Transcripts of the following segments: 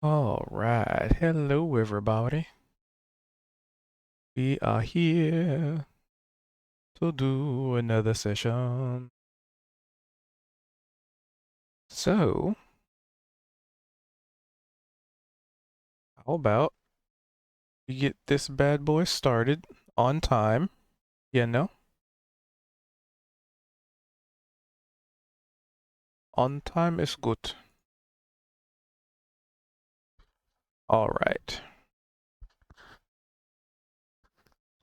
All right. Hello, everybody. We are here to do another session. So, how about we get this bad boy started on time? You know, on time is good. All right.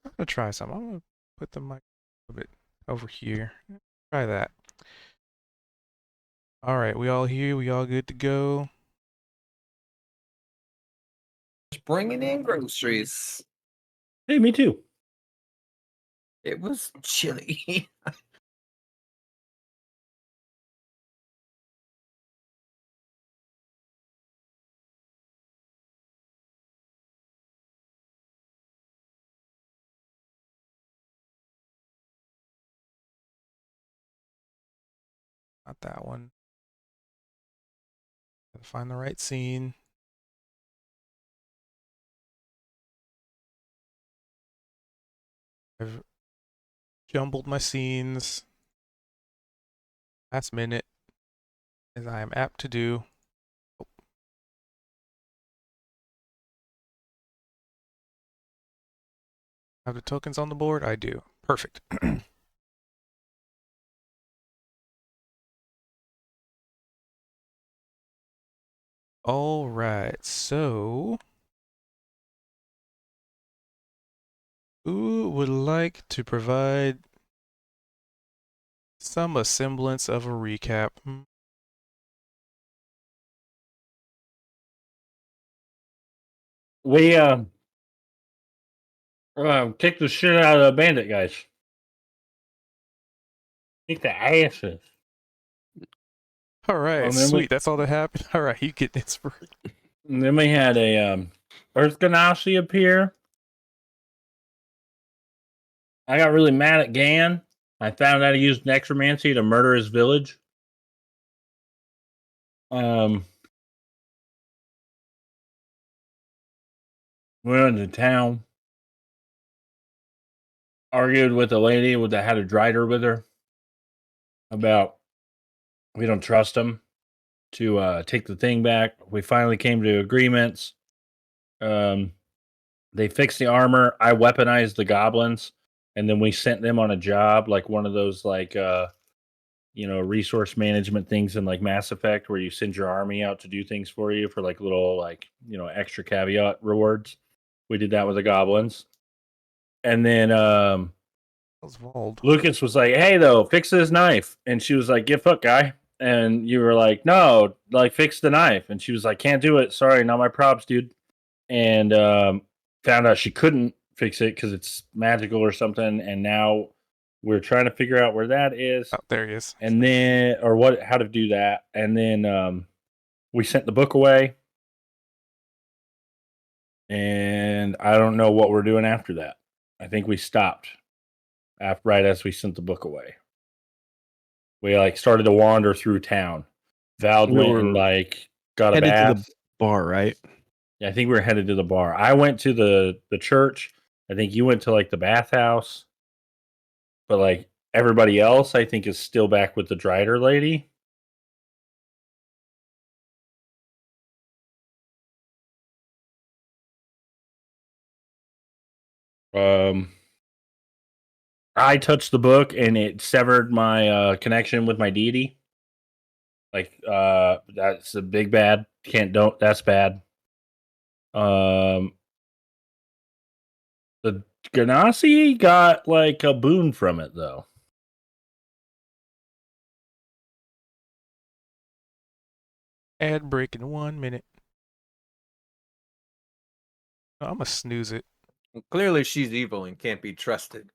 I'm gonna try some. I'm gonna put the mic a bit over here. Try that. All right. We all here. We all good to go. Just bringing in groceries. Hey, me too. It was chilly. Not that one. Gotta find the right scene. I've jumbled my scenes last minute, as I am apt to do. Have the tokens on the board? I do. Perfect. All right, so who would like to provide some semblance of a recap? We kicked the shit out of the bandit guys. Kicked the asses. All right, And then sweet. That's all that happened. All right, you get inspiration. and then we had a Earth Ganassi appear. I got really mad at Gan. I found out he used necromancy to murder his village. We went into town. Argued with a lady that had a drider with her about we don't trust him to take the thing back. We finally came to agreements. They fixed the armor. I weaponized the goblins, and then we sent them on a job, like one of those resource management things in like Mass Effect, where you send your army out to do things for you for like little extra caveat rewards. We did that with the goblins, and then Oswald. Lucas was like, "Hey, though, fix this knife," and she was like, "Get fucked, guy." And you were like, "No, like fix the knife," and she was like, "Can't do it. Sorry, not my props, dude." And found out she couldn't fix it because it's magical or something. And now we're trying to figure out where that is, Oh, there he is. and then or what how to do that. And then we sent the book away, and I don't know what we're doing after that. I think we stopped right as we sent the book away. We like started to wander through town. Val We went were and like got a headed to bath. the bar, right? Yeah, I think we were headed to the bar. I went to the church. I think you went to like the bathhouse. But like everybody else, I think is still back with the Drider lady. Um, I touched the book and it severed my connection with my deity. Like that's a big bad. Don't that's bad. The Ganassi got like a boon from it though. Ad break in 1 minute. I'm gonna snooze it. Well, clearly, she's evil and can't be trusted.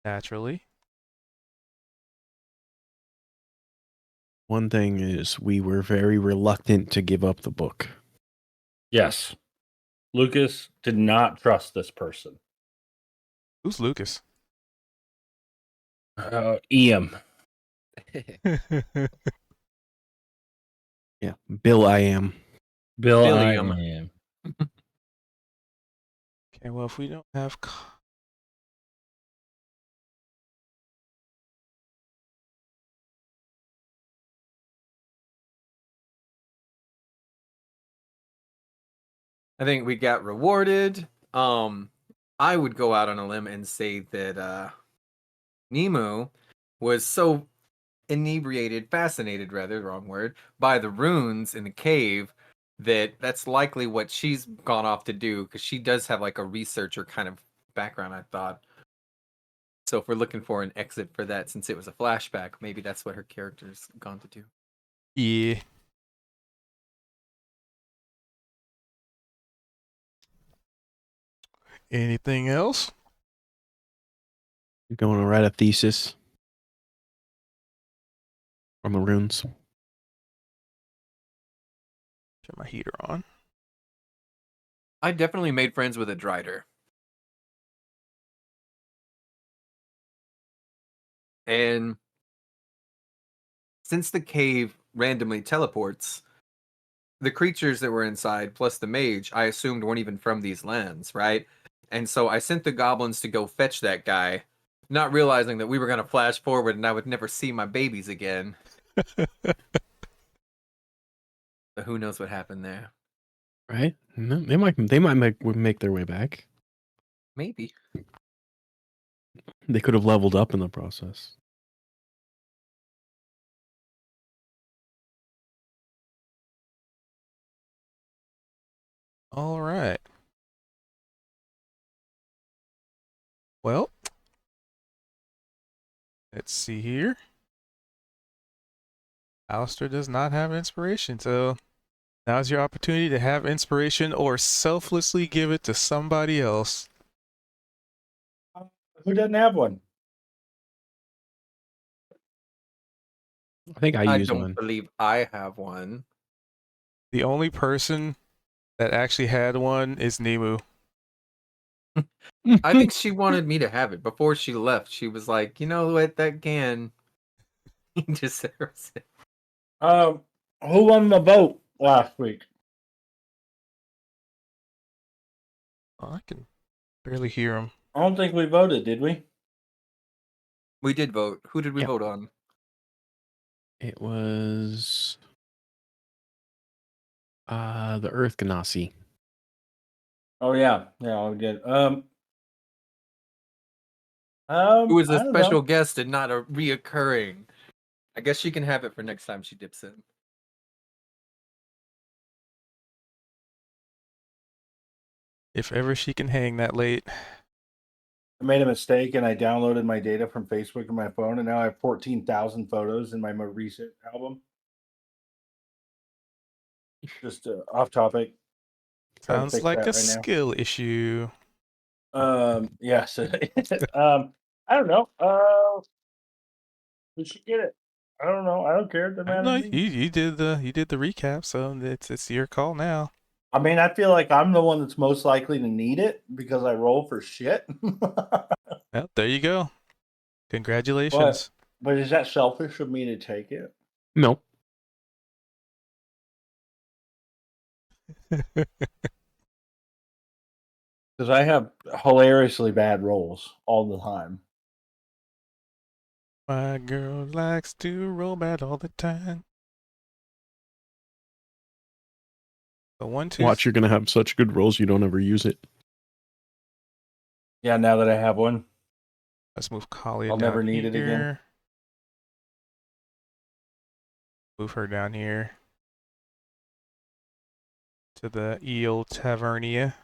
Naturally. One thing is, we were very reluctant to give up the book. Yes, Lucas did not trust this person. Who's Lucas? Iam. Yeah, Bill. I am. Bill Billiam. I am. Okay, well, if we don't have. I think we got rewarded. I would go out on a limb and say that Nemu was so fascinated rather, wrong word, by the runes in the cave that's likely what she's gone off to do, because she does have like a researcher kind of background, I thought. So if we're looking for an exit for that, since it was a flashback, maybe that's what her character's gone to do. Yeah. Anything else? You're going to write a thesis on the runes. Turn my heater on. I definitely made friends with a Drider. And since the cave randomly teleports, the creatures that were inside, plus the mage, I assumed weren't even from these lands, right? And so I sent the goblins to go fetch that guy, not realizing that we were going to flash forward and I would never see my babies again. But who knows what happened there? Right? No, they might make their way back. Maybe. They could have leveled up in the process. All right. Well, let's see here. Alistair does not have inspiration, so now's your opportunity to have inspiration or selflessly give it to somebody else. Who doesn't have one? I think I I use don't one. believe I have one. The only person that actually had one is Nemu. I think she wanted me to have it before she left. She was like, you know what, that can. Just said it. Who won the vote last week? Oh, I can barely hear him. I don't think we voted, did we? We did vote. Who did we Yep. vote on? It was the Earth Ganassi. Oh yeah, we did. Who was I a don't special know. guest and not a reoccurring? I guess she can have it for next time she dips in. If ever she can hang that late. I made a mistake and I downloaded my data from Facebook on my phone, and now I have 14,000 photos in my more recent album. Just off topic. Trying to Sounds fix like that a right now. skill issue. Yes. I don't know. We should get it. I don't know. I don't care. It doesn't I matter know to me. you did the recap, so it's your call now. I mean, I feel like I'm the one that's most likely to need it because I roll for shit. Well, there you go. Congratulations. But is that selfish of me to take it? No. Because I have hilariously bad rolls all the time. My girl likes to roll bad all the time. So 1, 2. Watch, you're gonna have such good rolls you don't ever use it. Yeah, now that I have one. Let's move Kali I'll down never need it again. here. Move her down here to the Eel Tavernia.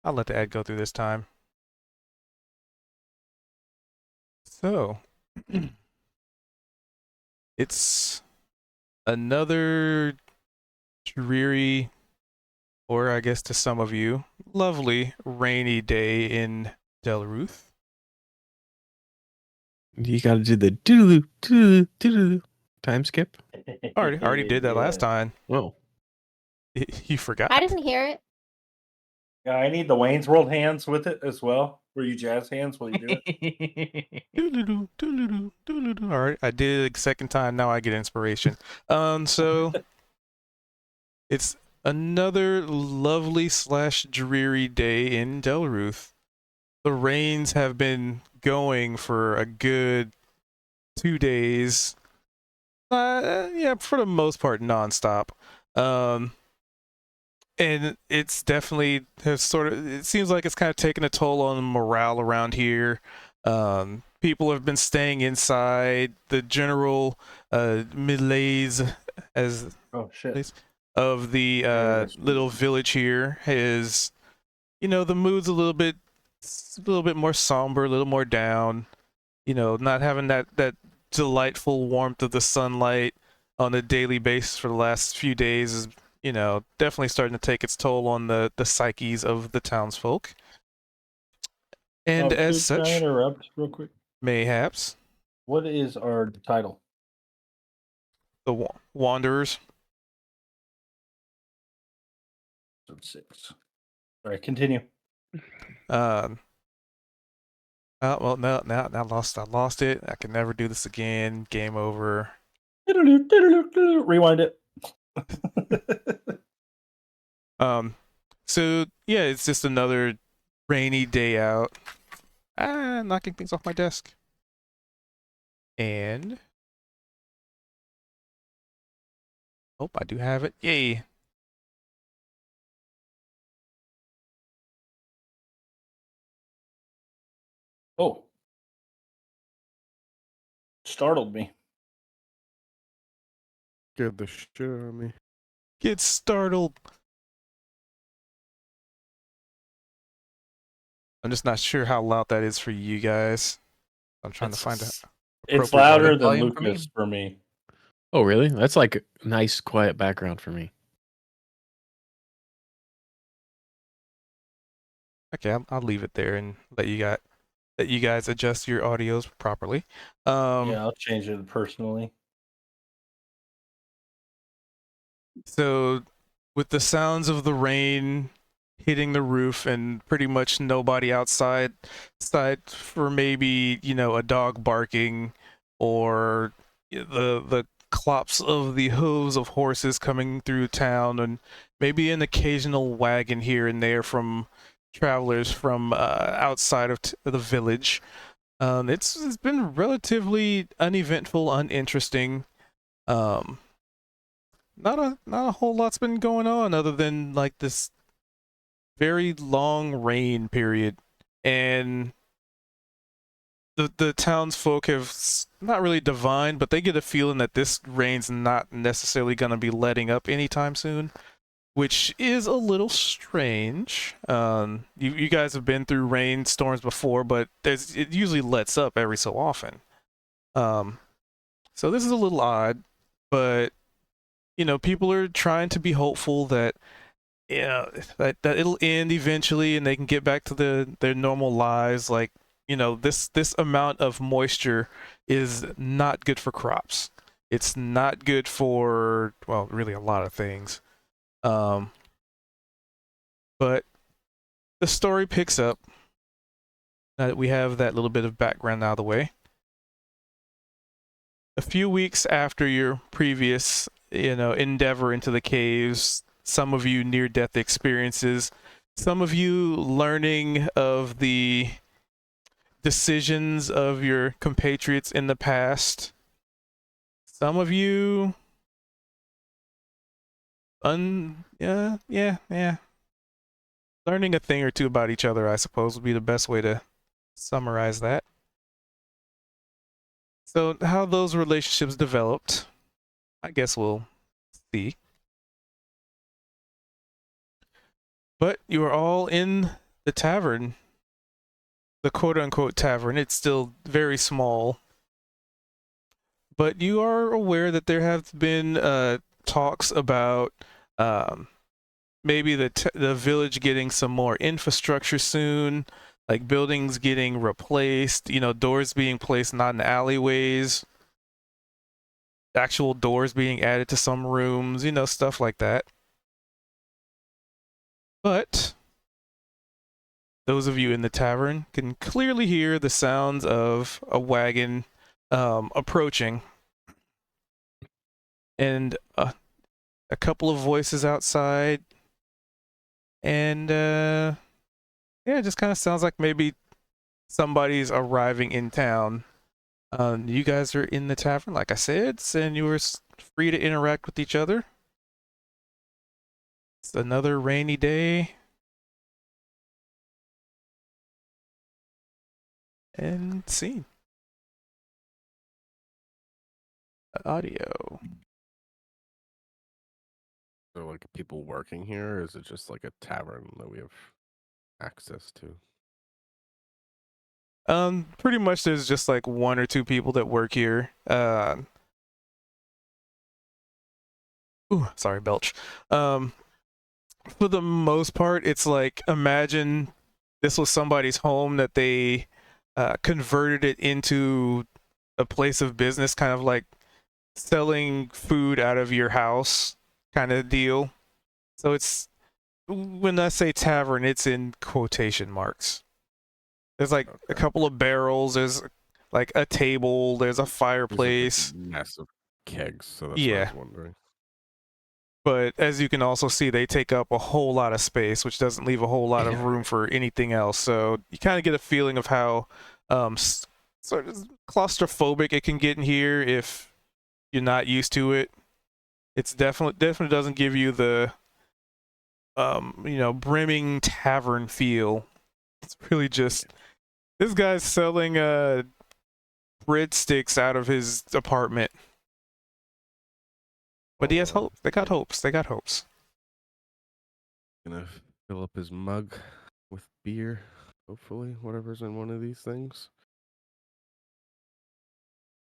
I'll let the ad go through this time. So, it's another dreary, or I guess to some of you, lovely rainy day in Delruth. You gotta do the doo doo doo time skip. Already did that last time. Oh, You forgot. I didn't hear it. Yeah, I need the Wayne's World hands with it as well. Where you jazz hands while you do it. Doodle-doo, doodle-doo, doodle-doo. All right, I did it a second time. Now I get inspiration. So it's another lovely / dreary day in Delruth. The rains have been going for a good 2 days. Yeah, for the most part, nonstop. And it's definitely has sort of. It seems like it's kind of taken a toll on morale around here. People have been staying inside. The general malaise, as Oh shit! of the little village here is, the mood's a little bit more somber, a little more down. Not having that delightful warmth of the sunlight on a daily basis for the last few days is, definitely starting to take its toll on the psyches of the townsfolk. And as Can I such, interrupt real quick? mayhaps What is our title? the Wanderers. Episode 6. All right, continue. Oh well, no, now I lost it. I can never do this again. Game over. Rewind it. So yeah, it's just another rainy day out. Knocking things off my desk. And oh, I do have it. Yay. Oh. Startled me. Scared the shit out of me. Get startled. I'm just not sure how loud that is for you guys. I'm trying to find out. It's appropriate louder volume. than Volume for me. Lucas for me. Oh, really? That's like nice, quiet background for me. Okay, I'll leave it there and let you guys adjust your audios properly. Yeah, I'll change it personally. So, with the sounds of the rain hitting the roof and pretty much nobody outside for maybe, a dog barking or the clops of the hooves of horses coming through town, and maybe an occasional wagon here and there from travelers from outside of the village. It's been relatively uneventful, uninteresting. Not a whole lot's been going on other than like this very long rain period, and the townsfolk have not really divined, but they get a feeling that this rain's not necessarily going to be letting up anytime soon, which is a little strange. You guys have been through rainstorms before, but it usually lets up every so often. So this is a little odd, but people are trying to be hopeful that that it'll end eventually and they can get back to their normal lives. Like, this amount of moisture is not good for crops. It's not good for, well, really a lot of things. But the story picks up now that we have that little bit of background out of the way. A few weeks after your previous, endeavor into the caves, some of you near-death experiences, some of you learning of the decisions of your compatriots in the past, some of you learning a thing or two about each other, I suppose, would be the best way to summarize that. So how those relationships developed, I guess we'll see. But you are all in the tavern, the quote-unquote tavern. It's still very small. But you are aware that there have been talks about maybe the village getting some more infrastructure soon, like buildings getting replaced, doors being placed not in alleyways, actual doors being added to some rooms, stuff like that. But those of you in the tavern can clearly hear the sounds of a wagon approaching, and a couple of voices outside, and yeah, it just kind of sounds like maybe somebody's arriving in town. You guys are in the tavern, like I said, and you were free to interact with each other. It's another rainy day. And scene. Audio. Are there like people working here, or is it just like a tavern that we have access to? Pretty much there's just like one or two people that work here. Sorry, belch. For the most part, it's like, imagine this was somebody's home that they converted it into a place of business, kind of like selling food out of your house kind of deal. So it's, when I say tavern, it's in quotation marks. There's like a couple of barrels, there's like a table, there's a fireplace. Massive kegs, so that's Yeah. what I was wondering. But as you can also see, they take up a whole lot of space, which doesn't leave a whole lot of room for anything else. So you kind of get a feeling of how sort of claustrophobic it can get in here if you're not used to it. It's definitely doesn't give you the brimming tavern feel. It's really just, this guy's selling breadsticks out of his apartment. But he has hope. They got hopes. Gonna fill up his mug with beer, hopefully, whatever's in one of these things.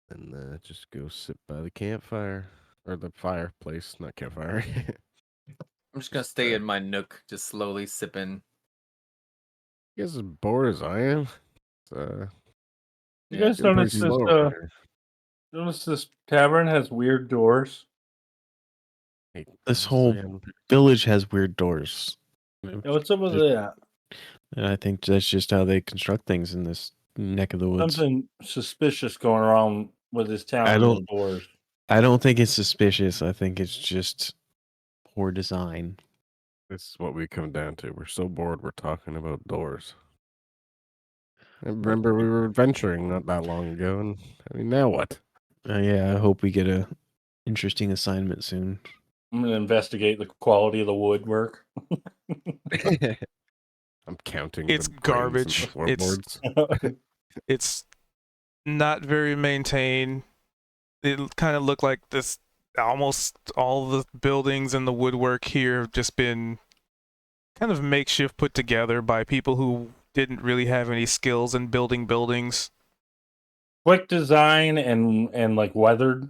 And just go sit by the campfire. Or the fireplace, not campfire. I'm just gonna stay in my nook, just slowly sipping. You guys as bored as I am. You guys getting notice pretty this? slow over here. Notice this tavern has weird doors. Hey, This whole Sam, village has weird doors. What's up with that? And I think that's just how they construct things in this neck of the woods. Something suspicious going around with this town. I and don't- those doors. I don't think it's suspicious. I think it's just poor design. this is what we come down to. We're so bored we're talking about doors. I remember we were adventuring not that long ago, and I mean, now what? Yeah, I hope we get a interesting assignment soon. I'm gonna investigate the quality of the woodwork. I'm counting. It's the grains in the garbage. floorboards. It's not very maintained. It kind of looked like this. Almost all the buildings and the woodwork here have just been kind of makeshift, put together by people who didn't really have any skills in building buildings. Quick design and like weathered.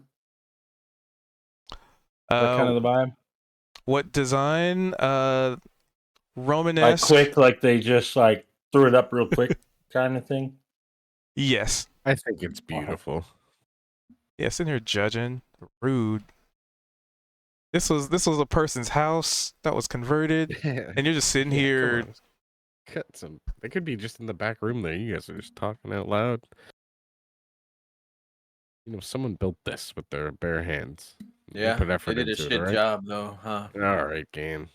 That kind of the vibe. What design? Like Romanesque. quick, like they just like threw it up real quick, kind of thing. Yes. I think it's beautiful. Yeah, sitting here judging. Rude. This was a person's house that was converted, and you're just sitting Yeah, come here. on. Cut some. They could be just in the back room there. You guys are just talking out loud. You know, someone built this with their bare hands. They Yeah, put they effort did a into it, shit right? job though, huh? All right, game.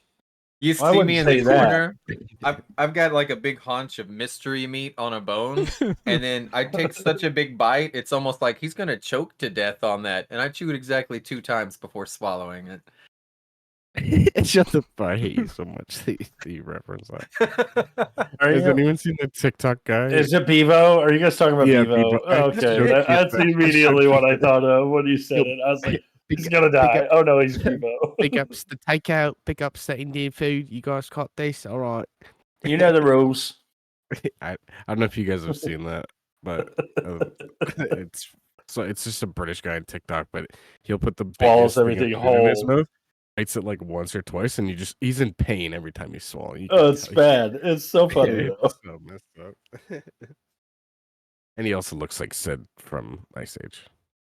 You I see wouldn't me in the say that. corner. I've got like a big haunch of mystery meat on a bone, and then I take such a big bite, it's almost like he's gonna choke to death on that. And I chewed exactly 2 times before swallowing it. Shut the fuck! I hate you so much that you reference that. Are Has you? anyone seen the TikTok guy? Is it Bevo? Are you guys talking about Yeah, Bevo? Bevo. I just Okay, showed you that's that. immediately what I thought of when you said Yo, it. I was like, Big- he's gonna big die. up- Oh no, he's Bevo. Big ups the takeout. Big ups the Indian food. You guys caught this, all right? You know the rules. I don't know if you guys have seen that, but it's just a British guy on TikTok, but he'll put the Swallows biggest thing of everything food in his whole. mouth, bites it like once or twice, and he's in pain every time you swallow. You Oh, can it's tell. bad. It's so funny though. It's so messed up. And he also looks like Sid from Ice Age.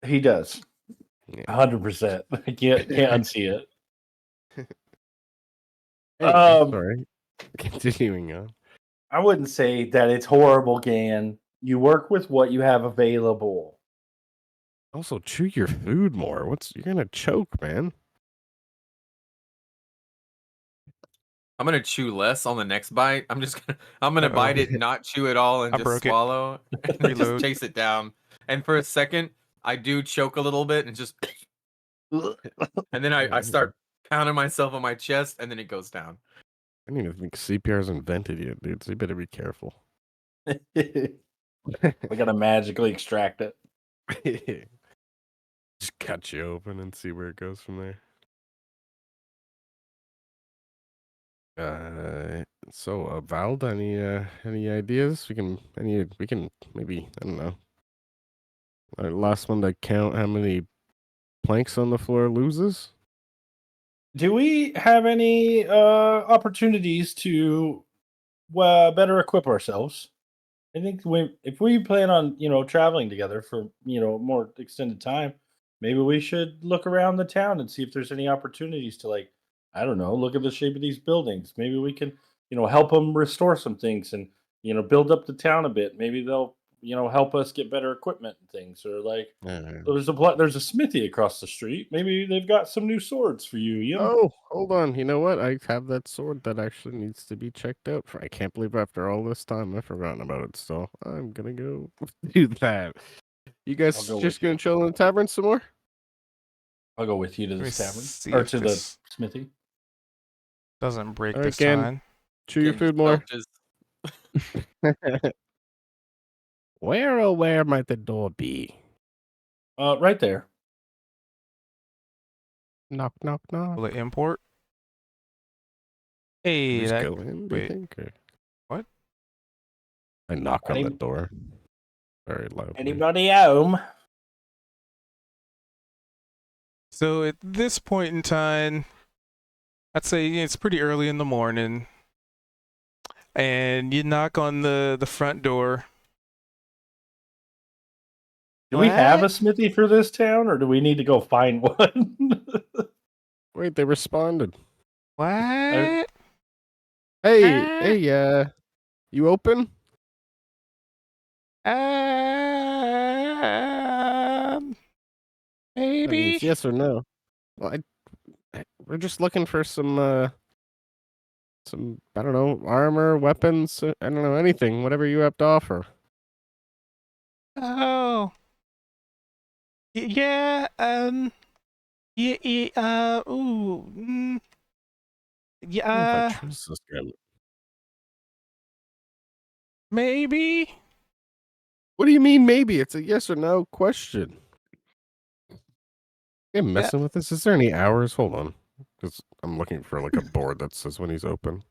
He does. Yeah. 100%. I can't unsee it. Anyway, Um, sorry. Continuing on. I wouldn't say that it's horrible, Gan. You work with what you have available. Also, chew your food more. You're gonna choke, man. I'm gonna chew less on the next bite. I'm gonna Uh-oh. bite it, not chew it all, and I just broke it. swallow and then just Reload. chase it down. And for a second, I do choke a little bit and just, and then I start pounding myself on my chest, and then it goes down. I don't even think CPR's invented yet, dude. So you better be careful. We gotta magically extract it. Just cut you open and see where it goes from there. Vald, any ideas? We can maybe, I don't know. Our last one to count how many planks on the floor loses. Do we have any opportunities to better equip ourselves? I think if we plan on traveling together for more extended time, maybe we should look around the town and see if there's any opportunities to, like, I don't know, look at the shape of these buildings. Maybe we can help them restore some things and build up the town a bit. Maybe they'll help us get better equipment and things, or like there's a smithy across the street. Maybe they've got some new swords for you. Oh, hold on. You know what? I have that sword that actually needs to be checked out. I can't believe after all this time I've forgotten about it. So I'm gonna go do that. You guys I'll go just with you. gonna chill in the tavern some more? I'll go with you to Let me the see tavern or if to the this smithy. doesn't break All right, this Ken. time. Chew your Getting food more. belches. Where might the door be? Right there. Knock, knock, knock. Will it import? Hey, Just that go in, do you wait. think? Or... What? I knock on the Any- door very loudly. Anybody home? So at this point in time, I'd say it's pretty early in the morning, and you knock on the front door. Do we have a What? smithy for this town, or do we need to go find one? Wait, they responded. What? Hey, you open? That Maybe. means yes or no. Well, we're just looking for some I don't know, armor, weapons, I don't know, anything, whatever you have to offer. Oh. Yeah. Yeah. Ooh. I don't know if I Yeah. trust this guy. Maybe. What do you mean? Maybe it's a yes or no question. You messing with this? Is there any hours? Hold on, because I'm looking for like a board that says when he's open.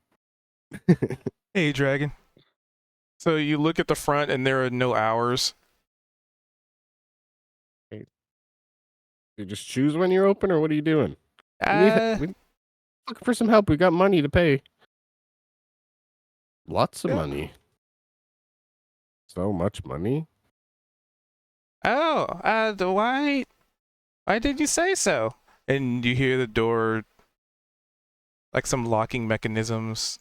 Hey, Dragon. So you look at the front, and there are no hours. You just choose when you're open, or what are you doing? Uh. We looking for some help. We got money to pay. Lots of Yeah. money. So much money. Oh. Why? Why did you say so? And you hear the door, like some locking mechanisms,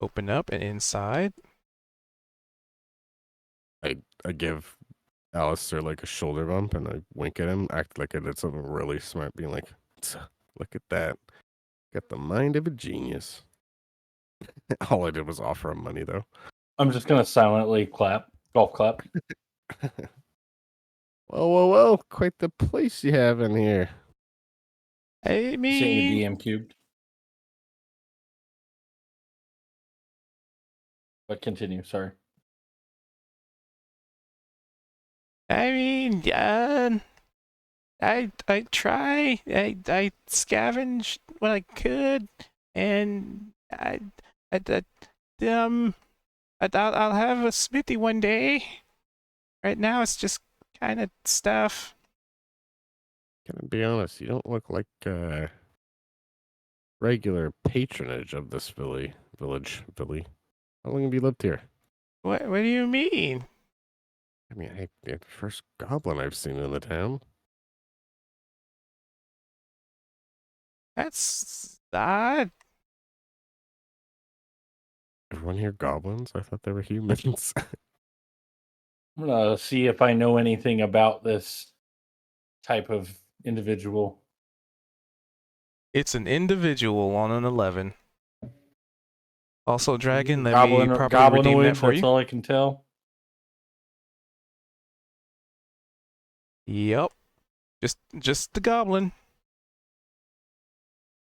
open up, and inside. I give Alistair like a shoulder bump and I wink at him, act like I did something really smart, being like, look at that. Got the mind of a genius. All I did was offer him money though. I'm just gonna silently clap, golf clap. Well, quite the place you have in here. I mean, Seeing a DM cubed. But continue, sorry. I try. I scavenge when I could, and I'll have a smithy one day. Right now, it's just kind of stuff. Gonna be honest, you don't look like regular patronage of this village. How long have you lived here? What do you mean? I mean, the first goblin I've seen in the town. That's odd. everyone here goblins? I thought they were humans. I'm gonna see if I know anything about this type of individual. It's an individual on an 11. Also, Dragon, let Goblin, me properly redeem that goblinoid. for That's you. all I can tell. Yep. Just the goblin.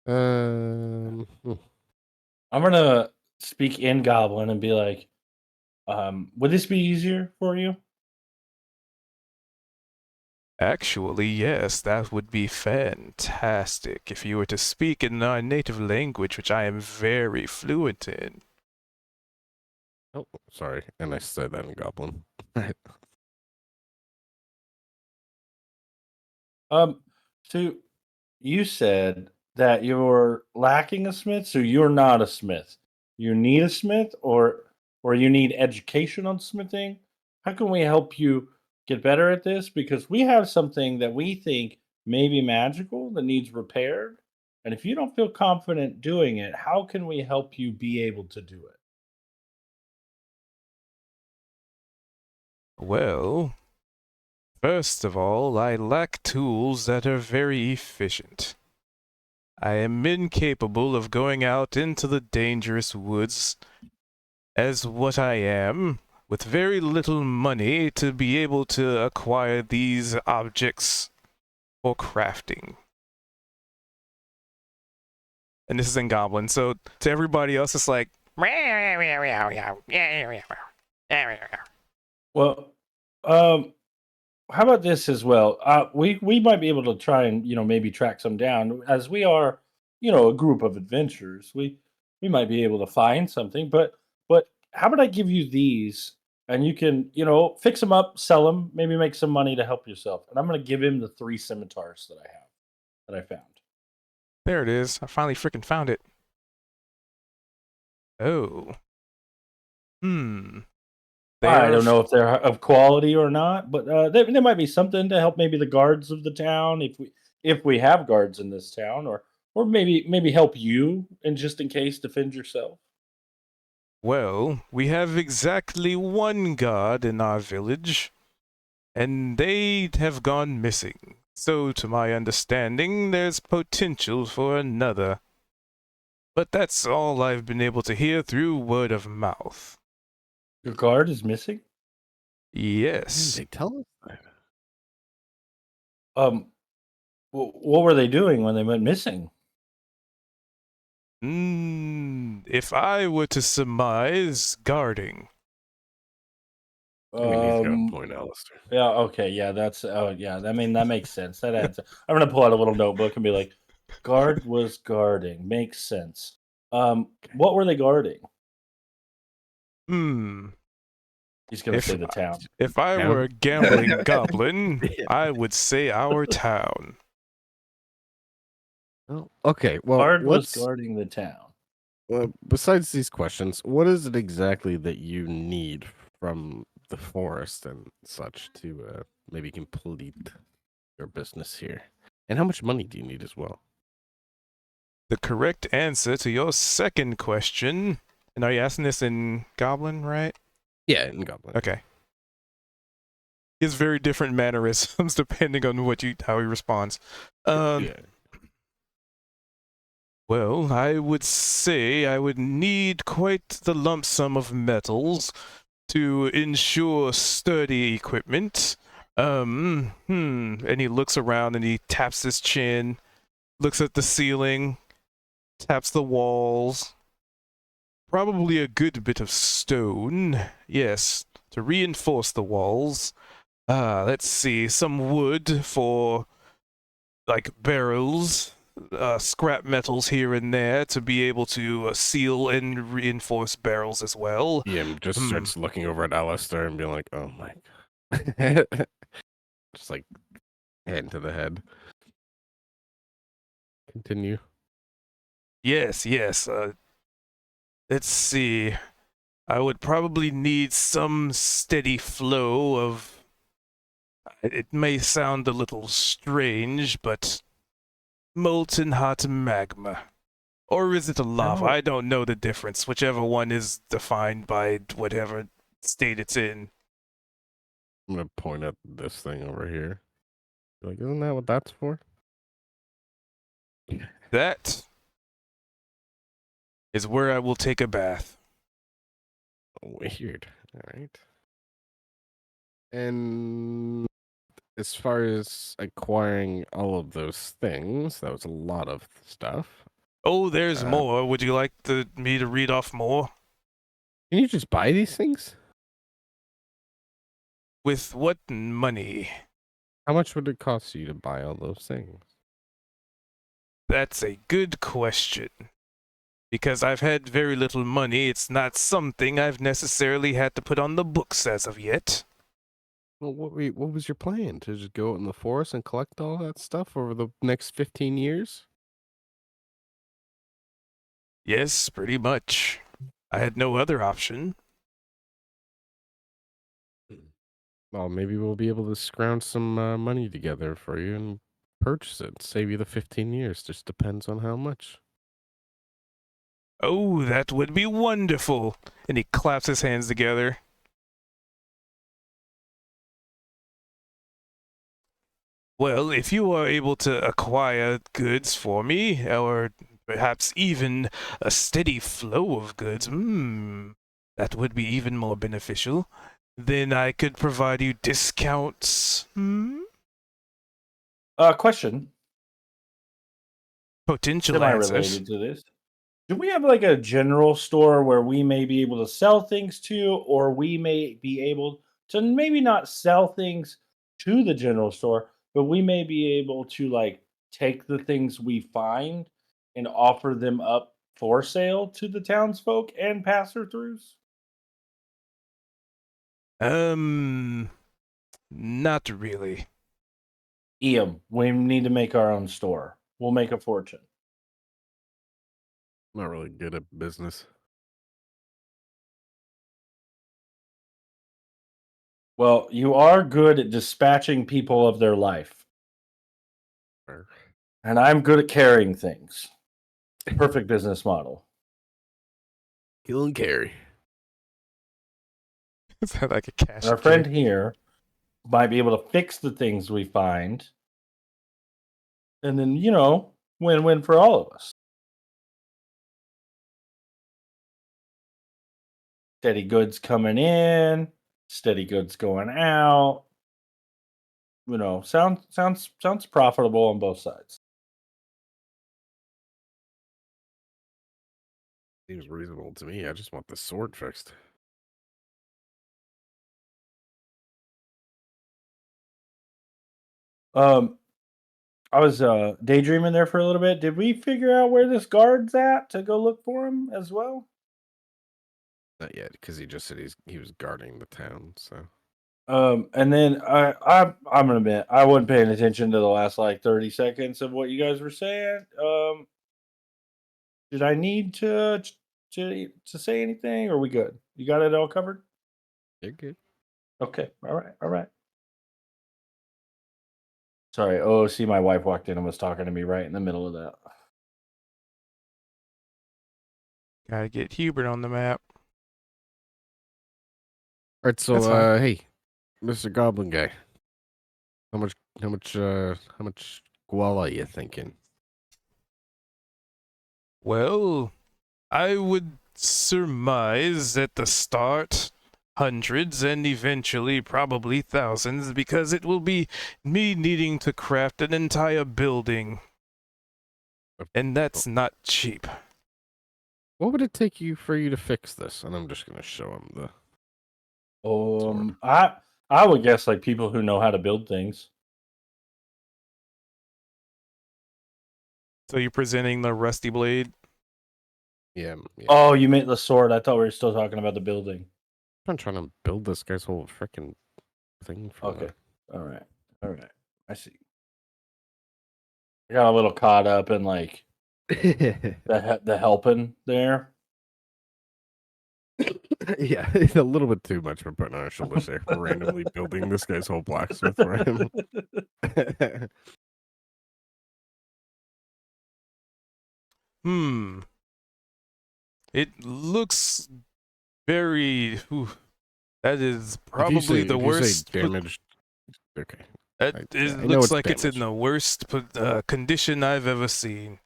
Hmm. I'm gonna speak in goblin and be like, would this be easier for you? Actually, yes, that would be fantastic if you were to speak in our native language, which I am very fluent in. Oh, sorry. And I said that in goblin. So you said that you're lacking a smith, so you're not a smith. You need a smith, or you need education on smithing. How can we help you get better at this? Because we have something that we think may be magical that needs repaired. And if you don't feel confident doing it, how can we help you be able to do it? Well, first of all, I lack tools that are very efficient. I am incapable of going out into the dangerous woods as what I am, with very little money to be able to acquire these objects for crafting. And this is in Goblin, so to everybody else, it's like, Well, how about this as well? We might be able to try and maybe track some down, as we are a group of adventurers. We might be able to find something, but how about I give you these and you can fix them up, sell them, maybe make some money to help yourself. And I'm going to give him the 3 scimitars that I found. there it is. I finally freaking found it. Oh. I don't know if they're of quality or not, but there might be something to help maybe the guards of the town, if we have guards in this town, or maybe help you, and just in case defend yourself. Well, we have exactly one guard in our village, and they have gone missing. So, to my understanding, there's potential for another. But that's all I've been able to hear through word of mouth. Your guard is missing. Yes. They tell us that. What were they doing when they went missing? If I were to surmise, guarding. I mean, he's got a point, Alistair. Yeah. Okay. Yeah. That's. Oh, yeah. I mean, that makes sense. That adds. I'm gonna pull out a little notebook and be like, "Guard was guarding." Makes sense. What were they guarding? He's gonna say the town. If I Town? were a gambling goblin, I would say our town. Oh, okay. Well, Guard was what's guarding the town. besides these questions? What is it exactly that you need from the forest and such to maybe complete your business here? And how much money do you need as well? The correct answer to your second question, and are you asking this in Goblin, right? Yeah, in Goblin. Okay. He has very different mannerisms depending on how he responds. Yeah. Well, I would say I would need quite the lump sum of metals to ensure sturdy equipment. And he looks around and he taps his chin, looks at the ceiling, taps the walls. Probably a good bit of stone, yes, to reinforce the walls. Let's see, some wood for, like, barrels, scrap metals here and there to be able to seal and reinforce barrels as well. Yeah, just starts looking over at Alistair and being like, "Oh my god!" Just like hand to the head. Continue. Yes. Let's see. I would probably need some steady flow of. It may sound a little strange, but molten hot magma. Or is it a lava? No. I don't know the difference. Whichever one is defined by whatever state it's in. I'm gonna point at this thing over here. Like, isn't that what that's for? That is where I will take a bath. Weird. All right. And as far as acquiring all of those things, that was a lot of stuff. Oh, there's Uh, more. Would you like me to read off more? Can you just buy these things? With what money? How much would it cost you to buy all those things? That's a good question. Because I've had very little money, it's not something I've necessarily had to put on the books as of yet. Well, what was your plan? To just go out in the forest and collect all that stuff over the next 15 years? Yes, pretty much. I had no other option. Well, maybe we'll be able to scrounge some money together for you and purchase it. Save you the 15 years. Just depends on how much. Oh, that would be wonderful. And he claps his hands together. Well, if you are able to acquire goods for me, or perhaps even a steady flow of goods, that would be even more beneficial. Then I could provide you discounts. Question. Potential answers. Semi-related to this. Do we have like a general store where we may be able to sell things to, or we may be able to maybe not sell things to the general store, but we may be able to like take the things we find and offer them up for sale to the townsfolk and passer-throughs? Not really. Iam, we need to make our own store. We'll make a fortune. Not really good at business. Well, you are good at dispatching people of their life. Or- And I'm good at carrying things. Perfect business model. Kill and carry. Is that like a cash? And our friend here might be able to fix the things we find. And then, win-win for all of us. Steady goods coming in, steady goods going out. Sounds profitable on both sides. Seems reasonable to me. I just want the sword fixed. I was daydreaming there for a little bit. Did we figure out where this guard's at to go look for him as well? Not yet, because he just said he was guarding the town. So And then I'm gonna admit I wasn't paying attention to the last like 30 seconds of what you guys were saying. Did I need to say anything? Or are we good? You got it all covered? you're good. Okay. All right. Sorry. Oh, see, my wife walked in and was talking to me right in the middle of that. Gotta get Hubert on the map. All right, so That's fine. hey, Mr. Goblin guy, how much guala are you thinking? Well, I would surmise at the start hundreds and eventually probably thousands, because it will be me needing to craft an entire building. And that's not cheap. What would it take for you to fix this? And I'm just gonna show him the. I would guess like people who know how to build things. So you're presenting the rusty blade? Yeah. Oh, you meant the sword. I thought we were still talking about the building. I'm trying to build this guy's whole freaking thing. Okay. All right. I see. I got a little caught up in like the helping there. Yeah, it's a little bit too much for putting on our shoulders there. We're randomly building this guy's whole blacksmith for him. It looks very. That is If you say, probably the worst. damaged, okay. I know Looks it's like it's in damaged. the worst condition I've ever seen.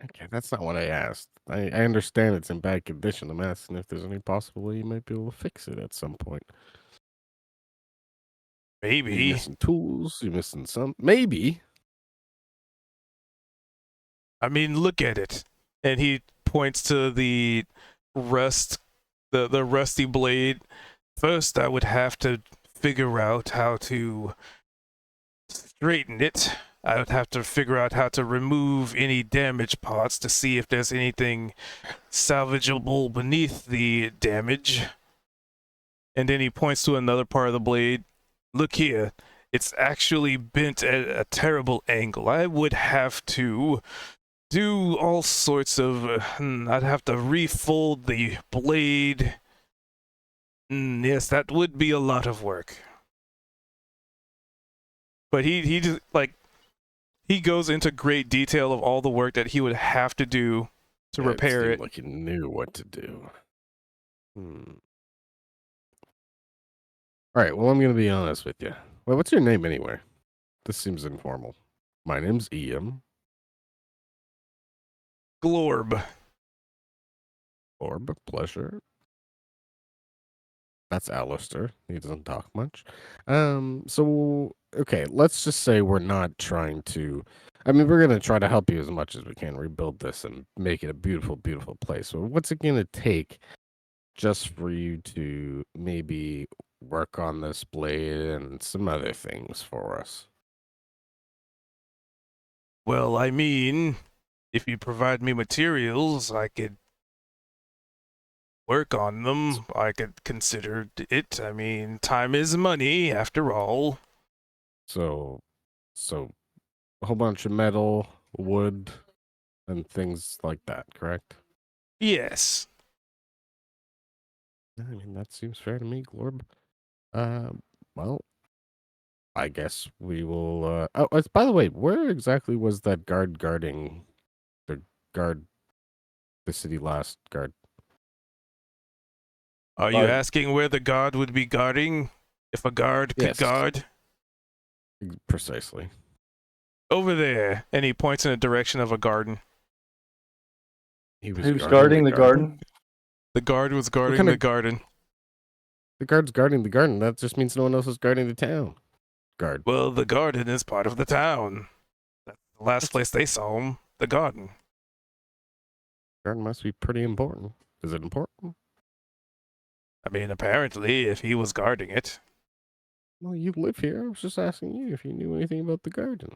Okay, that's not what I asked. I understand it's in bad condition. I'm asking if there's any possible way you might be able to fix it at some point. Are you Maybe. missing tools? You missing some? Maybe. I mean, look at it. And he points to the rust, the rusty blade. First, I would have to figure out how to straighten it. I would have to figure out how to remove any damaged parts to see if there's anything salvageable beneath the damage. And then he points to another part of the blade. Look here. It's actually bent at a terrible angle. I would have to do all sorts of. I'd have to refold the blade. Yes, that would be a lot of work. But he just like he goes into great detail of all the work that he would have to do to repair it. Like you knew what to do. All right. Well, I'm gonna be honest with you. Well, what's your name anyway? This seems informal. My name's Ian. Glorb. Orb, pleasure. That's Alistair. He doesn't talk much. So okay, let's just say we're not trying to. I mean, we're gonna try to help you as much as we can rebuild this and make it a beautiful, beautiful place. So, what's it gonna take just for you to maybe work on this blade and some other things for us? Well, I mean, if you provide me materials, I could work on them. I could consider it. I mean, time is money, after all. So a whole bunch of metal, wood, and things like that, correct? Yes. I mean, that seems fair to me, Glorb. Well, I guess we will. By the way, where exactly was that guard guarding the city last guard? Are you asking where the guard would be guarding? If a guard could Yes. guard? Precisely. Over there. And he points in the direction of a garden. He was guarding the garden. The guard was guarding kind the of- garden. The guard's guarding the garden. That just means no one else is guarding the town. Guard. Well, the garden is part of the town. That's the last place they saw him. The garden. Garden must be pretty important. Is it important? I mean, apparently, if he was guarding it. Well, you live here. I was just asking you if you knew anything about the garden.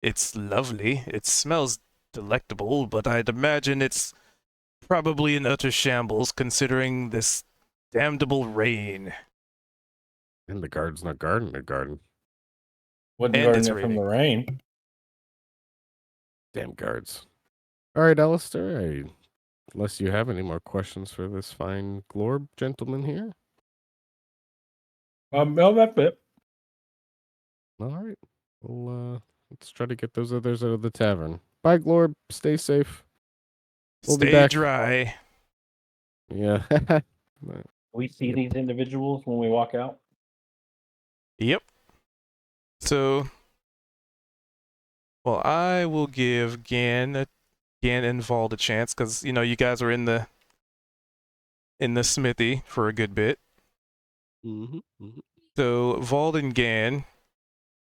It's lovely. It smells delectable, but I'd imagine it's probably in utter shambles considering this damnable rain. And the guard's not guarding the garden. Wouldn't And guarding it's it from the rain. Damn guards. All right, Alistair. Unless you have any more questions for this fine Glorb gentleman here. No, that's it. All right. Well, let's try to get those others out of the tavern. Bye, Glorb. Stay safe. We'll be Stay back. dry. Yeah. We see these individuals when we walk out. Yep. So, well, I will give Gan and Vald a chance because you guys were in the smithy for a good bit. So Vald and Gan,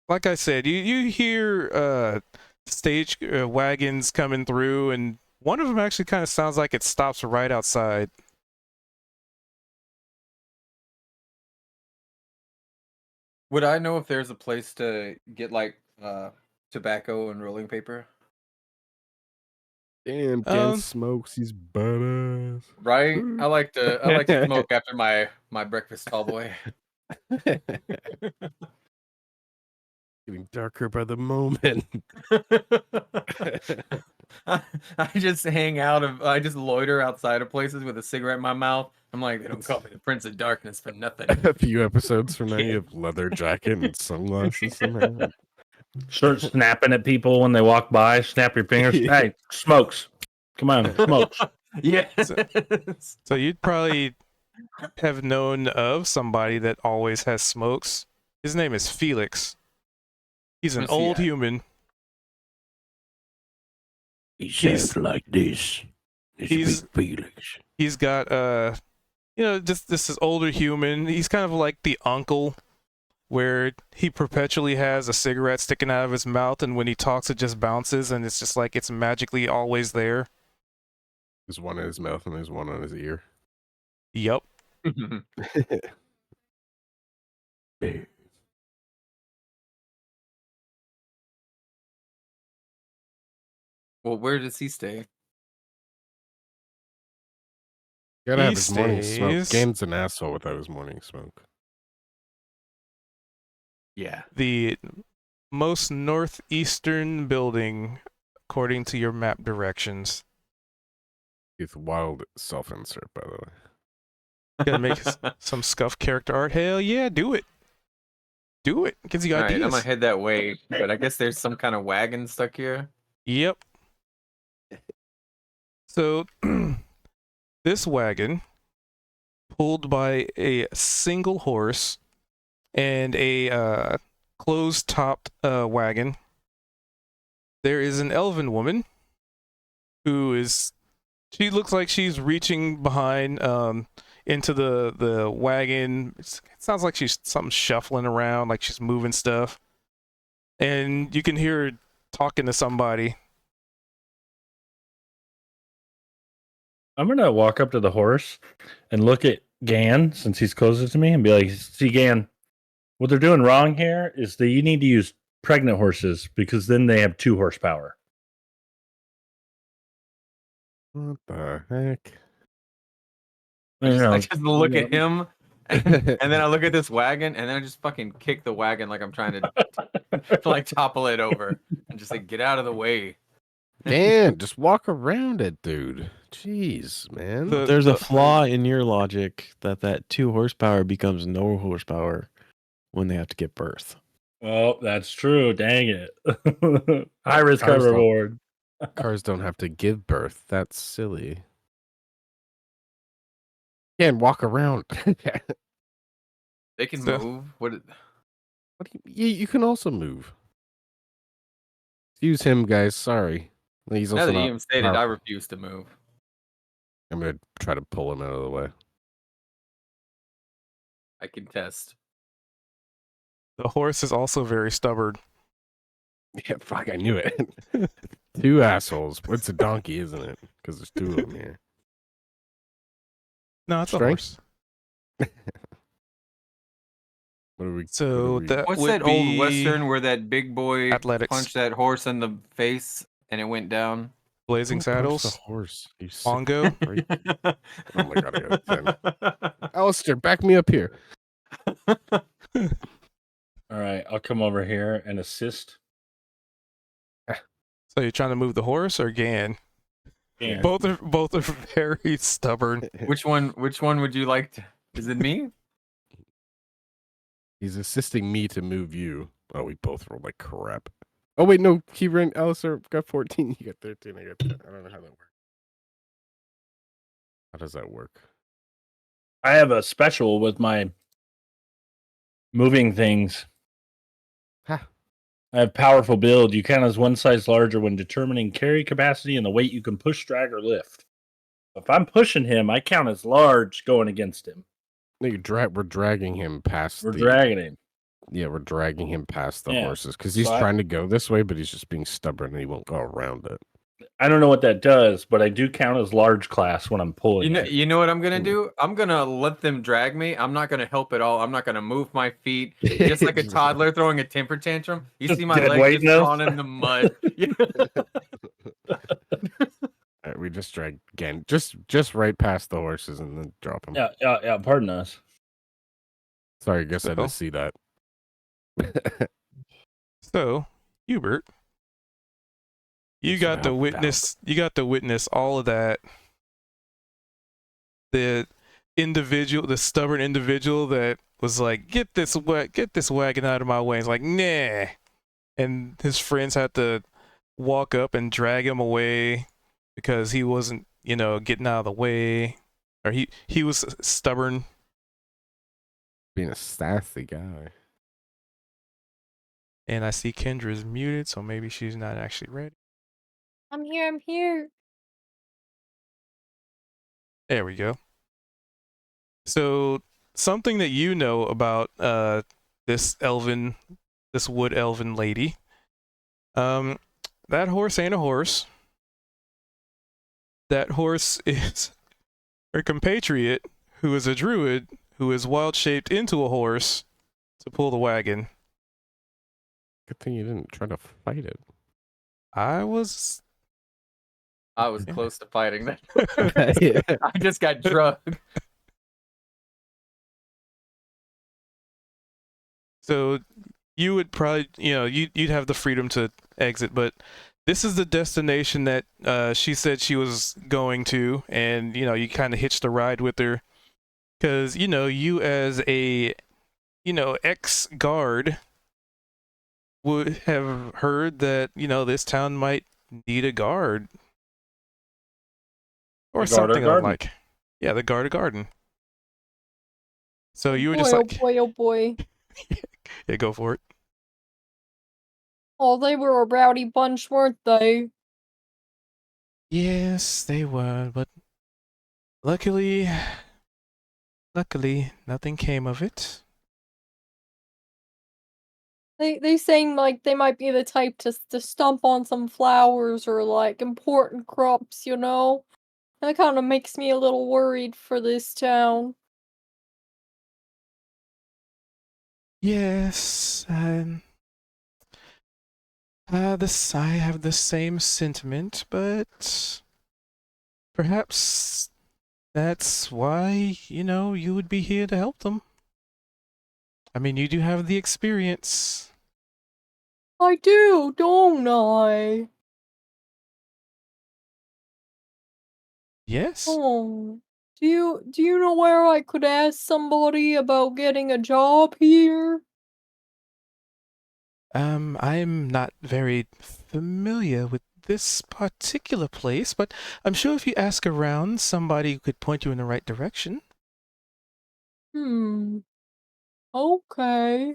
like I said, you hear stage wagons coming through, and one of them actually kind of sounds like it stops right outside. Would I know if there's a place to get like tobacco and rolling paper? Damn, Ken smokes. He's badass. Right? I like to smoke after my breakfast, tall boy. Getting darker by the moment. I just hang out I just loiter outside of places with a cigarette in my mouth. I'm like, they don't call me the Prince of Darkness for nothing. A few episodes from now, you have leather jacket and sunglasses somehow. Start snapping at people when they walk by. Snap your fingers. Hey, smokes. Come on, smokes. Yes. So you'd probably have known of somebody that always has smokes. His name is Felix. He's an Where's he old at? human. He He's- said like this. This he's- big Felix. He's got just this is older human. He's kind of like the uncle where he perpetually has a cigarette sticking out of his mouth, and when he talks it just bounces, and it's just like it's magically always there. There's one in his mouth and there's one on his ear. Yup. Well, where does he stay? Gotta He have his morning smoke. stays- Gane's an asshole without his morning smoke. Yeah. The most northeastern building according to your map directions. With wild self-insert, by the way. Gotta make some scuff character art. Hell yeah, do it. Do it. Gives you All right, I'm ideas. gonna head that way, but I guess there's some kind of wagon stuck here. Yep. So this wagon, pulled by a single horse and a closed-topped wagon, there is an elven woman who is. She looks like she's reaching behind into the wagon. It sounds like she's something shuffling around, like she's moving stuff, and you can hear her talking to somebody. I'm gonna walk up to the horse and look at Gan since he's closest to me and be like, "See, Gan, what they're doing wrong here is that you need to use pregnant horses because then they have 2 horsepower." What the heck? I just look at him, and then I look at this wagon, and then I just fucking kick the wagon like I'm trying to like topple it over, and just like get out of the way. Dan, just walk around it, dude. Jeez, man. There's a flaw in your logic that 2 horsepower becomes no horsepower when they have to give birth. Oh, that's true. Dang it. High risk, high Cars don't- reward. Cars don't have to give birth. That's silly. Dan, walk around. They can So- move. What? What do you can also move. Use him, guys. Sorry. He's Now also that you not even stated, I powerful. refuse to move. I'm gonna try to pull him out of the way. I can test. The horse is also very stubborn. Yeah, fuck, I knew it. 2 assholes. It's a donkey, isn't it? Because there's 2 of them here. No, it's a Strength? horse. What do we? So that What's would that be old western where that big boy athletics, punched that horse in the face and it went down? Blazing The Saddles, horse. You sick Bongo. freak. Oh my god, I got a 10. Alistair, back me up here. All right, I'll come over here and assist. So you're trying to move the horse or Gan? Yeah. Both are very stubborn. Which one would you like to? Is it me? He's assisting me to move you. Oh, we both rolled like crap. Oh wait, no, he ran. Alistair got 14. You got 13. I got 10. I don't know how that works. How does that work? I have a special with my moving things. Ha. I have powerful build. You count as 1 size larger when determining carry capacity and the weight you can push, drag, or lift. If I'm pushing him, I count as large going against him. No, we're dragging him past. We're dragging him. Yeah, we're dragging him past the Yeah. horses because he's So trying to go this way, but he's just being stubborn and he won't go around it. I don't know what that does, but I do count as large class when I'm pulling. it. You know what I'm gonna do? I'm gonna let them drag me. I'm not gonna help at all. I'm not gonna move my feet, just like a toddler throwing a temper tantrum. You Just see my dead legs weight just now? drawn in the mud. Alright, we just drag again, just right past the horses and then drop him. Yeah. Pardon us. Sorry, I guess I So- didn't see that. So, Hubert, you Should got have to helped witness. You got to witness all of that. The stubborn individual that was like, "Get this wagon out of my way." It's like, nah. and his friends had to walk up and drag him away because he wasn't, getting out of the way, or he was stubborn. Being a sassy guy. And I see Kendra's muted, so maybe she's not actually ready. I'm here, I'm here. There we go. So something that you know about this wood elven lady. That horse ain't a horse. That horse is her compatriot, who is a druid, who is wild shaped into a horse to pull the wagon. Good thing you didn't try to fight it. I was close to fighting that. Yeah. I just got drugged. So you would probably, you'd have the freedom to exit, but this is the destination that she said she was going to, and you kind of hitched a ride with her because you as a ex-guard would have heard that this town might need a guard or The guard of something garden. like, yeah, the guard of garden. So you were boy, just oh like, boy, oh boy. yeah, go for it. Oh, they were a rowdy bunch, weren't they? Yes, they were, but luckily, nothing came of it. They seem like they might be the type to stomp on some flowers or like important crops, you know? That kind of makes me a little worried for this town. Yes, I have the same sentiment, but perhaps that's why, you would be here to help them. I mean, you do have the experience. I do, don't I? Yes? Oh. Do you know where I could ask somebody about getting a job here? I'm not very familiar with this particular place, but I'm sure if you ask around, somebody could point you in the right direction. Okay.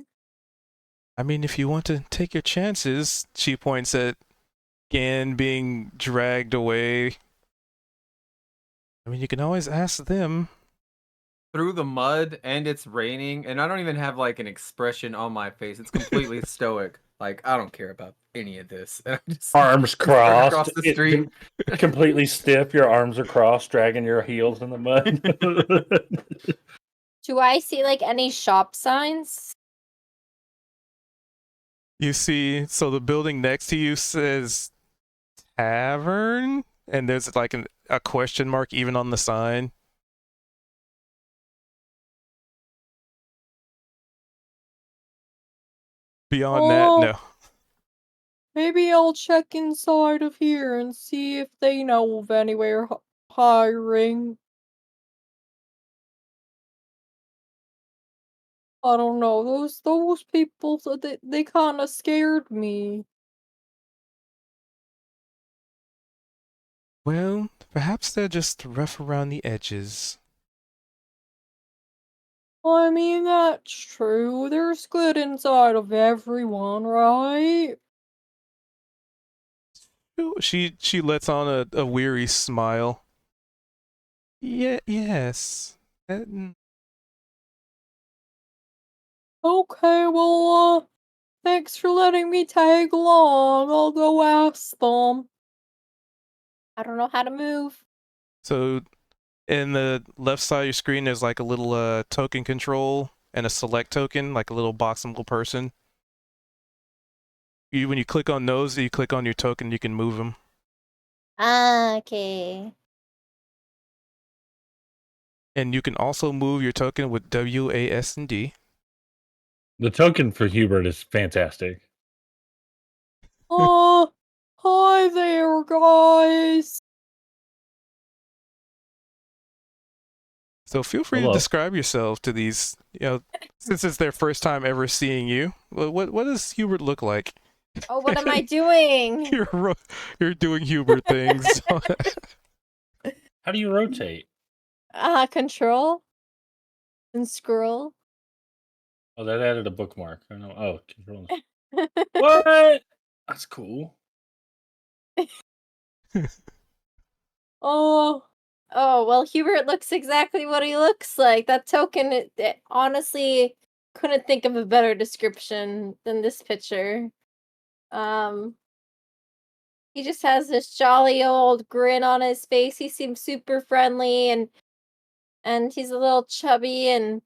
I mean, if you want to take your chances, she points at Gan being dragged away. I mean, you can always ask them. Through the mud, and it's raining, and I don't even have like an expression on my face. It's completely stoic. Like, I don't care about any of this. And I just Arms just run crossed. across the street. Completely stiff. Your arms are crossed, dragging your heels in the mud. Do I see like any shop signs? You see, so the building next to you says tavern, and there's like a question mark even on the sign. Beyond that, Oh. no. Maybe I'll check inside of here and see if they know of anywhere hiring. I don't know. Those people, they kind of scared me. Well, perhaps they're just rough around the edges. I mean, that's true. There's good inside of everyone, right? She lets on a weary smile. Yeah, yes. Okay, well, thanks for letting me tag along. I'll go ask them. I don't know how to move. So in the left side of your screen, there's like a little token control and a select token, like a little box and little person. When you click on those, you click on your token, you can move them. Okay. And you can also move your token with WASD. The token for Hubert is fantastic. Oh, hi there, guys. So feel free Hello. to describe yourself to these, since it's their first time ever seeing you. What does Hubert look like? Oh, what am I doing? You're doing Hubert things. How do you rotate? Control and scroll. Oh, that added a bookmark. I know. Oh, control. What? That's cool. Oh, well, Hubert looks exactly what he looks like. That token, it honestly couldn't think of a better description than this picture. He just has this jolly old grin on his face. He seems super friendly and he's a little chubby and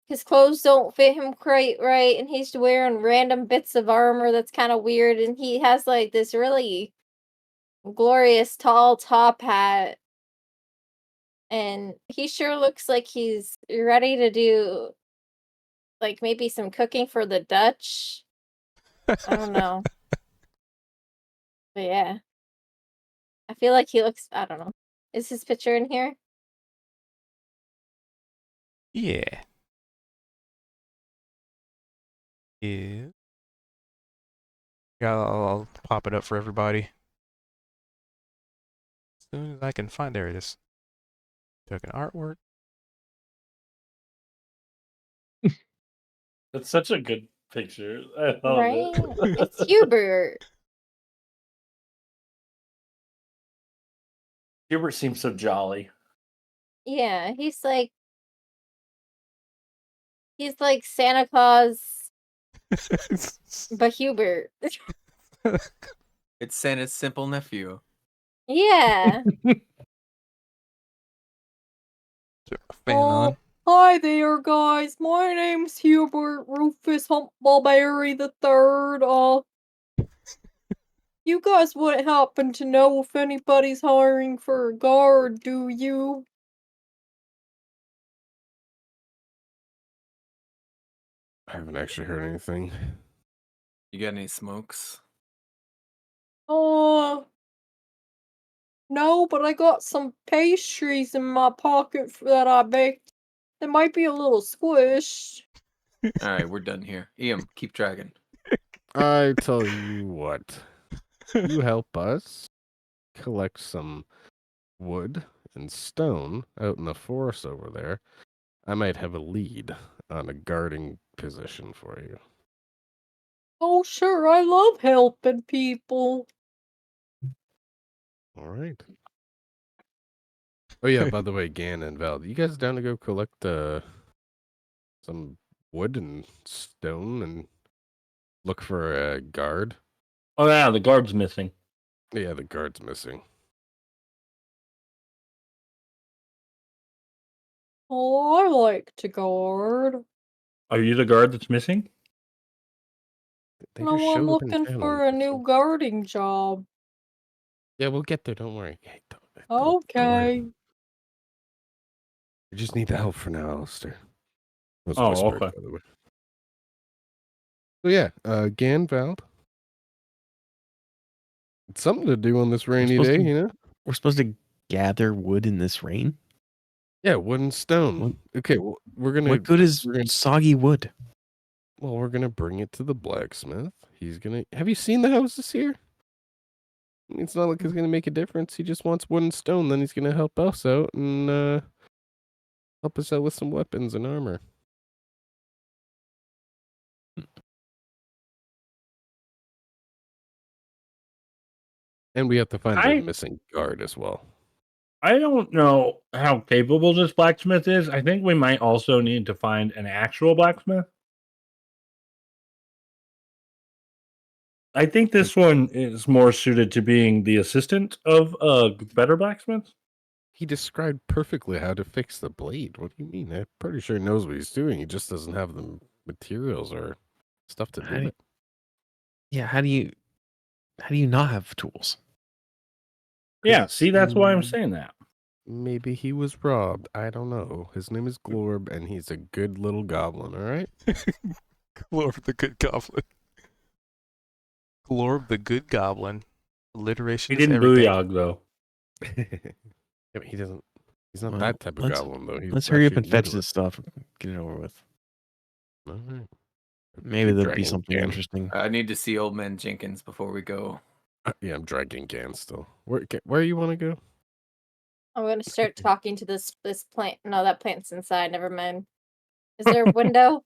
his clothes don't fit him quite right and he's wearing random bits of armor that's kind of weird and he has like this really glorious tall top hat. And he sure looks like he's ready to do like maybe some cooking for the Dutch. I don't know. But yeah. I feel like he looks, I don't know. Is his picture in here? Yeah. Yeah. Yeah, I'll pop it up for everybody. As soon as I can find, there it is. Token artwork. That's such a good picture. I love Right? it. It's Hubert. Hubert seems so jolly. Yeah, he's like Santa Claus, but Hubert. It's Santa's simple nephew. Yeah. Fan Oh, on. hi there, guys. My name's Hubert Rufus Humpballberry III. You guys wouldn't happen to know if anybody's hiring for a guard, do you? I haven't actually heard anything. You got any smokes? No, but I got some pastries in my pocket that I baked. They might be a little squished. All right, we're done here. Ian, keep dragging. I tell you what, you help us collect some wood and stone out in the forest over there. I might have a lead on a guarding position for you. Oh, sure, I love helping people. All right. Oh yeah, by the way, Gan and Val, you guys down to go collect some wood and stone and look for a guard? Oh yeah, the guard's missing. Yeah, the guard's missing. Oh, I like to guard. Are you the guard that's missing? They No, just I'm showed up in looking town for a and new stuff. guarding job. Yeah, we'll get there. Don't worry. Hey, don't worry. Okay. We just need the help for now, Alistair. I was Oh, whispering, okay. by the way. So yeah, Gan, Val. It's something to do on this rainy supposed day, to- you know? We're supposed to gather wood in this rain? Yeah, wood and stone. What- Okay, well, we're gonna. What good is we're gonna- soggy wood? Well, we're gonna bring it to the blacksmith. He's gonna. Have you seen the houses here? It's not like it's gonna make a difference. He just wants wood and stone. Then he's gonna help us out and help us out with some weapons and armor. And we have to find the missing guard as well. I don't know how capable this blacksmith is. I think we might also need to find an actual blacksmith. I think this one is more suited to being the assistant of a better blacksmith. He described perfectly how to fix the blade. What do you mean? I'm pretty sure he knows what he's doing. He just doesn't have the materials or stuff to How do do- it. Yeah, how do you not have tools? Yeah, see, that's why I'm Mm, saying that. Maybe he was robbed. I don't know. His name is Glorb, and he's a good little goblin, all right? Glorb the Good Goblin. Glorb the Good Goblin. Alliteration He is didn't everything. booyah, though. Yeah, but he doesn't. He's not Well, that type of let's- goblin, though. He's Let's hurry up actually and fetch literate. this stuff. Get it over with. All right. Maybe there'll be Dragging something Gan. interesting. I need to see Old Man Jenkins before we go. Yeah, I'm dragging Gan still. Where you want to go? I'm gonna start talking to this plant. No, that plant's inside. Never mind. Is there a window?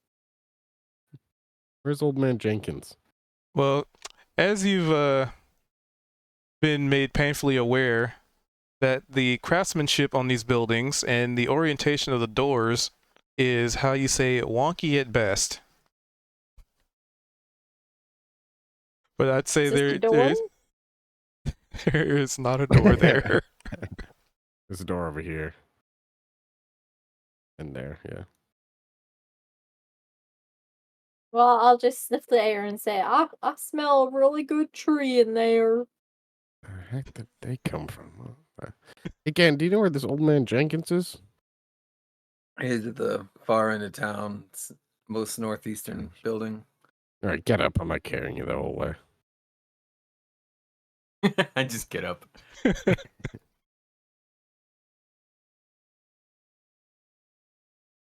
Where's Old Man Jenkins? Well, as you've been made painfully aware that the craftsmanship on these buildings and the orientation of the doors is, how you say, wonky at best. But I'd say Is this the door? there is not a door there. There's a door over here. And there, yeah. Well, I'll just sniff the air and say, I smell a really good tree in there. Where the heck did they come from? Again, do you know where this Old Man Jenkins is? He's at the far end of town. It's most northeastern building. All right, get up. I'm not carrying you the whole way. I just get up.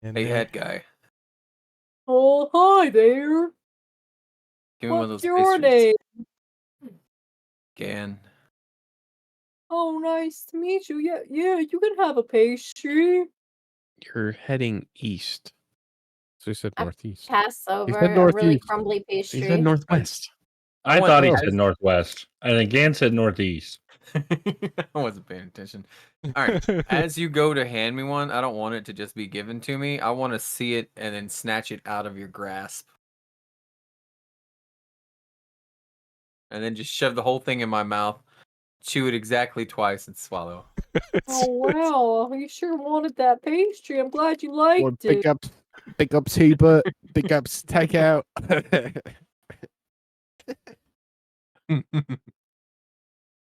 And Hey, there- head guy. Oh, hi there. Give me one of What's those your pastries. name? Gan. Oh, nice to meet you. Yeah, you can have a pastry. You're heading east. So he said I'm northeast. Pass over said a really northeast. crumbly He pastry. said northwest. I want thought he those. said northwest. I think Gan said northeast. I wasn't paying attention. All right. As you go to hand me one, I don't want it to just be given to me. I want to see it and then snatch it out of your grasp. And then just shove the whole thing in my mouth, chew it exactly twice, and swallow. Oh, wow. You sure wanted that pastry. I'm glad you liked Or it. pick up Tuba, pick up takeout.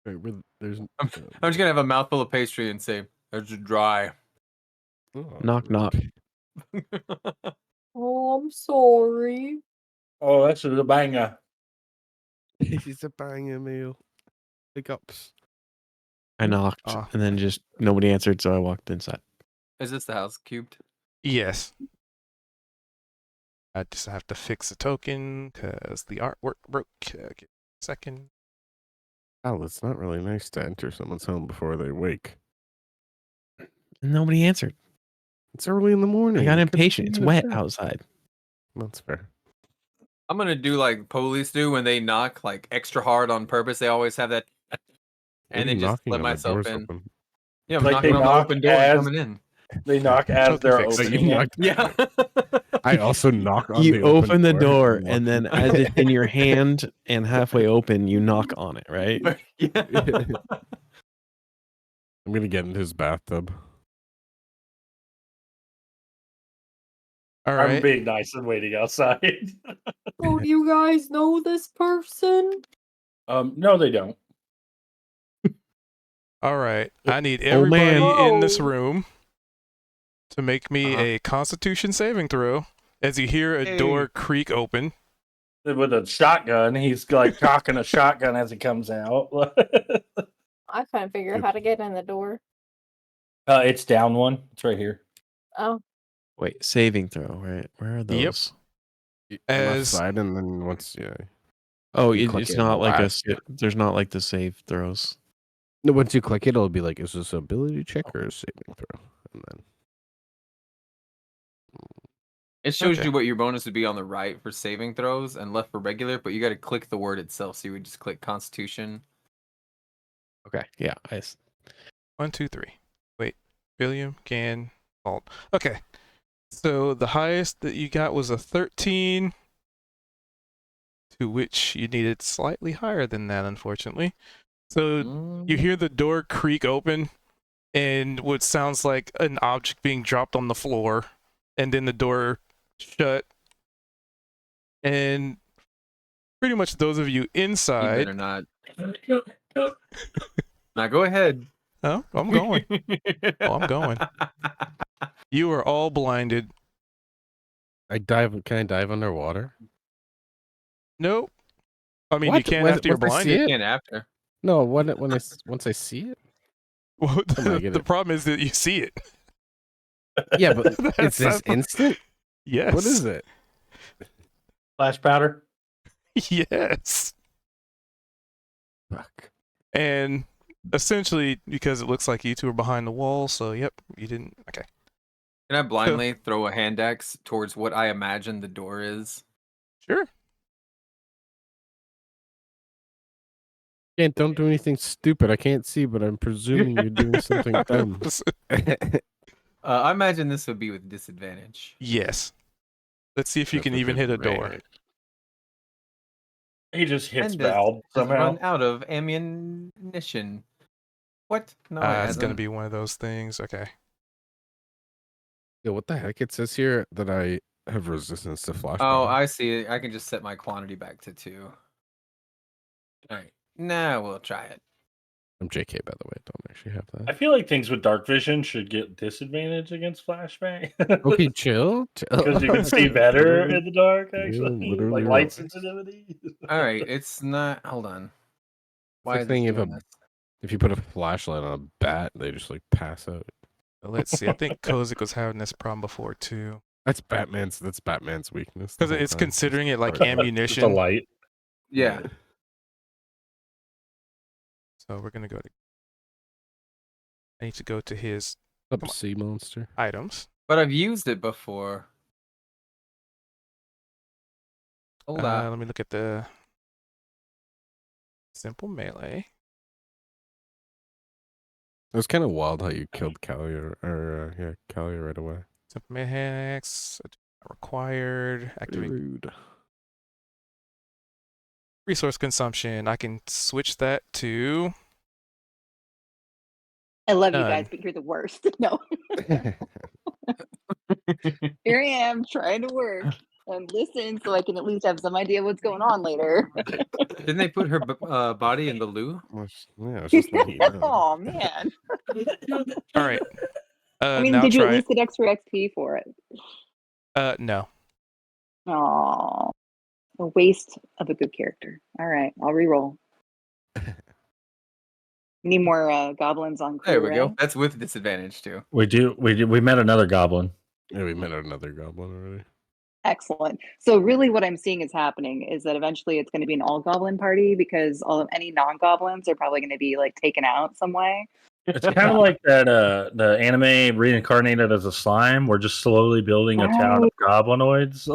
There's I'm just gonna have a mouthful of pastry and say, "It's dry." Knock, knock. Oh, I'm sorry. Oh, that's a banger. He's a banger meal. Pick ups. I knocked, Ah. and then just nobody answered, so I walked inside. Is this the house cubed? Yes. I just have to fix a token because the artwork broke. Give me a second. Al, it's not really nice to enter someone's home before they wake. And nobody answered. It's early in the morning. I got You could've impatient. It's seen it wet there. outside. That's fair. I'm gonna do like police do when they knock like extra hard on purpose. They always have that, What and are then you just knocking let on the myself doors in. open? Yeah, I'm Like knocking they on the knock open door and as- coming in. They knock as Token they're fixed. So opening you it. knocked- Yeah. I also knock on You the open the door, walk and then in. as it's in your hand and halfway open, you knock on it, right? Yeah. I'm gonna get into his bathtub. All I'm right. being nice and waiting outside. Oh, do you guys know this person? No, they don't. All right. I need Old man. everybody in this Whoa. room to make me Uh-huh. a Constitution saving throw as you hear a door Hey. creak open. With a shotgun, he's like cocking a shotgun as it comes out. I couldn't figure out how to get in the door. It's down one. It's right here. Oh, Wait, saving throw, right? Where are those? Yep. Left As side, and then once Oh, You it, click it's it in not the like last, there's not like the save throws. no, once you click it, it'll be like, is this ability check or a saving throw? And then It shows Okay. you what your bonus would be on the right for saving throws and left for regular, but you got to click the word itself. So you would just click Constitution. Okay, yeah, 1, 2, 3. Wait. William, Gan, Alt. Okay. So the highest that you got was a 13, to which you needed slightly higher than that, unfortunately. So you hear the door creak open and what sounds like an object being dropped on the floor, and then the door shut. And pretty much those of you You inside. better not. Now go ahead. Oh, I'm going. Oh, I'm going. You are all blinded. Can I dive underwater? Nope. I mean, you What? can When- after you're once I see blinded. it? Can't after. No, once I see it. Well, Come on, the, get the it. problem is that you see it. Yeah, but That's- it's this that's- instant. Yes. What is it? Flash powder. Yes. Fuck. And essentially, because it looks like you two are behind the wall, so yep, you didn't. Okay. Can I blindly throw a hand axe towards what I imagine the door is? Sure. Don't do anything stupid. I can't see, but I'm presuming you're doing something dumb. I imagine this would be with disadvantage. Yes. Let's see if you That's can with even hit a door. advantage. He just hits And Val has somehow. run out of ammunition. What? No, it It's gonna hasn't. be one of those things. Okay. Yeah, what the heck? It says here that I have resistance to flashbang. Oh, I see. I can just set my quantity back to 2. All right. Nah, we'll try it. I'm JK, by the way. I don't actually have I that. feel like things with dark vision should get disadvantage against flashbang. Okay, chill. Because you can see better in the dark, actually. literally Like right. light sensitivity. All right. It's not. Hold on. Why like is saying it if doing a- this? If you put a flashlight on a bat, they just like pass out. Let's see. I think Kozik was having this problem before too. That's Batman's weakness. the Because whole it's time. considering it like Just- Just a ammunition. light. Yeah. So we're gonna go to. I need to go to his Up Come on. sea monster. items. But I've used it before. Hold on. Let me look at the simple melee. It was kind of wild how you killed Callie Callie right away. Simple mechanics required. Pretty Activate rude. resource consumption. I can switch that to. I love you None. guys, but you're the worst. No, here I am trying to work and listen so I can at least have some idea what's going on later. Didn't they put her body in the loo? Yeah, it's just letting you know. Oh man! All right. I mean, now did you at try. least get extra XP for it? No. Oh, a waste of a good character. All right, I'll re-roll. Need more goblins on crew. There we go. right? That's with disadvantage too. We met another goblin. Yeah, we met another goblin already. Excellent. So really what I'm seeing is happening is that eventually it's going to be an all goblin party because any non-goblins are probably going to be like taken out some way. It's kind of like that the anime reincarnated as a slime. We're just slowly building a town of goblinoids.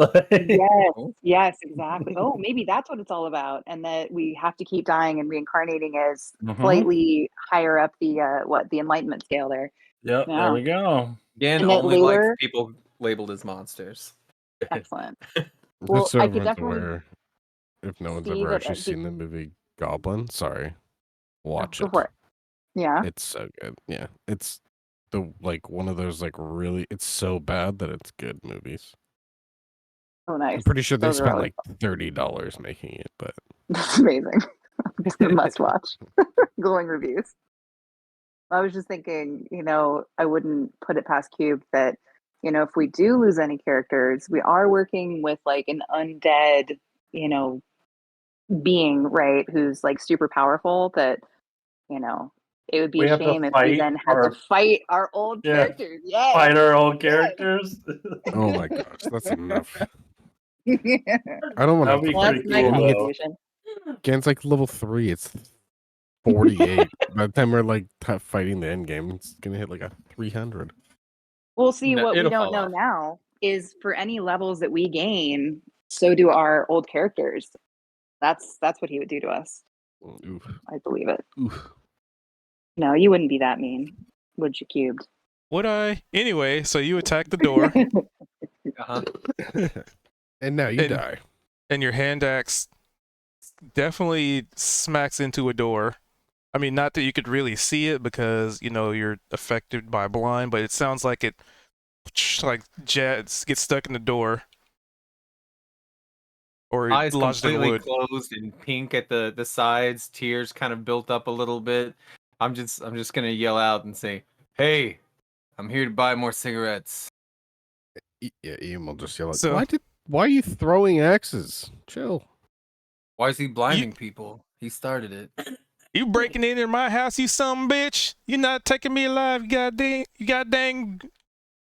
Yes, exactly. Oh, maybe that's what it's all about, and that we have to keep dying and reincarnating as Mhm. slightly higher up the the enlightenment scale there. Yep, Yeah. there we go. Again, And that only likes later- people labeled as monsters. Excellent. Well, Well, so I could everyone's definitely aware, if no one's see ever that actually the- seen the movie Goblin, sorry, watch Go it. for it. Yeah. It's so good. Yeah, it's the like one of those like really. It's so bad that it's good movies. Oh, nice. I'm pretty sure they Those are spent always- like $30 making it, but That's amazing. Just a must watch. Glowing reviews. I was just thinking, I wouldn't put it past Cube that, if we do lose any characters, we are working with like an undead, being, right, who's like super powerful that, it would be We a have to shame if we fight then had our- to fight our old Yeah. characters. Yes. Fight our old characters. oh my gosh, that's enough. well, I don't want That'd to. be that's pretty my cool, though. contribution. Again's like level 3. It's 48. By the time we're like fighting the end game, it's gonna hit like a 300. Well, see, No, what we it'll don't fall know off. now is for any levels that we gain, so do our old characters. That's what he would do to us. Oof. I believe it. Oof. No, you wouldn't be that mean, would you, Cubed? Would I? Anyway, so you attack the door, Uh-huh. And now you And- die. and your hand axe definitely smacks into a door. I mean, not that you could really see it because you're affected by blind, but it sounds like it like jets gets stuck in the door, or it Eyes lodged in completely wood. closed and pink at the sides, tears kind of built up a little bit. I'm just gonna yell out and say, "Hey, I'm here to buy more cigarettes." Yeah, Ian will just yell at. So- Why are you throwing axes? Chill. Why is he blinding people? He started it. You breaking into my house, you son of a bitch! You're not taking me alive, you goddamn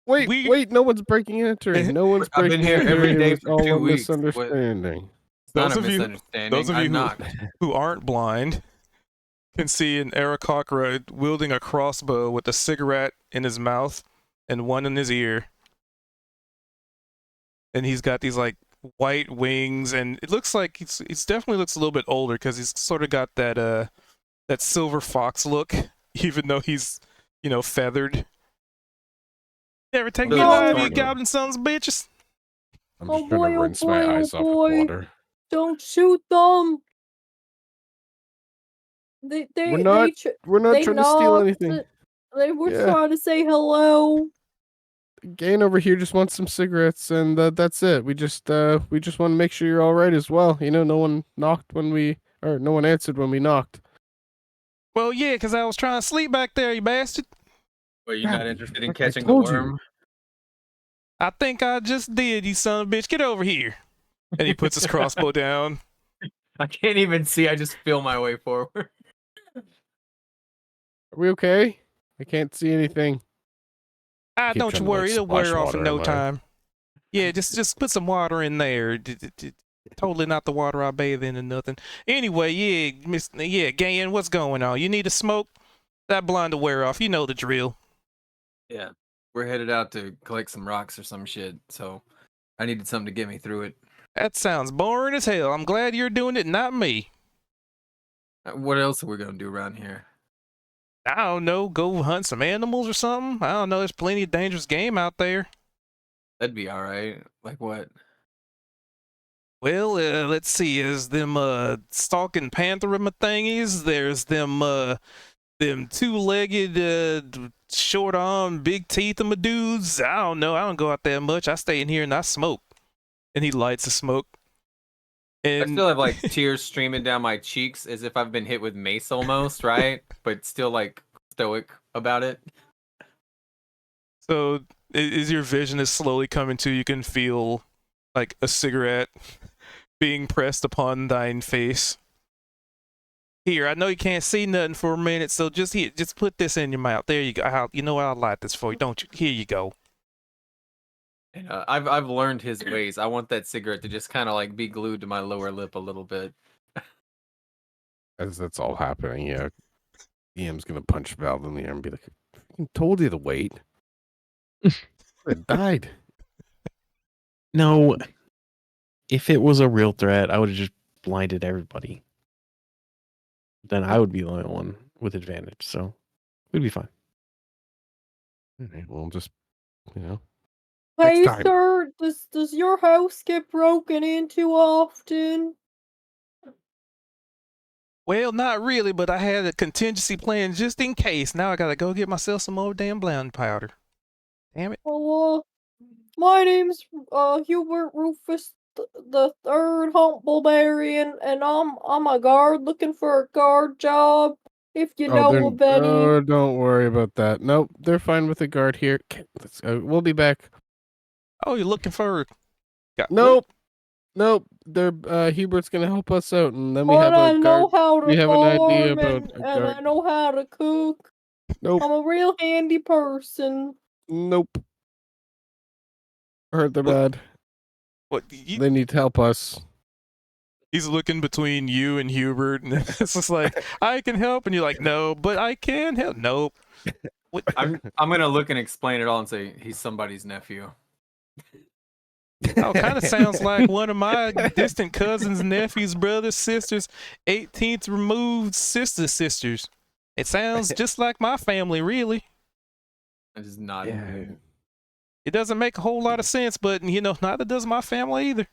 Wait, We- wait, no one's breaking and entering. No one's I've breaking been here and every entering. day It was for all 2 a weeks. What- misunderstanding. It's not Those a of you- misunderstanding. those of I you who- knocked. who aren't blind can see an Aarakocra wielding a crossbow with a cigarette in his mouth and one in his ear. And he's got these like white wings, and it looks like he's definitely looks a little bit older because he's sort of got that that silver fox look, even though he's, you know, feathered. Never take me Really alive, you strong. goblin sons of bitches. I'm Oh just trying boy, to oh rinse boy, my oh eyes off with boy. water. Don't shoot them. They We're not We're not they trying to steal knocked. anything. They were Yeah. trying to say hello. Gain over here just wants some cigarettes, and that's it. We just want to make sure you're all right as well. You know, no one no one answered when we knocked. Well, yeah, because I was trying to sleep back there, you bastard. Well, you're God, not interested in I catching the told you. worm? I think I just did, you son of a bitch. Get over here. And he puts his crossbow down. I can't even see. I just feel my way forward. Are we okay? I can't see anything. Keep Don't you trying to, like, worry, it'll splash wear off in water no in there. time. Yeah, just put some water in there. Totally not the water I bathe in or nothing. Anyway, yeah, Gan, what's going on? You need a smoke? That blind will wear off. You know the drill. Yeah. We're headed out to collect some rocks or some shit, so I needed something to get me through it. That sounds boring as hell. I'm glad you're doing it, not me. What else are we gonna do around here? I don't know, go hunt some animals or something. I don't know, there's plenty of dangerous game out there. That'd be all right. Like what? Well, let's see. There's them stalking pantherima thingies. There's them two-legged, short-armed, big teeth of my dudes. I don't know. I don't go out there much. I stay in here and I smoke. And he lights the smoke. I And still have like tears streaming down my cheeks as if I've been hit with mace almost, right? But still like stoic about it. so is your vision is slowly coming to, you can feel like a cigarette being pressed upon thine face. Here, I know you can't see nothing for a minute, so just put this in your mouth. There you go. You know what? I'll light this for you, don't you? Here you go. And, I've learned his ways. I want that cigarette to just kind of like be glued to my lower lip a little bit. As that's all happening, yeah. EM's gonna punch Val in the air and be like, I told you to wait. I died. No. If it was a real threat, I would have just blinded everybody. Then I would be the only one with advantage, so we'd be fine. All right, well, just, you know. Hey, Next time. sir, does your house get broken into often? Well, not really, but I had a contingency plan just in case. Now I gotta go get myself some more damn blonde powder. Damn it. Well, my name's Hubert Rufus the third Humpleberry, and I'm a guard looking for a guard job. If you know of any. Oh, don't worry about that. Nope, they're fine with the guard here. We'll be back. Oh, you're looking for... Nope. They're Hubert's gonna help us out, and then we But have I a know guard. how to We have an idea farm about and, a and guard. I know how to cook. Nope. I'm a real handy person. Nope. Heard they're bad. What? They need to help us. He's looking between you and Hubert, and it's just like, I can help, and you're like, no, but I can help. Nope. What? I'm gonna look and explain it all and say he's somebody's nephew. Oh, kind of sounds like one of my distant cousins, nephews, brothers, sisters, 18th removed sisters. It sounds just like my family, really. I just nod. Yeah. It doesn't make a whole lot of sense, but, you know, neither does my family either.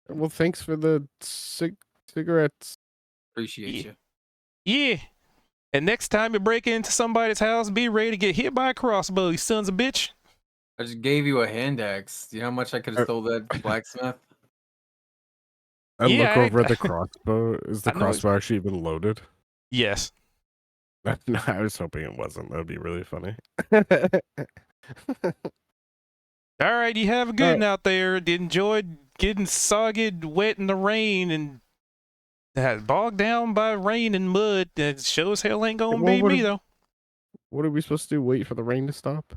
Well, thanks for the cigarettes. Appreciate you. Yeah. And next time you break into somebody's house, be ready to get hit by a crossbow, you sons of bitch. I just gave you a hand axe. Do you know how much I could have stole that blacksmith? I Yeah, look over at the crossbow. Is the I know crossbow actually even loaded? Yes. No, I was hoping it wasn't. That would be really funny. All right, you have a good one out there. Enjoyed getting soggy, wet in the rain, and bogged down by rain and mud. That sure as hell ain't gonna Well, be what me, if- though. What are we supposed to do? Wait for the rain to stop?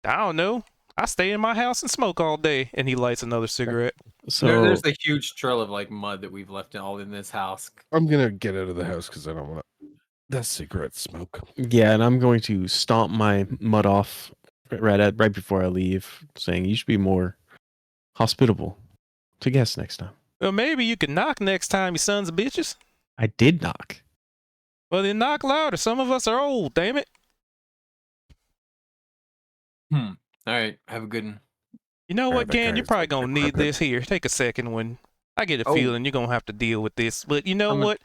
I don't know. I stay in my house and smoke all day. And he lights another cigarette. So There's a huge trail of like mud that we've left all in this house. I'm gonna get out of the house because I don't want that cigarette smoke. yeah, and I'm going to stomp my mud off right before I leave, saying you should be more hospitable to guests next time. Well, maybe you can knock next time, you sons of bitches. I did knock. Well, then knock louder. Some of us are old, damn it. All right, have a good one. You know Alright, what, that Gan? guy You're is probably like going to need decrepit. this. Here, take a second one. I get a Oh. feeling you're going to have to deal with this. But you know I'm a- what?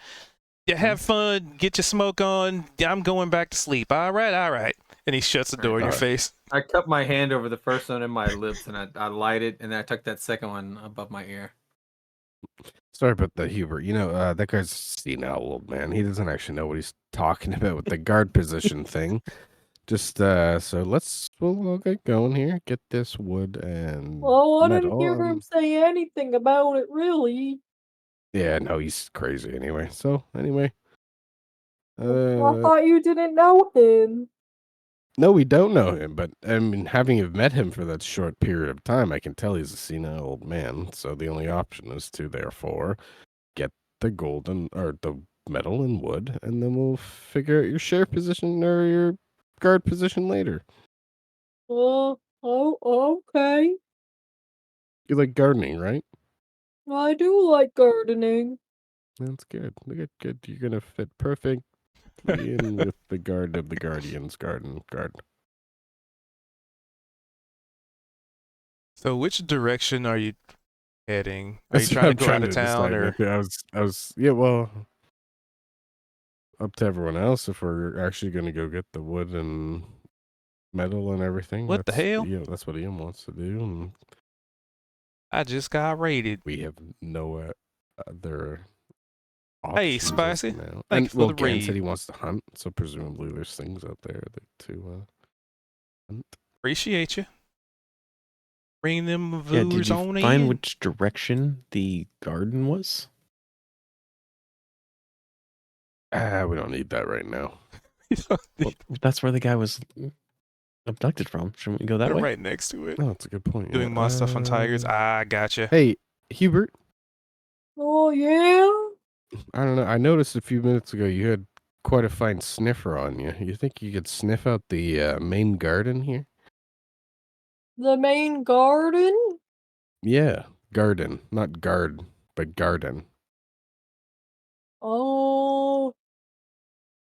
You have fun. Get your smoke on. I'm going back to sleep. All right, all right. And he shuts the door in your Alright. face. I cup my hand over the first one in my lips and I light it, and then I tuck that second one above my ear. Sorry about that, Hubert. You know, that guy's a senile old man. He doesn't actually know what he's talking about with the guard position thing. Just so we'll get going here. Get this wood and Well, I didn't metal. hear him say anything about it, really. Yeah, no, he's crazy anyway. So anyway, I thought you didn't know him. no, we don't know him, but I mean, having met him for that short period of time, I can tell he's a senile old man. So the only option is to therefore get the golden or the metal and wood, and then we'll figure out your sheriff position or your guard position later. Oh, okay. You like gardening, right? I do like gardening. That's good. Look at good. You're gonna fit perfectly in with the guard of the Guardian's garden. So, which direction are you heading? Are you That's what trying I'm to go out of decide, town or? Nick. I was, yeah. Well, up to everyone else if we're actually gonna go get the wood and metal and everything. What the hell? Yeah, that's what Ian wants to do, and I just got raided. we have no other. Hey, options as Spicy, of now. thank you And for well, the Gan said raid. he wants to hunt, so presumably there's things out there to hunt. Appreciate you. Bring them Yeah, did viewers you on find in. which direction the garden was? We don't need that right now. Well, that's where the guy was abducted from. Shouldn't we go that They're way? right next to it. No, that's a good point. Doing my stuff on tigers. I gotcha. Hey, Hubert. Oh, yeah? I don't know. I noticed a few minutes ago you had quite a fine sniffer on you. You think you could sniff out the main garden here? The main garden? Yeah, garden, not guard, but garden. Oh,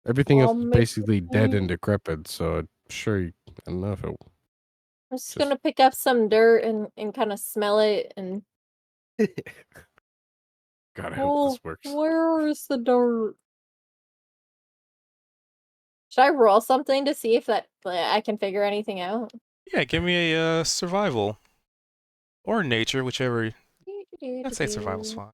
Everything else I'll is make basically dead it. and decrepit. So I'm sure I don't know if it. I'm just Just- gonna pick up some dirt and kind of smell it and God, I hope this works. where is the dirt? Should I roll something to see if I can figure anything out? Yeah, give me a survival or nature, whichever. I'd say survival's fine.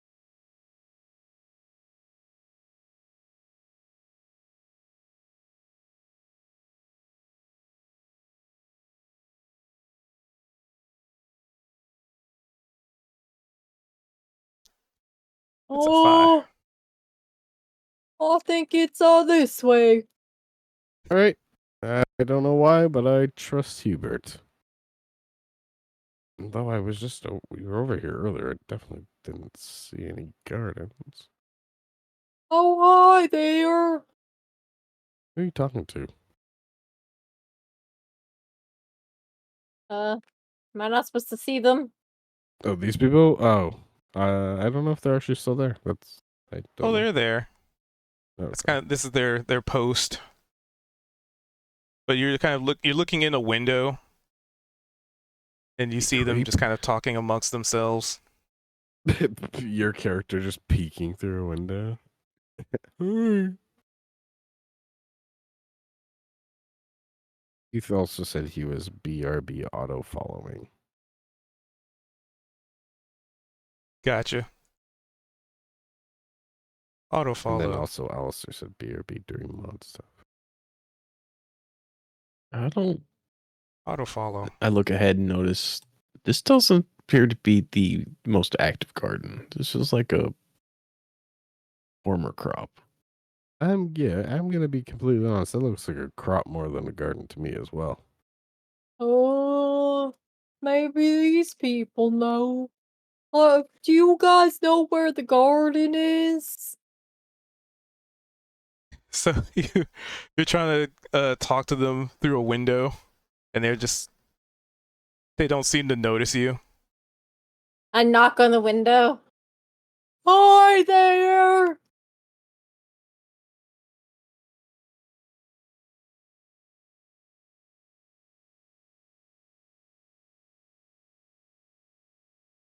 It's a 5. I think it's this way. All right. I don't know why, but I trust Hubert. Though I was just we were over here earlier, I definitely didn't see any gardens. Oh, hi there. Who are you talking to? Am I not supposed to see them? Oh, these people? Oh, I don't know if they're actually still there. I don't Oh, know. they're there. Okay. It's kind of this is their post. But you're kind of you're looking in a window, and you see them creep. just kind of talking amongst themselves. Your character just peeking through a window. Hi. He also said he was BRB auto following. Gotcha. Auto And then follow. also Alistair said BRB during mod stuff. I don't. Auto follow. I look ahead and notice this doesn't appear to be the most active garden. This is like a former crop. I'm gonna be completely honest. That looks like a crop more than a garden to me as well. Oh, maybe these people know. Do you guys know where the garden is? So you're trying to talk to them through a window, and they don't seem to notice you. I knock on the window. Hi there!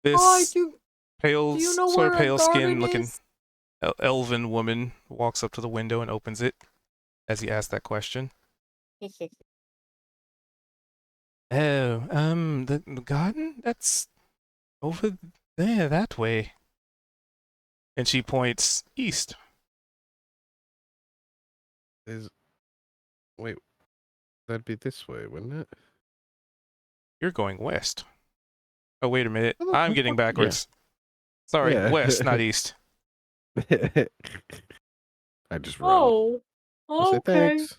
Hi, This do pale, you know sort where of our pale garden skin looking is? elven woman walks up to the window and opens it as he asks that question. Oh, the garden? That's over there, that way. And she points east. Wait, that'd be this way, wouldn't it? You're going west. Oh, wait a minute. What the I'm getting fuck? backwards. Sorry, Yeah. west, not east. I just run. Oh, I say okay. thanks.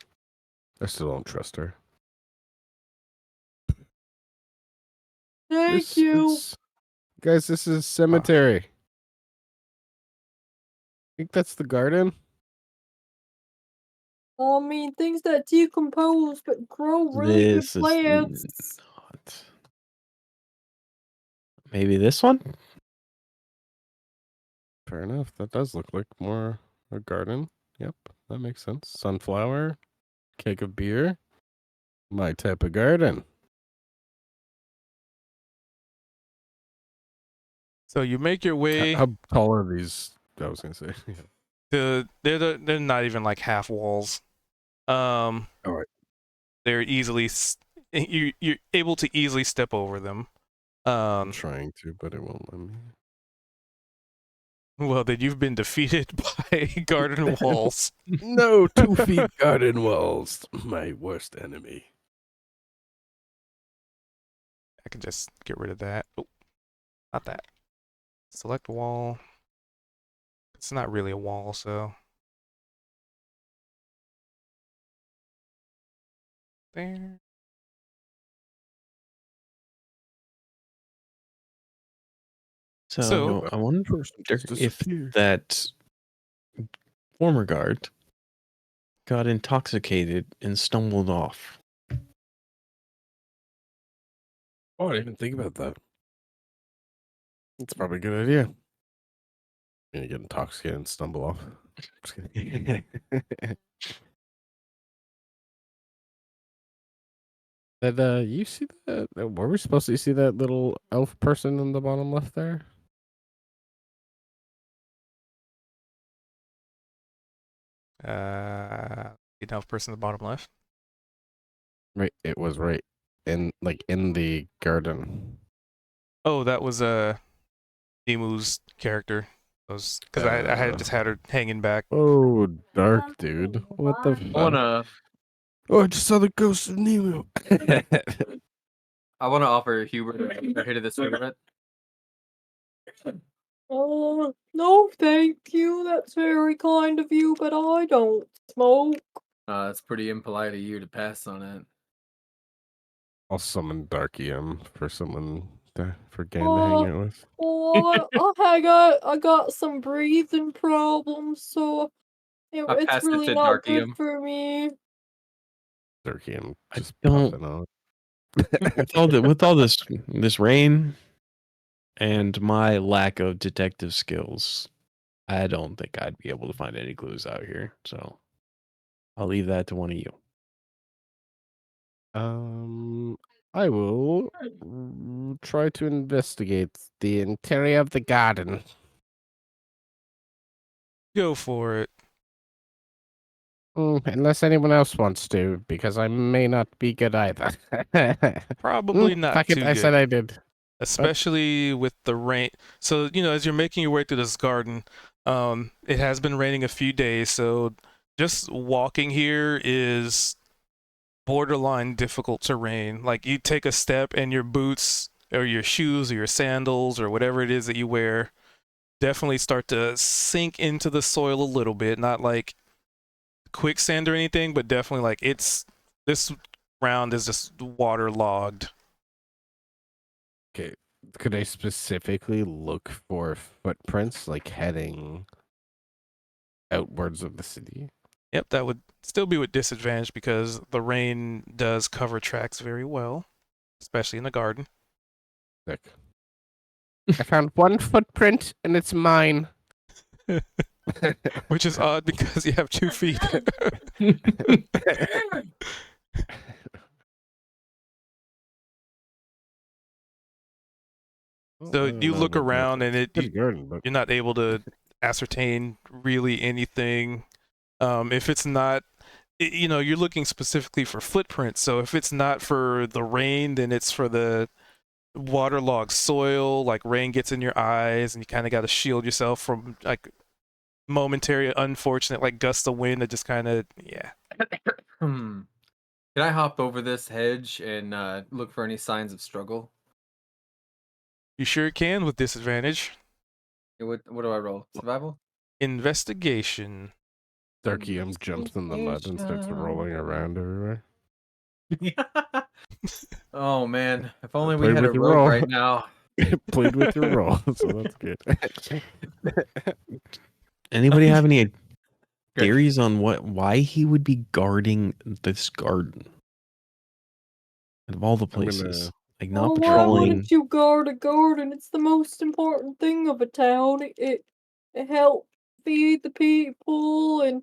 I still don't trust her. Thank you. Guys, this is a cemetery. I think that's the garden. I mean, things that decompose but grow really good This is plants. not. Maybe this one? Fair enough. That does look like more a garden. Yep, that makes sense. Sunflower, keg of beer. My type of garden. So you make your way How tall are these? I was gonna say. to they're not even like half walls. All right. They're you're able to easily step over them. I'm trying to, but it won't let me. Well, then you've been defeated by garden walls. No 2 feet garden walls. My worst enemy. I can just get rid of that. Oh, not that. Select wall. It's not really a wall, so. There. So I wonder if that former guard got intoxicated and stumbled off. Oh, I didn't even think about that. It's probably a good idea. You're gonna get intoxicated and stumble off. Just kidding. That you see that? Were we supposed to see that little elf person in the bottom left there? Enough person at the bottom left. Right, it was right in the garden. Oh, that was Emu's character. Because I had just had her hanging back. Oh, dark dude. What the fuck? Oh, I just saw the ghost of Nemo. I want to offer Hubert a hit of the cigarette. No, thank you. That's very kind of you, but I don't smoke. It's pretty impolite of you to pass on it. I'll summon Dark EM for someone for Gan to hang out with. Oh, I got some breathing problems, so it's passed it really to not good Darkium. for me. Dark EM just don't- puffing on. with all this rain and my lack of detective skills, I don't think I'd be able to find any clues out here. So I'll leave that to one of you. I will try to investigate the interior of the garden. Go for it. Unless anyone else wants to, because I may not be good either. Probably not Fuck it, too I good. said I did. Especially with the rain. So, as you're making your way through this garden, it has been raining a few days, so just walking here is borderline difficult terrain. Like, you take a step and your boots or your shoes or your sandals or whatever it is that you wear definitely start to sink into the soil a little bit. Not like quicksand or anything, but definitely like this ground is just waterlogged. Okay. Could I specifically look for footprints like heading outwards of the city? Yep, that would still be with disadvantage because the rain does cover tracks very well, especially in the garden. Sick. I found one footprint and it's mine. Which is odd because you have 2 feet. So I don't you know look about that. around and It's a good garden, but you're not able to ascertain really anything. If it's not, you're looking specifically for footprints. So if it's not for the rain, then it's for the waterlogged soil. Like rain gets in your eyes, and you kind of got to shield yourself from like momentary, unfortunate, like gusts of wind that just kind of, yeah. Can I hop over this hedge and look for any signs of struggle? You sure can with disadvantage. What do I roll? Survival? Investigation. Darky M jumps in the mud and starts rolling around everywhere. Oh man, if only we Played had a with your rogue roll. right now. Played with your roll, so that's good. Anybody have any Good. theories on why he would be guarding this garden? Out of all the I'm places, gonna- like Oh, not why patrolling. wouldn't you guard a garden? It's the most important thing of a town. It helps feed the people and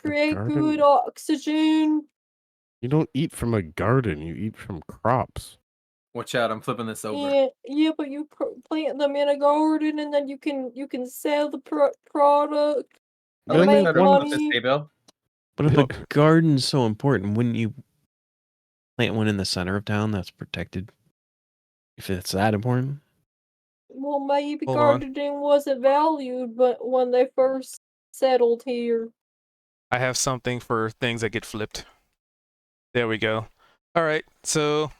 create garden? good oxygen. You don't eat from a garden, you eat from crops. Watch out! I'm flipping this over. Yeah, but you plant them in a garden and then you can sell the product. I Then like make to start off with money. this, hey, Bill. But if Well- a garden's so important, wouldn't you plant one in the center of town that's protected? If it's that important? Well, maybe Hold on. gardening wasn't valued, but when they first settled here. I have something for things that get flipped. There we go. All right, so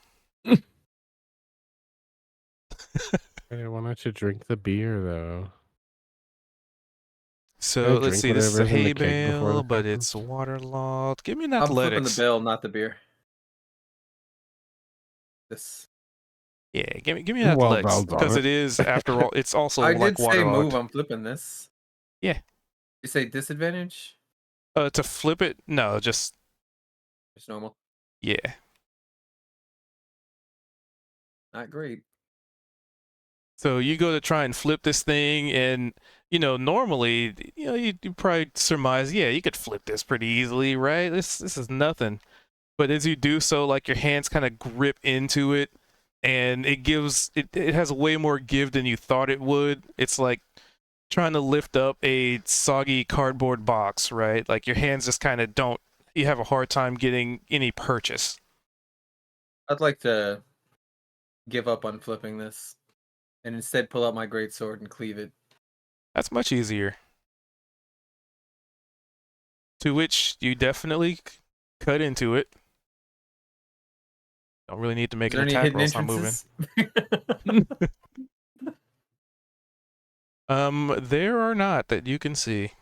Hey, why don't you drink the beer though? so let's drink see. This is a whatever's in the hay keg before bale, the but conference? it's waterlogged. Give me an I'm flipping the athletics. bill, not the beer. This. Yeah, give me an Well, athletics Val's on because it. it is after all. It's also I like did say move. waterlogged. I'm flipping this. Yeah. You say disadvantage? To flip it, no, just Just normal. yeah. Not great. So you go to try and flip this thing, and normally, you probably surmise, yeah, you could flip this pretty easily, right? This is nothing. But as you do so, like your hands kind of grip into it, and it has way more give than you thought it would. It's like trying to lift up a soggy cardboard box, right? Like your hands just kind of you have a hard time getting any purchase. I'd like to give up on flipping this and instead pull out my greatsword and cleave it. That's much easier. To which you definitely cut into it. Don't really need to make Is an there any attack roll, hidden so I'm moving. entrances? There are not that you can see.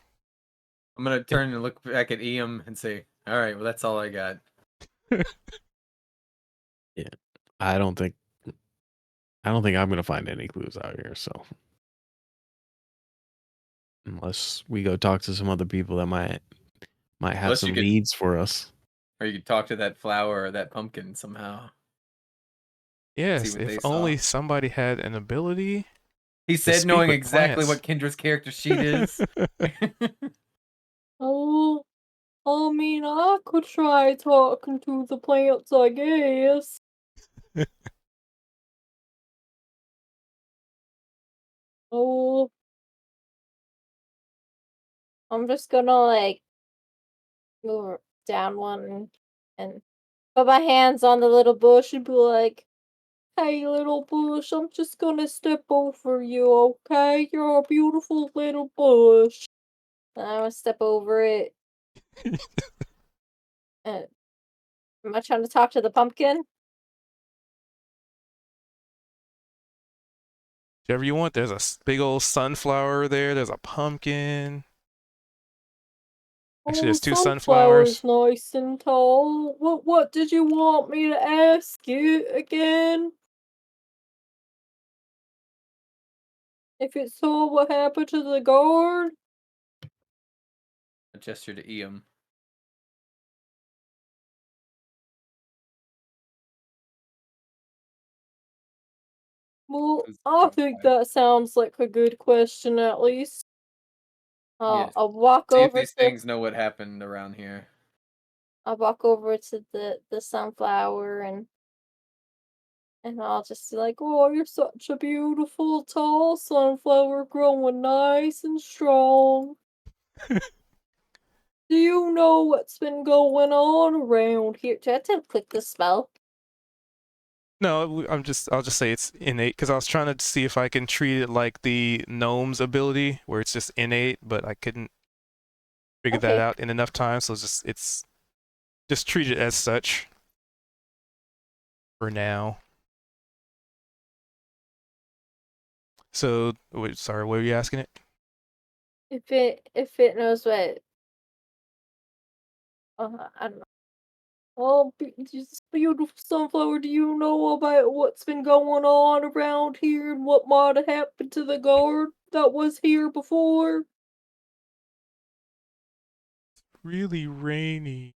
I'm gonna turn and look back at Iam and say, "All right, well, that's all I got." I don't think I'm gonna find any clues out here, so unless we go talk to some other people that might have Unless you some could- leads for us. Or you could talk to that flower or that pumpkin somehow. Yes, what they if saw. only somebody had an ability. He said speak knowing with exactly plants. what Kendra's character sheet is. Oh, I mean, I could try talking to the plants, I guess. Oh, I'm just gonna like move down one and put my hands on the little bush and be like, "Hey, little bush, I'm just gonna step over you, okay? You're a beautiful little bush." And I'm gonna step over it. Am I trying to talk to the pumpkin? Whichever you want. There's a big old sunflower there. There's a pumpkin. Actually, there's Oh, two sunflower's sunflowers. nice and tall. What did you want me to ask you again? If it's tall, what happened to the guard? A gesture to Ian. Well, Who's I think sunflower. that sounds like a good question at least. Yes. I'll walk See if over these to things know what happened around here. the sunflower and I'll just be like, "Oh, you're such a beautiful tall sunflower growing nice and strong. Do you know what's been going on around here?" Do I have to click the spell? No, I'll just say it's innate because I was trying to see if I can treat it like the gnome's ability, where it's just innate, but I couldn't figure that Okay. out in enough time. So it's just treat it as such for now. So, wait, sorry, what were you asking it? If it knows what I don't know. Oh, this beautiful sunflower, do you know about what's been going on around here and what might have happened to the guard that was here before? Really rainy.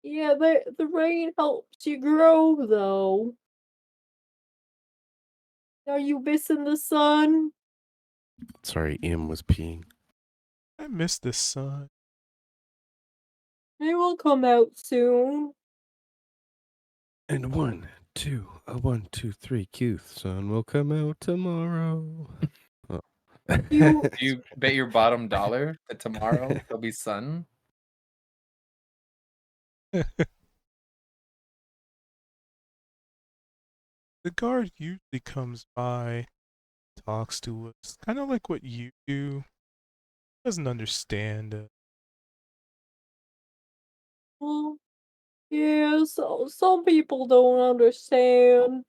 Yeah, the rain helps you grow, though. Are you missing the sun? Sorry, Ian was peeing. I miss the sun. It will come out soon. And 1, 2, 1, 2, 3, Q. Sun will come out tomorrow. Oh. You Do you bet your bottom dollar that tomorrow there'll be sun? The guard usually comes by, talks to us, kind of like what you do. Doesn't understand us. well, yeah, so some people don't understand.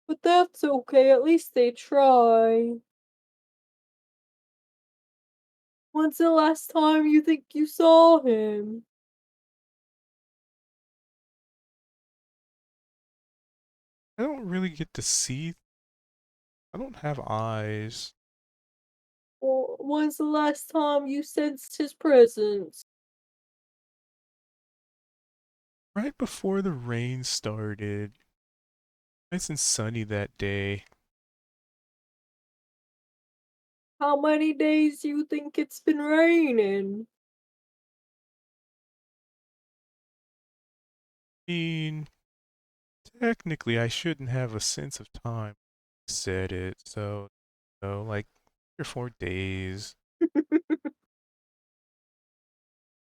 But that's okay, at least they try. When's the last time you think you saw him? I don't really get to see. I don't have eyes. Or when's the last time you sensed his presence? Right before the rain started. Nice and sunny that day. How many days do you think it's been raining? I mean, technically, I shouldn't have a sense of time. Said it, so like 3 or 4 days.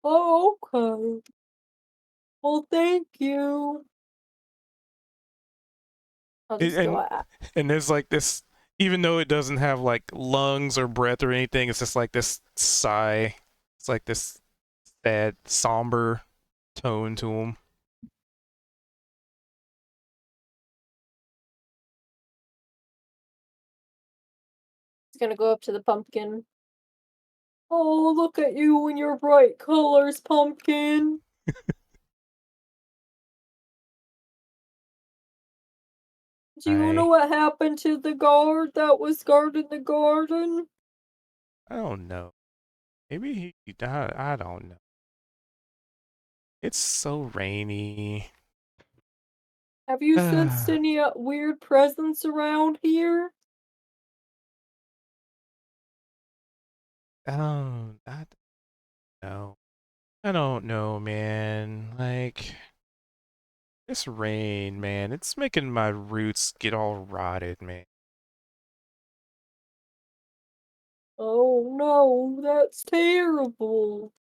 Oh, okay. Well, thank you. I'll And, just go and out. and there's like this, even though it doesn't have like lungs or breath or anything, it's just like this sigh. It's like this sad, somber tone to him. Just gonna go up to the pumpkin. Oh, look at you in your bright colors, pumpkin. Do you know what happened to the guard that was guarding the garden? I don't know. Maybe I don't know. It's so rainy. Have you sensed any weird presence around here? I don't know. I don't know, man. Like, this rain, man, it's making my roots get all rotted, man. Oh no, that's terrible.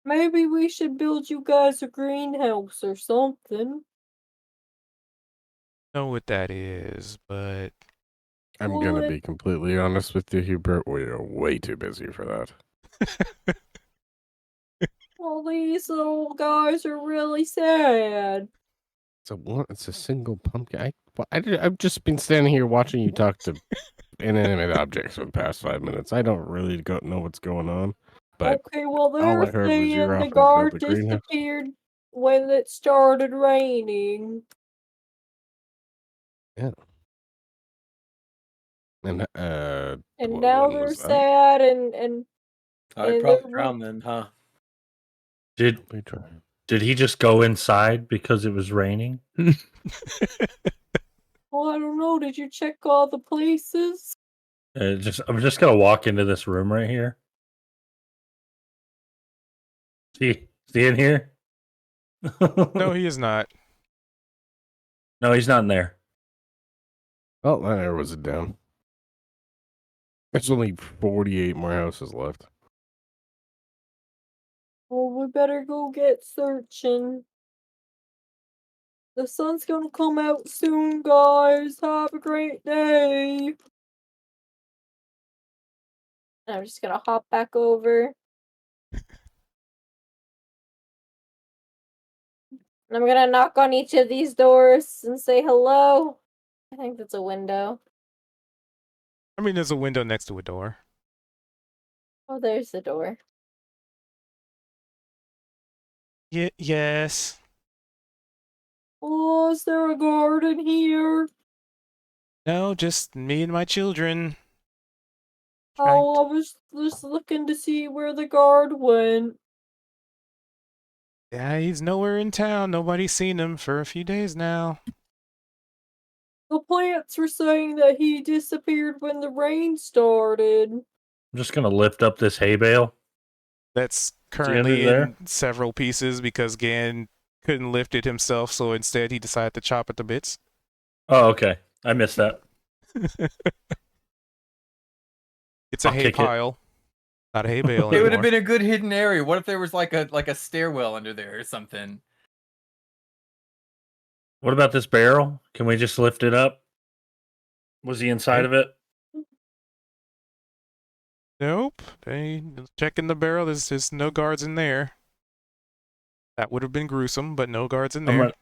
Maybe we should build you guys a greenhouse or something. Know what that is, but I'm Well, gonna be completely honest with you, Hubert. We are way too busy for that. well, these little guys are really sad. It's a single pumpkin. Well, I've just been standing here watching you talk to inanimate objects for the past 5 minutes. I don't really know what's going on, but Okay, well, all they're I heard was saying you're the off to build guard a greenhouse. disappeared when it started raining. Yeah. And And now when they're was that? sad and I And probably they're- drowned then, huh? Did We tried. did he just go inside because it was raining? well, I don't know. Did you check all the places? I'm just gonna walk into this room right here. See in here? No, he is not. No, he's not in there. Oh, that arrow it down. There's only 48 more houses left. Well, we better go get searching. The sun's gonna come out soon, guys. Have a great day. I'm just gonna hop back over. And I'm gonna knock on each of these doors and say hello. I think that's a window. I mean, there's a window next to a door. Oh, there's the door. Yes. Oh, is there a garden here? No, just me and my children. Oh, I was just looking to see where the guard went. Yeah, he's nowhere in town. Nobody's seen him for a few days now. The plants were saying that he disappeared when the rain started. I'm just gonna lift up this hay bale. That's under currently there? in several pieces because Gan couldn't lift it himself, so instead he decided to chop it to bits. Oh, okay. I missed that. It's a I'll hay kick it. pile, not a hay bale It would anymore. have been a good hidden area. What if there was like a stairwell under there or something? What about this barrel? Can we just lift it up? Was he inside of it? Nope. They checking the barrel. There's no guards in there. That would have been gruesome, but no guards in there.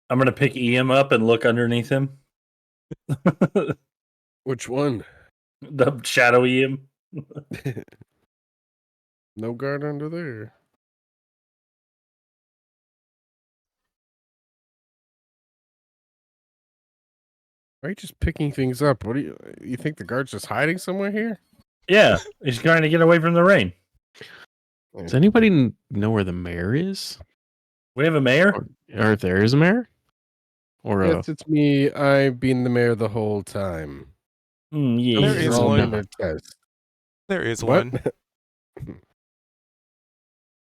I'm gonna pick Ian up and look underneath him. Which one? The shadow Ian. No guard under there. Why are you just picking things up? What do you think the guard's just hiding somewhere here? Yeah, he's trying to get away from the rain. Does anybody know where the mayor is? We have a mayor. Or if there is a mayor? Or Yes, it's me. I've been the mayor the whole time. Yeah, There These is are all one. been a test. There is What? one,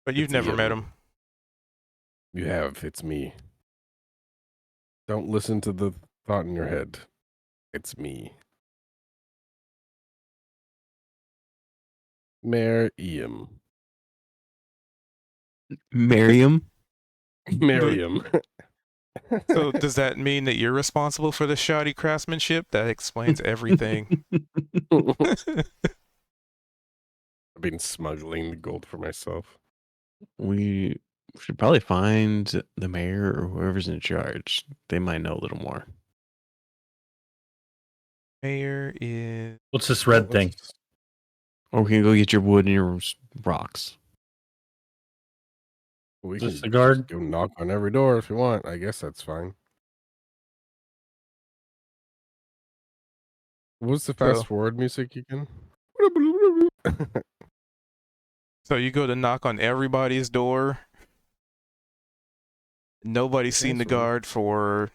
but you've It's never met Ian. him. You have. It's me. Don't listen to the thought in your head. It's me. Mayor Iam. Miriam? Miriam. So does that mean that you're responsible for the shoddy craftsmanship? That explains everything. I've been smuggling the gold for myself. We should probably find the mayor or whoever's in charge. They might know a little more. Mayor is What's this red thing? Or we can go get your wood and your rocks. We Is can this the guard? go knock on every door if you want. I guess that's fine. What's the fast So- forward music again? so you go to knock on everybody's door. Nobody's seen the That's weird. guard for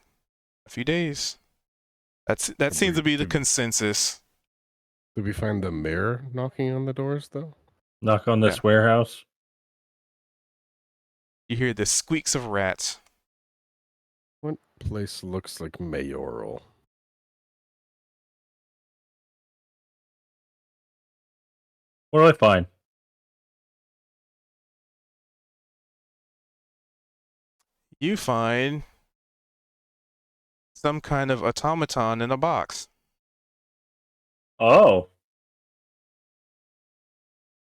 a few days. That seems to be the Did- consensus. Did we find the mayor knocking on the doors though? Knock on this warehouse. You hear the squeaks of rats. What place looks like mayoral? What do I find? You find some kind of automaton in a box. Oh.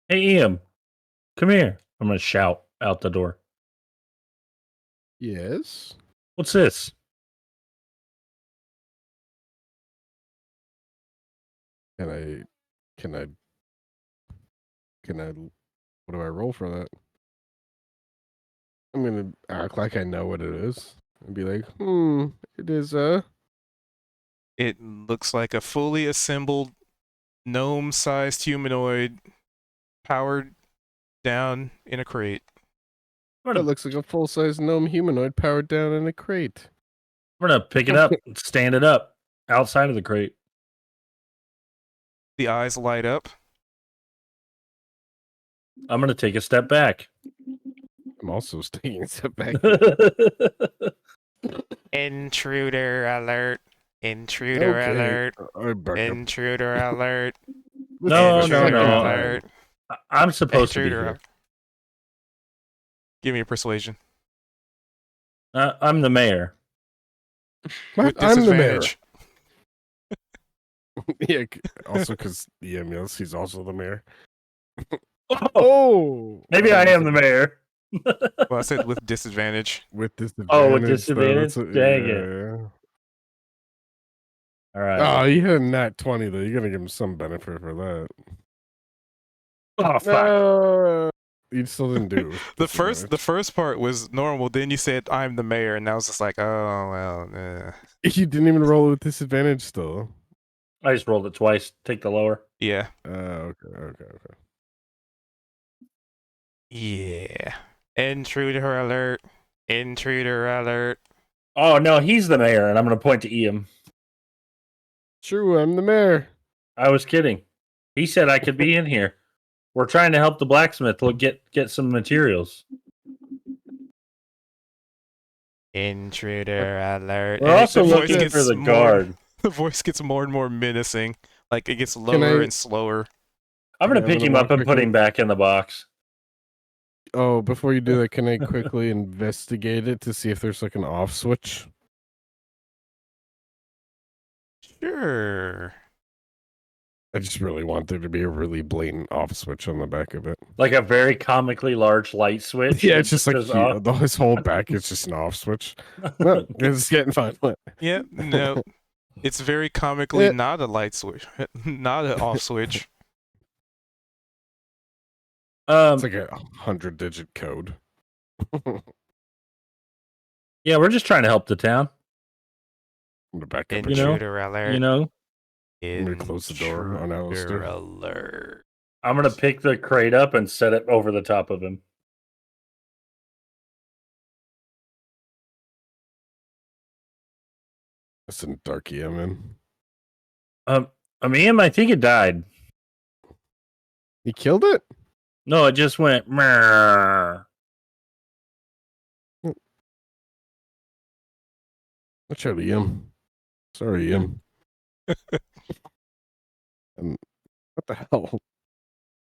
Hey, Ian. Come here. I'm going to shout out the door. Yes. What's this? Can I? Can I? Can I? What do I roll for that? I'm gonna act like I know what it is and be like, it is It looks like a fully assembled gnome-sized humanoid powered down in a crate. I'm that gonna, looks like a full size gnome humanoid powered down in a crate. I'm gonna pick it up and stand it up outside of the crate. The eyes light up. I'm gonna take a step back. I'm also taking a step back. Intruder alert. Intruder alert. I back up. Intruder alert. No, Intruder no. alert. I'm supposed to be Intruder here. alert. Give me a persuasion. I'm the mayor. With I'm the mayor. disadvantage. Yeah, also because yes, he's also the mayor. Oh, Oh, maybe I am the mayor. Well, I said with disadvantage. with disadvantage. Oh, with though, disadvantage? Dang it. yeah. All right. Oh, you had a nat 20 though. You're gonna give him some benefit for that. Oh, fuck. You still didn't do it. The first part was normal. Then you said I'm the mayor, and I was just like, oh well, You didn't even roll with disadvantage still. I just rolled it twice. Take the lower. yeah, Okay. yeah. Intruder alert! Intruder alert! Oh, no, he's the mayor, and I'm going to point to Ian. True, I'm the mayor. I was kidding. He said I could be in here. We're trying to help the blacksmith get some materials. Intruder alert! We're And also the voice looking gets for the more- guard. The voice gets more and more menacing. Like it gets lower and slower. I'm going to Yeah, pick I'm him gonna up and walk put quickly. him back in the box. Oh, before you do that, can I quickly investigate it to see if there's like an off switch? Sure. I just really want there to be a really blatant off switch on the back of it. Like a very comically large light switch. Yeah, that it's just like goes off. his whole back is just an off switch. No, it's getting fine. Yeah. No. It's very comically Yeah. not a light switch, not an off switch. It's like a 100-digit code. Yeah, we're just trying to help the town. I'm gonna back up. You know? Intruder alert! You know, I'm gonna close the door on Alistair. Intruder alert! I'm going to pick the crate up and set it over the top of him. That's some dark EM in. Ian, I think it died. He killed it? No, it just went. "Meh." Watch out, EM. Sorry, EM. What the hell?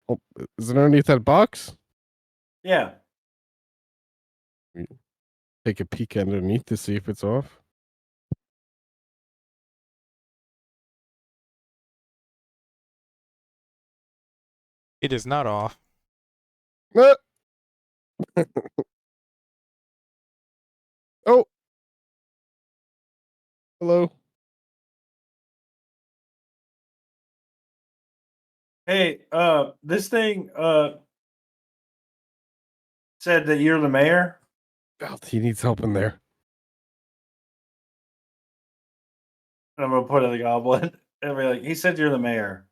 Oh, is it underneath that box? Yeah. Take a peek underneath to see if it's off. It is not off. Ah! Oh. Hello. Hey, this thing said that you're the mayor. Oh, he needs help in there. I'm gonna put in the goblin and be like, he said you're the mayor.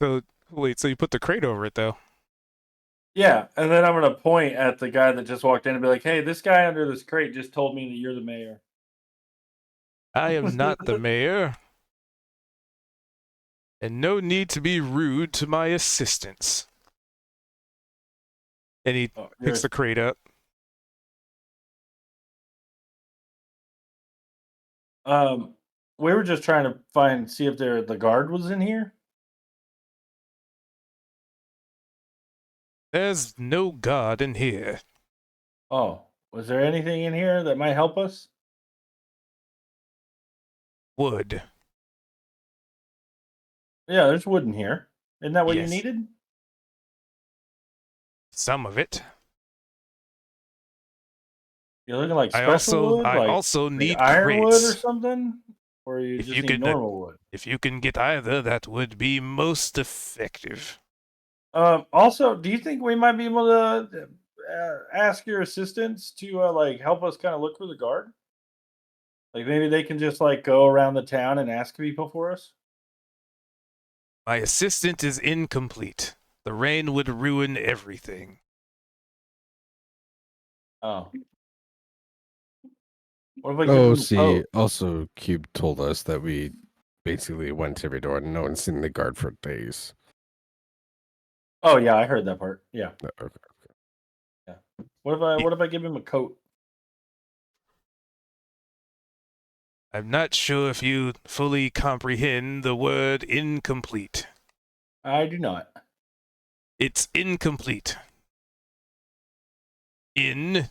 So wait, so you put the crate over it though? Yeah, and then I'm gonna point at the guy that just walked in and be like, hey, this guy under this crate just told me that you're the mayor. I am not the mayor. And no need to be rude to my assistants. And he Oh, picks the crate up. We were just trying to see if the guard was in here. There's no god in here. Oh, was there anything in here that might help us? Wood. Yeah, there's wood in here. Isn't that what Yes. you needed? Some of it. You're looking like I special wood, also like need ironwood crates. or something. Or you If just you need could, normal wood? If you can get either, that would be most effective. Also, do you think we might be able to ask your assistants to like help us kind of look for the guard? Like maybe they can just like go around the town and ask people for us. My assistant is incomplete. The rain would ruin everything. Oh. What if I give Oh, them a see, coat? also Cube told us that we basically went to every door and no one's seen the guard for days. Oh yeah, I heard that part. Yeah. Okay. What if I give him a coat? I'm not sure if you fully comprehend the word incomplete. I do not. It's incomplete. In.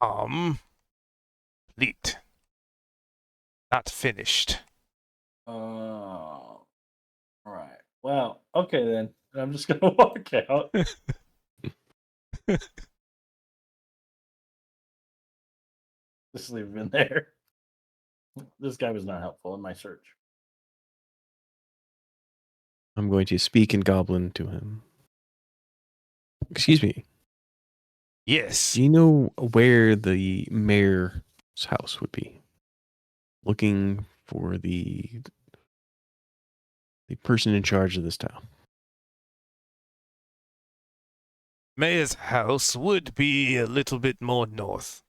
Complete. Not finished. Oh. Right. Well, okay then. I'm just gonna walk out. Just leave him in there. This guy was not helpful in my search. I'm going to speak in Goblin to him. Excuse me. Yes. Do you know where the mayor's house would be? Looking for the person in charge of this town. Mayor's house would be a little bit more north.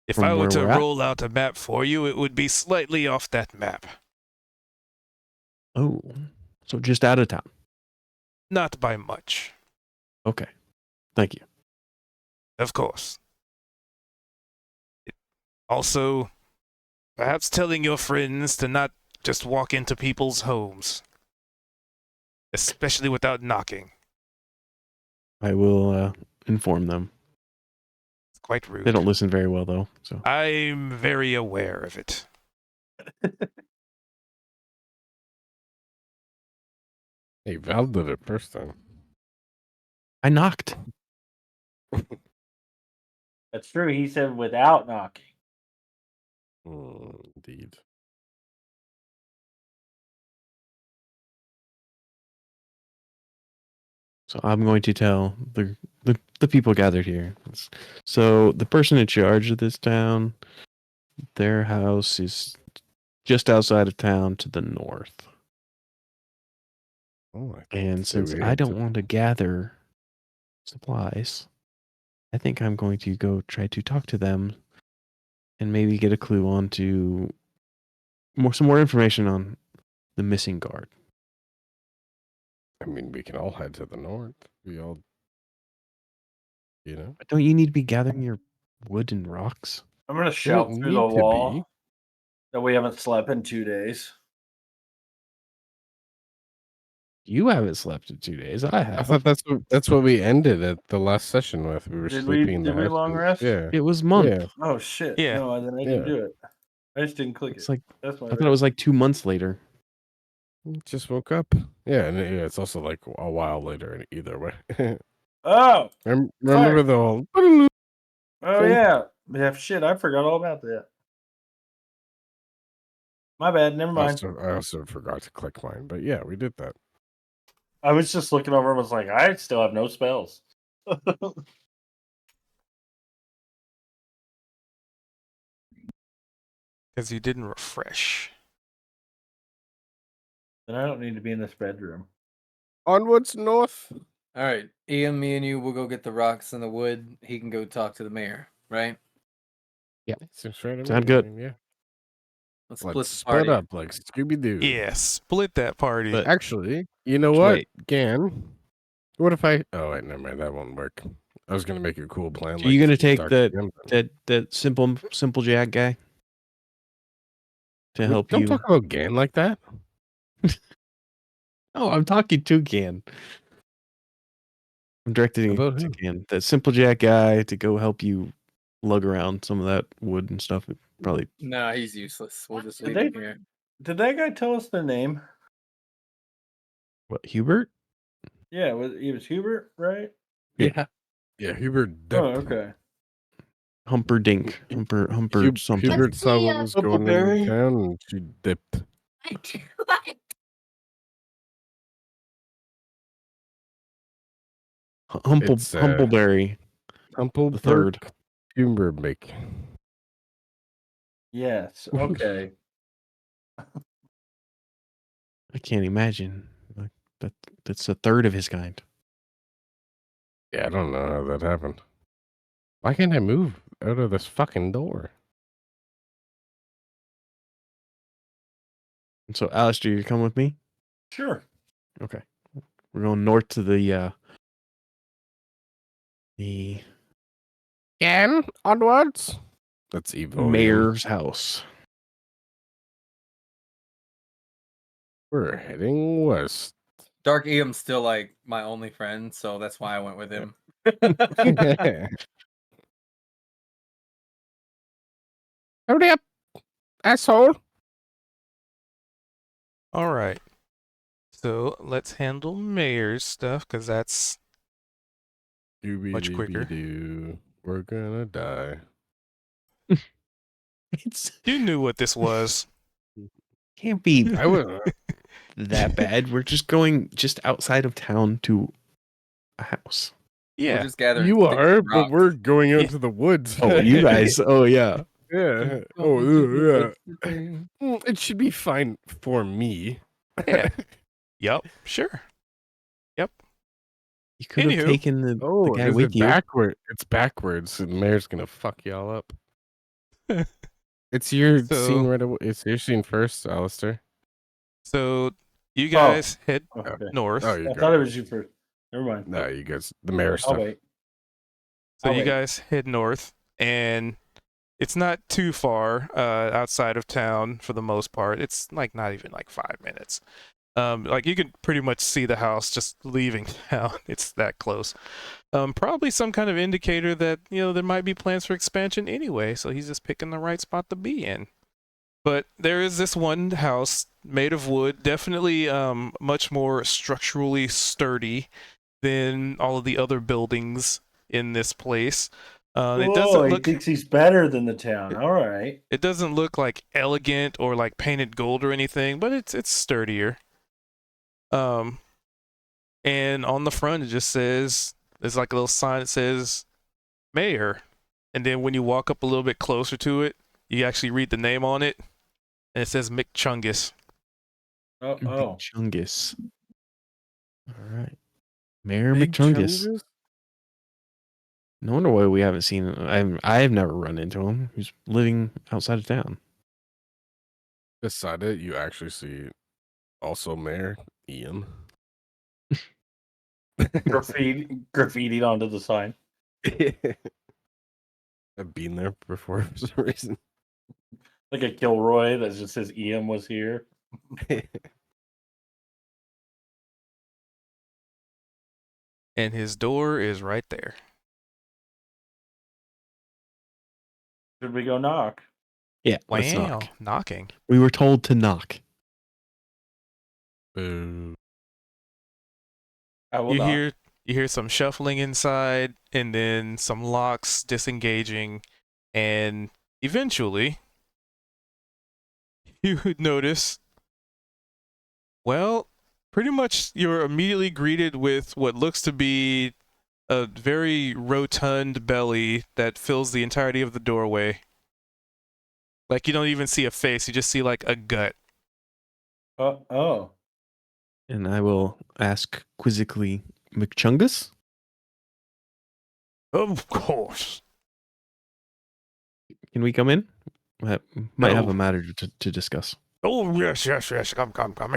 If From I were where to we're at? roll out a map for you, it would be slightly off that map. Oh, so just out of town. Not by much, Okay. Thank you. of course. Also, perhaps telling your friends to not just walk into people's homes, especially without knocking. I will inform them. It's quite rude. They don't listen very well, though. So I'm very aware of it. Hey, Val did it first time. I knocked. That's true. He said without knocking. Indeed. So I'm going to tell the people gathered here. So the person in charge of this town, their house is just outside of town to the north. Oh, And since I don't want to gather supplies, I think I'm going to go try to talk to them and maybe get a clue on to some more information on the missing guard. I mean, we can all head to the north. We all, But don't you need to be gathering your wood and rocks? I'm gonna shout don't through need the to wall be. that we haven't slept in 2 days. You haven't slept in 2 days. I have. I thought that's what we ended at the last session with. We were Did sleeping in the did we house. long rest? Yeah. It was month. Yeah. Oh shit. Yeah. No, then I didn't Yeah. do it. I just didn't click It's it. like That's my I thought it was like 2 months later. Just woke up. Yeah, and it's also like a while later either way. Oh, Remember the whole oh thing? yeah. Yeah, shit, I forgot all about that. My bad, never mind. I also forgot to click mine, but yeah, we did that. I was just looking over and was like, I still have no spells. Because you didn't refresh. Then I don't need to be in this bedroom. Onwards north. All right, Ian, me and you will go get the rocks and the wood. He can go talk to the mayor, right? Seems fair to Sound me. good. I mean, yeah. Let's split Let's the split party. up like Scooby Doo. Yeah, split that party. But- Actually, you know So what, wait. Gan? What if I? Oh wait, never mind. That won't work. I was gonna make a cool plan. So you gonna take Dr. Gimp. that simple Jack guy to help Don't you? talk about Gan like that. Oh, I'm talking to Gan. I'm directing it About to who? Gan. That simple Jack guy to go help you lug around some of that wood and stuff. It probably Nah, he's useless. We'll just Did leave him they- here. Did that guy tell us their name? what Hubert? Yeah, it was Hubert, right? Yeah, Hubert. Oh, okay. Humperdink. Humper something. Hubert saw Let's what see, was going Huckleberry? into town and she dipped. It's, Humpleberry. Humble The third. Humberbeck. Yes. Okay. I can't imagine. Like that's a third of his kind. Yeah, I don't know how that happened. Why can't I move out of this fucking door? And so, Alistair, you come with me? Sure. Okay. We're going north to the Again? Onwards? That's evil. mayor's house. We're heading west. Dark Eam's still like my only friend, so that's why I went with him. Hurry up, asshole. All right. So let's handle mayor's stuff because that's much quicker. Doobie-doobie-doo. We're gonna die. It's You knew what this was. can't be I was that bad. We're just going just outside of town to a house. We're Yeah. just gathering. You sticks are, and but rocks. we're going out Yeah. to the woods. Oh, you guys. Oh, yeah. Yeah. Oh, yeah. It should be fine for me. Yeah. Yup. Sure. You could have Anywho. taken the Oh, guy is with it you. backward? It's backwards, and Mayor's gonna fuck y'all up. It's your So- scene right away. It's your scene first, Alistair. So you guys head Okay. north. Oh, you I go. thought it was you first. Never mind. No, you guys. The mayor I'll stuff. wait. So I'll you wait. guys head north, and it's not too far outside of town for the most part. It's like not even like 5 minutes. Like you can pretty much see the house just leaving town. It's that close. Probably some kind of indicator that there might be plans for expansion anyway. So he's just picking the right spot to be in. But there is this one house made of wood, definitely much more structurally sturdy than all of the other buildings in this place. It doesn't he look thinks he's better than the town. All right. it doesn't look like elegant or like painted gold or anything, but it's sturdier. And on the front it just says there's like a little sign that says Mayor. And then when you walk up a little bit closer to it, you actually read the name on it, and it says McChungus. Oh. McChungus. All right. Mayor Big McChungus. Chungus? No wonder why we haven't seen him. I've never run into him. He's living outside of town. Beside it, you actually see also Mayor Ian. Graffitied onto the sign. I've been there before for some reason. Like a Kilroy that just says Ian was here. And his door is right there. Should we go knock? Yeah. Let's Wow, knock. knocking. We were told to knock. Boo. I will You knock. hear some shuffling inside, and then some locks disengaging, and eventually you would notice, well, pretty much you're immediately greeted with what looks to be a very rotund belly that fills the entirety of the doorway. Like you don't even see a face, you just see like a gut. Oh. And I will ask quizzically, McChungus? Of course. Can we come in? I might have No. a matter to discuss. Oh, yes. Come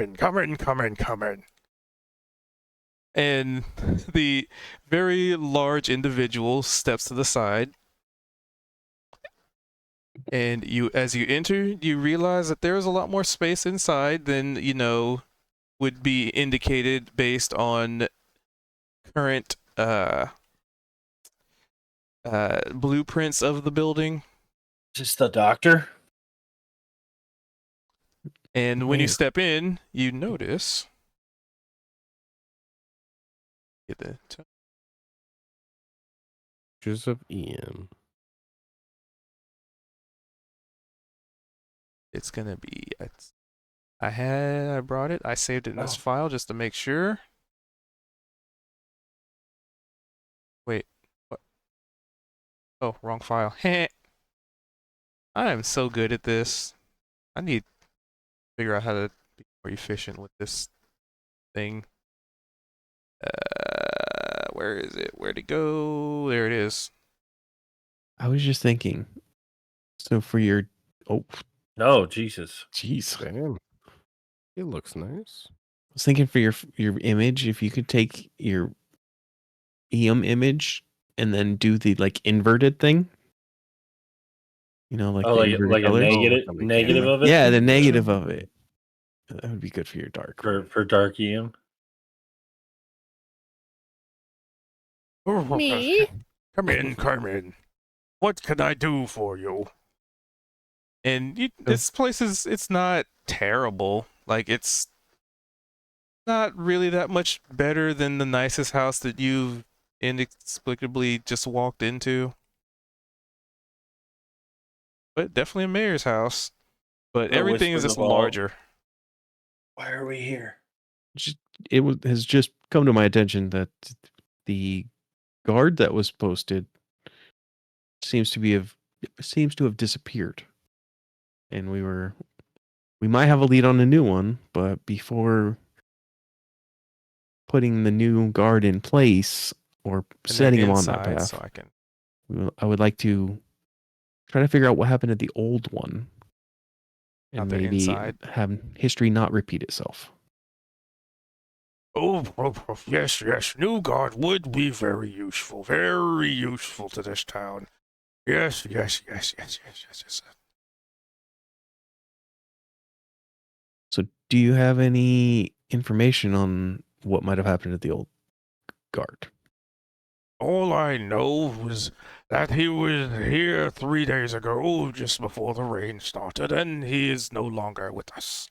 in. And the very large individual steps to the side. And as you enter, you realize that there is a lot more space inside than, would be indicated based on current blueprints of the building. Is this the doctor? And when you Mayor. step in, you notice. Get the Pictures of Ian. It's gonna be. I brought it. I saved it in this Oh. file just to make sure. Wait. What? Oh, wrong file. Heh. I am so good at this. I need to figure out how to be more efficient with this thing. Where is it? Where'd it go? There it is. I was just thinking. So for your No, Jesus. jeez. Damn. It looks nice. I was thinking for your image, if you could take your image and then do the like inverted thing. You know, like Oh, the like inverted like a colors. negative on the negative camera? of it. Yeah, the negative of it. That would be good for your dark. for dark Ian. Me? Come in, Carmen. What can I do for you? And this place it's not terrible. Like, it's not really that much better than the nicest house that you've inexplicably just walked into. But definitely a mayor's house. But The everything is Whisper just of All. larger. Why are we here? Has just come to my attention that the guard that was posted seems to have disappeared, and we might have a lead on a new one, but before putting the new guard in place or And they're setting him on that inside, path, so I can. I would like to try to figure out what happened to the old one, Not and the maybe inside. have history not repeat itself. Oh, yes, yes. New guard would be very useful to this town. Yes. So, do you have any information on what might have happened to the old guard? All I know is that he was here 3 days ago, just before the rain started, and he is no longer with us.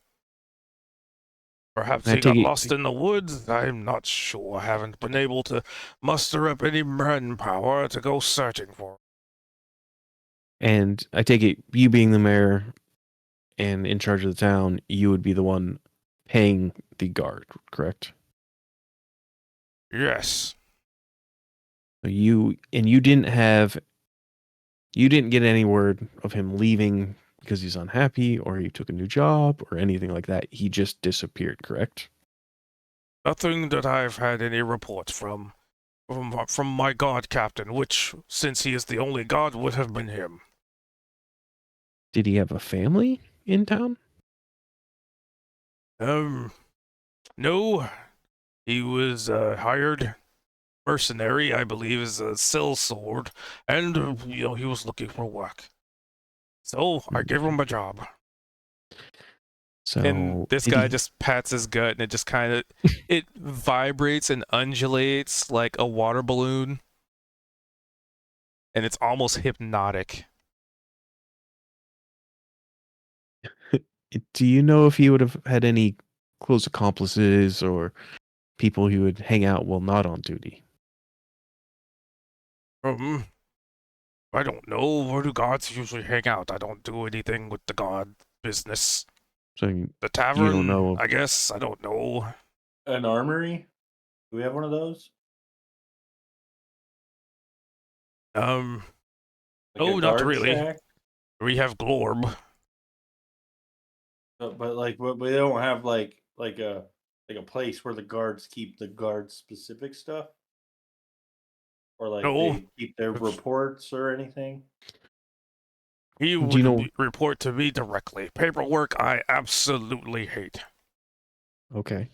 Perhaps I he got take it- lost in the woods. I'm not sure. I haven't been able to muster up any manpower to go searching for him. And I take it, you being the mayor and in charge of the town, you would be the one paying the guard, correct? Yes. So you didn't get any word of him leaving because he's unhappy or he took a new job or anything like that. He just disappeared, correct? Nothing that I've had any reports from my guard captain, which, since he is the only guard, would have been him. Did he have a family in town? No. He was hired mercenary, I believe, as a sellsword, and he was looking for work. So I gave him a job. So And this did guy he- just pats his gut, and it just kind of it vibrates and undulates like a water balloon, and it's almost hypnotic. Do you know if he would have had any close accomplices or people he would hang out while not on duty? I don't know. Where do guards usually hang out? I don't do anything with the guard business. So The tavern, know. I guess. I don't know. An armory? Do we have one of those? Like no, not really. We have Glorb. But like, we don't have like a place where the guards keep the guard specific stuff, or like No. they keep their reports or anything. He would report to me directly. Paperwork, I absolutely hate. Okay.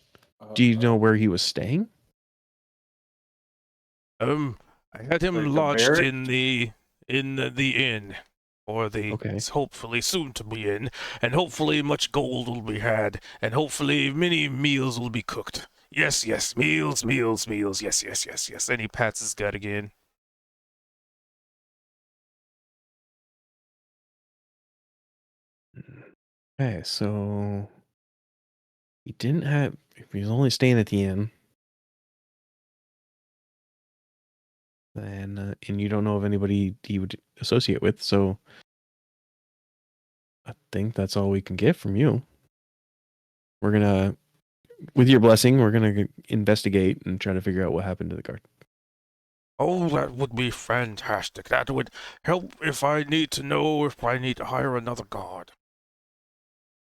Do you know where he was staying? I had him Like a lodged barrack? in the inn, or the Okay. hopefully soon to be in, and hopefully much gold will be had, and hopefully many meals will be cooked. Yes, meals, yes. And he pats his gut again. Okay, so he didn't have. If he was only staying at the inn, then and you don't know of anybody he would associate with, so I think that's all we can get from you. We're gonna, with your blessing, we're gonna investigate and try to figure out what happened to the guard. Oh, that would be fantastic. That would help if I need to know if I need to hire another guard.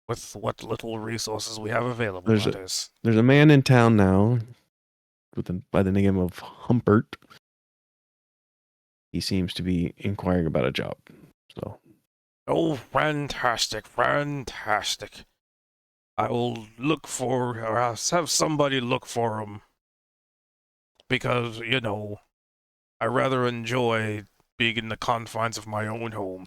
With what little resources we have available, There's that is. There's a man in town now by the name of Humpert. He seems to be inquiring about a job. So Oh, fantastic, fantastic. I will look for, or I'll have somebody look for him. Because, you know, I rather enjoy being in the confines of my own home.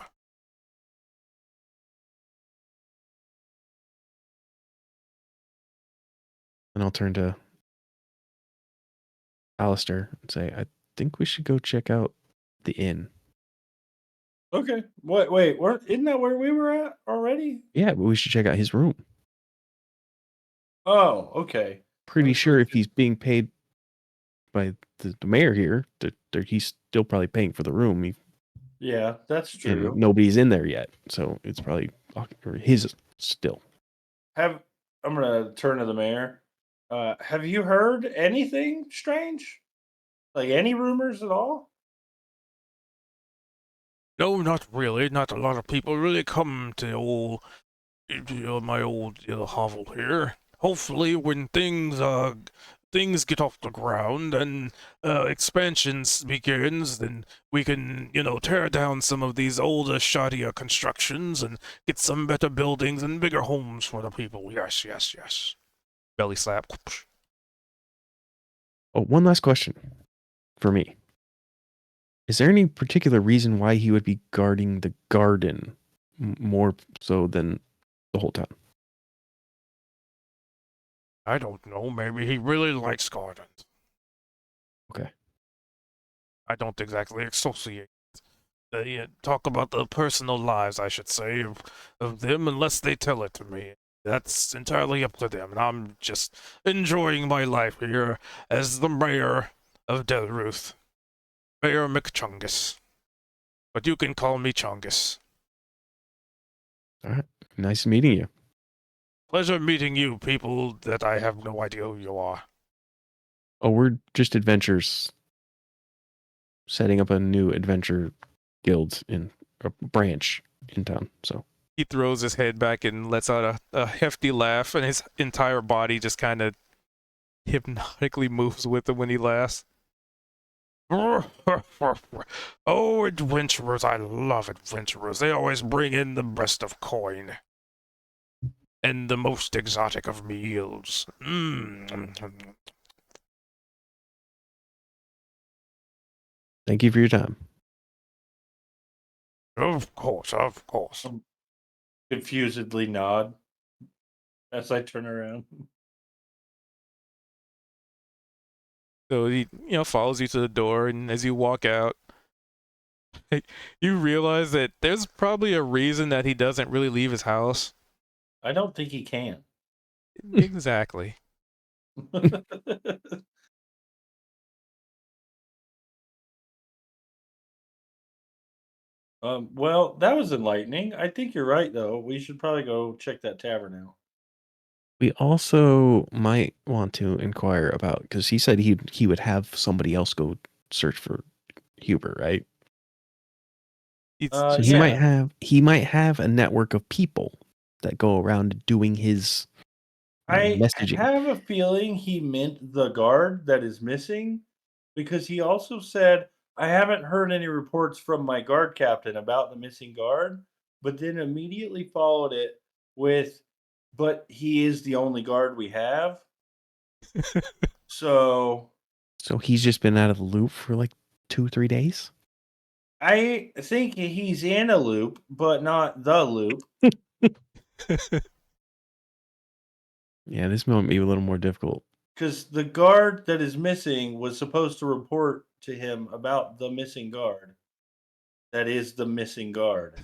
and I'll turn to Alistair and say, I think we should go check out the inn. Okay. Wait, isn't that where we were at already? Yeah, but we should check out his room. Oh, okay. Pretty sure if he's being paid by the mayor here, that he's still probably paying for the room. Yeah, that's true. And nobody's in there yet, so it's probably his still. I'm gonna turn to the mayor. Have you heard anything strange? Like any rumors at all? No, not really. Not a lot of people really come to my old hovel here. Hopefully, when things get off the ground and expansions begins, then we can, tear down some of these older, shoddier constructions and get some better buildings and bigger homes for the people. Yes, yes, yes. Belly slap. Oh, one last question for me. Is there any particular reason why he would be guarding the garden more so than the whole town? I don't know. Maybe he really likes gardens. Okay. I don't exactly associate. Talk about the personal lives, I should say, of them unless they tell it to me. That's entirely up to them, and I'm just enjoying my life here as the mayor of Delruth. Mayor McChungus. But you can call me Chungus. All right. Nice meeting you. Pleasure meeting you, people that I have no idea who you are. Oh, we're just adventurers. Setting up a new adventure guild in a branch in town. So he throws his head back and lets out a hefty laugh, and his entire body just kind of hypnotically moves with him when he laughs. Oh, adventurers, I love adventurers. They always bring in the best of coin. And the most exotic of meals. Thank you for your time. Of course, of course. Confusedly nod as I turn around. So he, follows you to the door, and as you walk out, you realize that there's probably a reason that he doesn't really leave his house. I don't think he can. Exactly. Well, that was enlightening. I think you're right, though. We should probably go check that tavern out. We also might want to inquire about, because he said he would have somebody else go search for Hubert, right? So he might have a network of people that go around doing his messaging. I have a feeling he meant the guard that is missing, because he also said, I haven't heard any reports from my guard captain about the missing guard, but then immediately followed it with, but he is the only guard we have. So he's just been out of the loop for like 2-3 days? I think he's in a loop, but not the loop. Yeah, this might be a little more difficult. Because the guard that is missing was supposed to report to him about the missing guard. That is the missing guard.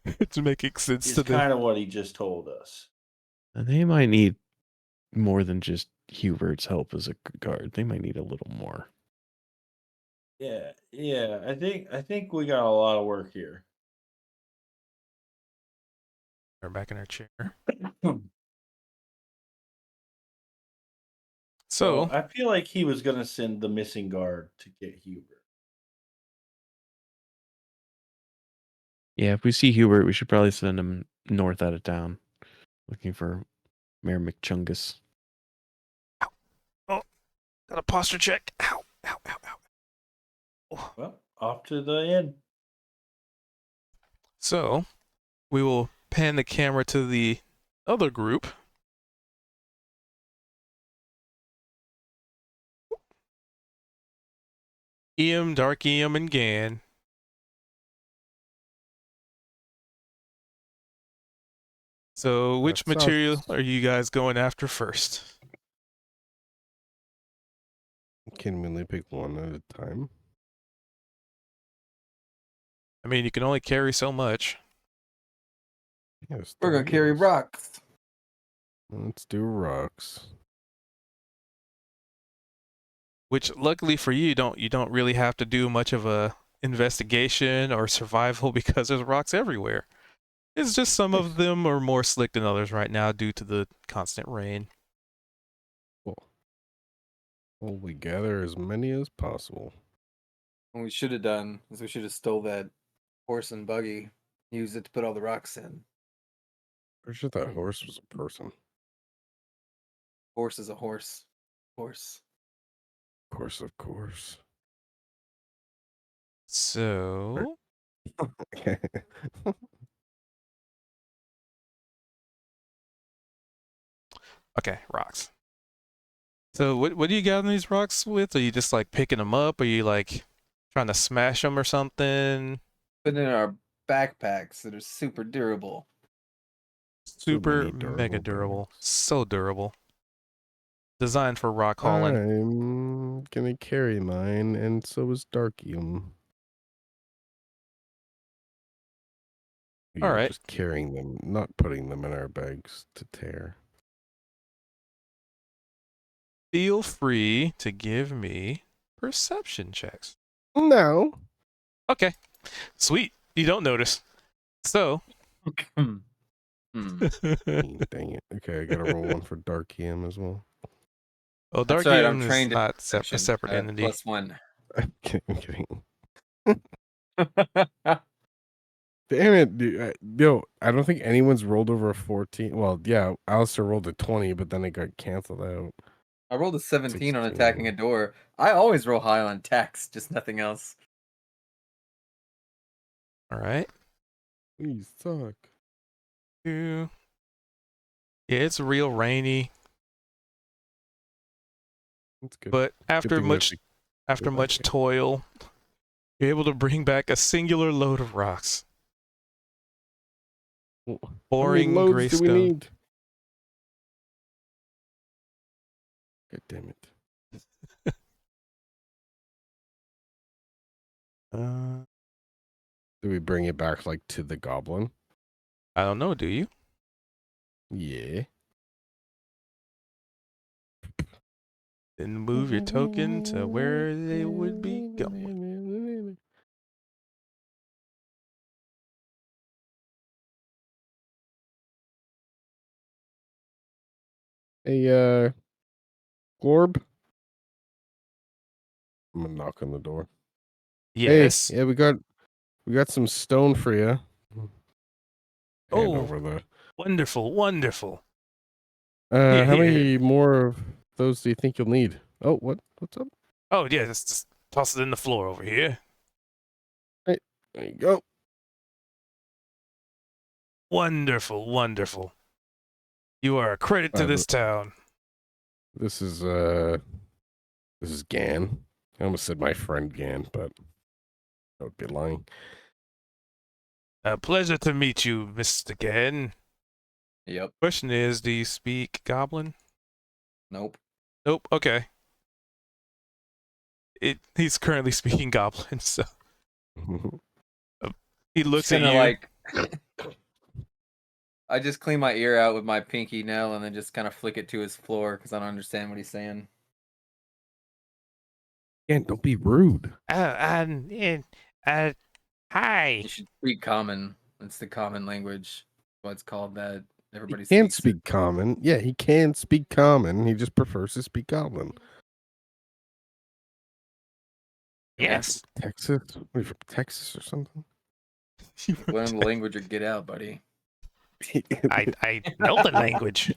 It's making sense It's to them. kind of what he just told us. And they might need more than just Hubert's help as a guard. They might need a little more. Yeah. I think we got a lot of work here. We're back in our chair. So So, I feel like he was gonna send the missing guard to get Hubert. Yeah, if we see Hubert, we should probably send him north out of town, looking for Mayor McChungus. got a posture check. Ow, ow, ow, ow. Oh. Well, off to the inn. So, we will pan the camera to the other group. Dark Eam, and Gan. So, which That sounds- material are you guys going after first? Can we only pick one at a time? I mean, you can only carry so much. Yes. We're gonna carry rocks. Let's do rocks. Which, luckily for you, you don't really have to do much of a investigation or survival because there's rocks everywhere. It's just some of them are more slick than others right now due to the constant rain. Cool. Well, we gather as many as possible. What we should have done is we should have stole that horse and buggy, used it to put all the rocks in. Pretty sure that horse was a person. Horse is a horse. Horse. Of course. So, okay, rocks. So, what do you gather these rocks with? Are you just like picking them up? Are you like trying to smash them or something? Put in our backpacks that are super durable. Super many durable mega durable. bags. So durable. Designed for rock hauling. I'm gonna carry mine, and so is Darkium. All right. Just carrying them, not putting them in our bags to tear. Feel free to give me perception checks. No. Okay. Sweet. You don't notice. So, Hmm. Dang it. Okay, I gotta roll one for Darkium as well. well, That's Dark right, I'm Eam is trained in not a perception. separate I have entity. +1. I'm kidding. Damn it, dude. Yo, I don't think anyone's rolled over a 14. Well, yeah, Alistair rolled a 20, but then it got canceled out. I rolled a 17 on 16. attacking a door. I always roll high on attacks, just nothing else. All right. You suck. Yeah, it's real rainy, That's good. but Good after thing we have much to- much toil, you're able to bring back a singular load of rocks. How many Boring loads gray do we stone. need? God damn it. Do we bring it back like to the goblin? I don't know. Do you? Yeah. Then move your token to where they would be going. Hey, Glorb? I'm gonna knock on the door. Yes. Hey, yeah, we got some stone for you. Oh. Over the. Wonderful, wonderful. How yeah. many more of those do you think you'll need? Oh, what's up? Oh yeah, just toss it in the floor over here. There you go. Wonderful, wonderful. You are a credit to this town. This is Gan. I almost said my friend Gan, but that would be lying. A pleasure to meet you, Mr. Gan. Yep. Question is, do you speak Goblin? Nope. Nope. Okay. He's currently speaking Goblin, so he looks at Kinda you. like I just clean my ear out with my pinky nail and then just kind of flick it to his floor because I don't understand what he's saying. Gan, don't be rude. Hi. You should speak common. It's the common language. What's called that? He Everybody can speaks it. speak common. Yeah, he can speak common. He just prefers to speak goblin. Yes. Texas? What are you from Texas or something? Learn the language or get out, buddy. I know the language.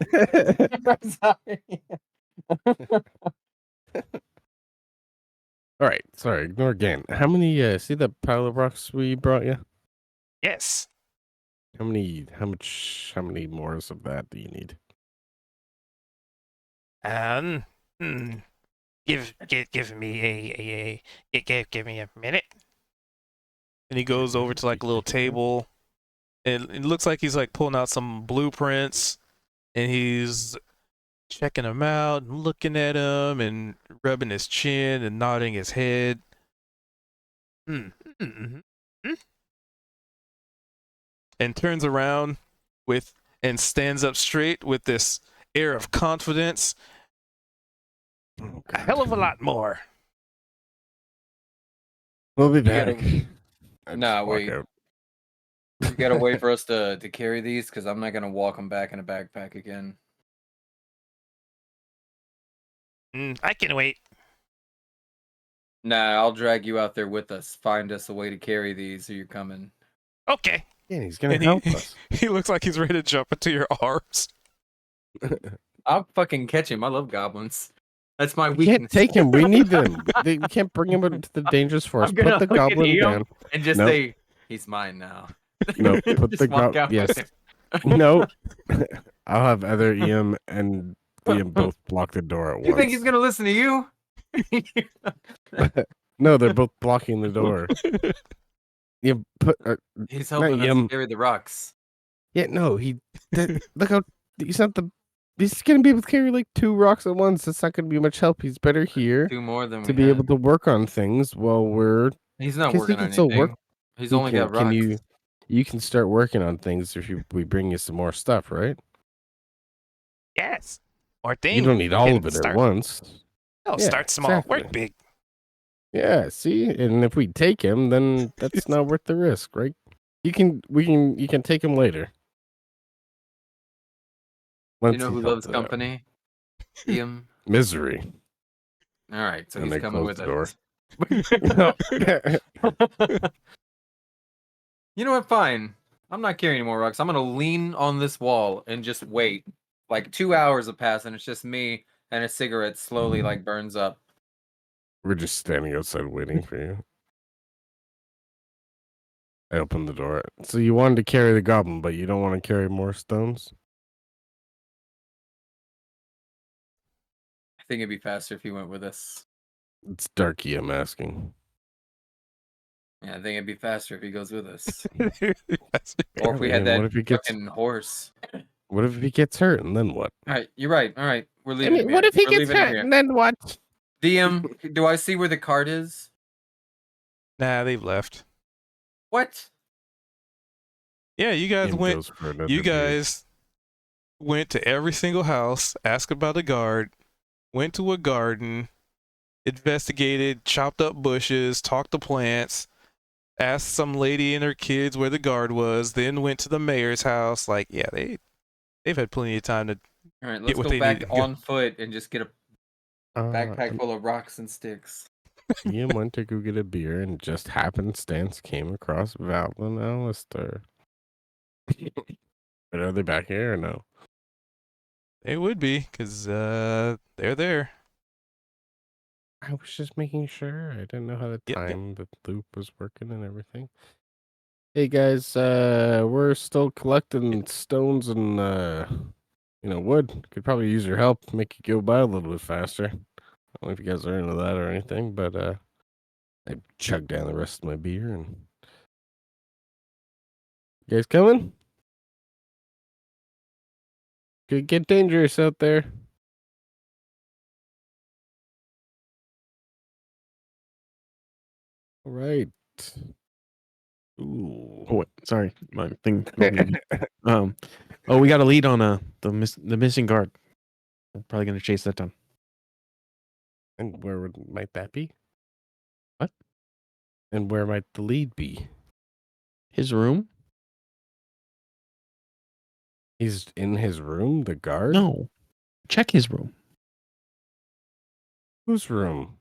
All right, sorry, ignore again. How many see that pile of rocks we brought you? Yes. How many more of that do you need? Hmm. Give me give me a minute. And he goes over to like a little table, and it looks like he's like pulling out some blueprints, and he's checking them out and looking at them and rubbing his chin and nodding his head. And turns around and stands up straight with this air of confidence. Oh, A hell of a lot more. We'll be gotta- back. I just Nah, walk wait. out. You gotta wait for us to carry these because I'm not gonna walk them back in a backpack again. I can wait. Nah, I'll drag you out there with us. Find us a way to carry these, or you're coming. Okay. Yeah, he's gonna And help us. he looks like he's ready to jump into your arms. I'll fucking catch him. I love goblins. That's my We weakness. can't take him. We need them. We can't bring him into the dangerous forest. I'm gonna Put the look at goblin Ian down. and just Nope. say, "He's mine now." No, put Just the walk out with yes. him. No, I'll have either Ian and Liam both block the door at once. You think he's gonna listen to you? No, they're both blocking the door. You put. He's helping us Yum. carry the rocks. Yeah, no, look how he's not the. He's gonna be able to carry like 2 rocks at once. That's not gonna be much help. He's better here Do more than to we be had. able to work on things while we're. He's not 'cause he working can on still anything. work. He's He only got rocks. You can start working on things if we bring you some more stuff, right? Yes. Or You thing. don't need all can of it start, at once. No, Yeah, start small. Work exactly. big. Yeah, see, and if we take him, then that's not worth the risk, right? You can take him later. You Once know he who helped loves it out. company? Ian. Misery. All right, so And he's they coming close with the door. us. You know what? Fine. I'm not carrying any more rocks. I'm gonna lean on this wall and just wait. Like 2 hours have passed, and it's just me and a cigarette slowly like burns up. We're just standing outside waiting for you. I opened the door. So you wanted to carry the goblin, but you don't want to carry more stones? I think it'd be faster if he went with us. It's Darky, I'm asking. Yeah, I think it'd be faster if he goes with us. That's- Or if we had And that what if he gets fucking horse. what if he gets hurt and then what? All right, you're right. All right, we're leaving. him here. We're leaving him here. then what? DM, do I see where the cart is? Nah, they've left. What? Yeah, you guys Ian went. goes for another You beer. guys went to every single house, asked about a guard, went to a garden, investigated, chopped up bushes, talked to plants, asked some lady and her kids where the guard was, then went to the mayor's house. Like, yeah, they've had plenty of time to. All right, Get let's what go they back need to go. on foot and just get a backpack and full of rocks and sticks. Ian went to go get a beer and just happenstance came across Val and Alistair. But are they back here or no? They would be, because they're there. I was just making sure. I didn't know how to Yep. time the loop was working and everything. Hey guys, we're still collecting stones and wood. Could probably use your help, make it go by a little bit faster. I don't know if you guys are into that or anything, but I chugged down the rest of my beer and you guys coming? Could get dangerous out there. All right. Ooh. Oh, wait, sorry, my thing. Oh, we got a lead on the missing guard. We're probably gonna chase that down. And where might that be? What? And where might the lead be? His room. He's in his room. The guard. No. Check his room. Whose room?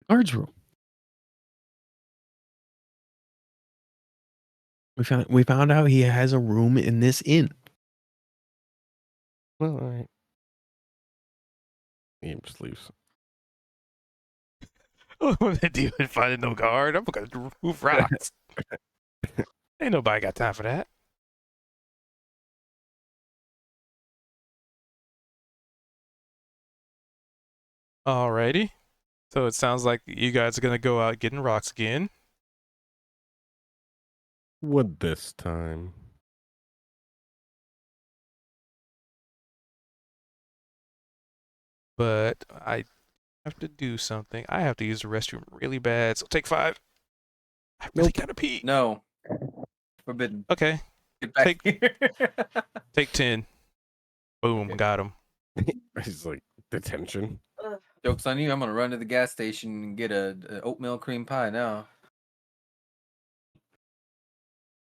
Guard's room. We found out he has a room in this inn. Well, all right. He just leaves. What they do and finding no guard? I'm gonna move rocks. Ain't nobody got time for that. Alrighty. So it sounds like you guys are gonna go out getting rocks again. Would this time? But I have to do something. I have to use the restroom really bad, so take 5. I really gotta pee. No. Forbidden. Okay, Get back here. take 10. Boom, Okay. got him. He's like detention. Joke's on you. I'm gonna run to the gas station and get a oatmeal cream pie now.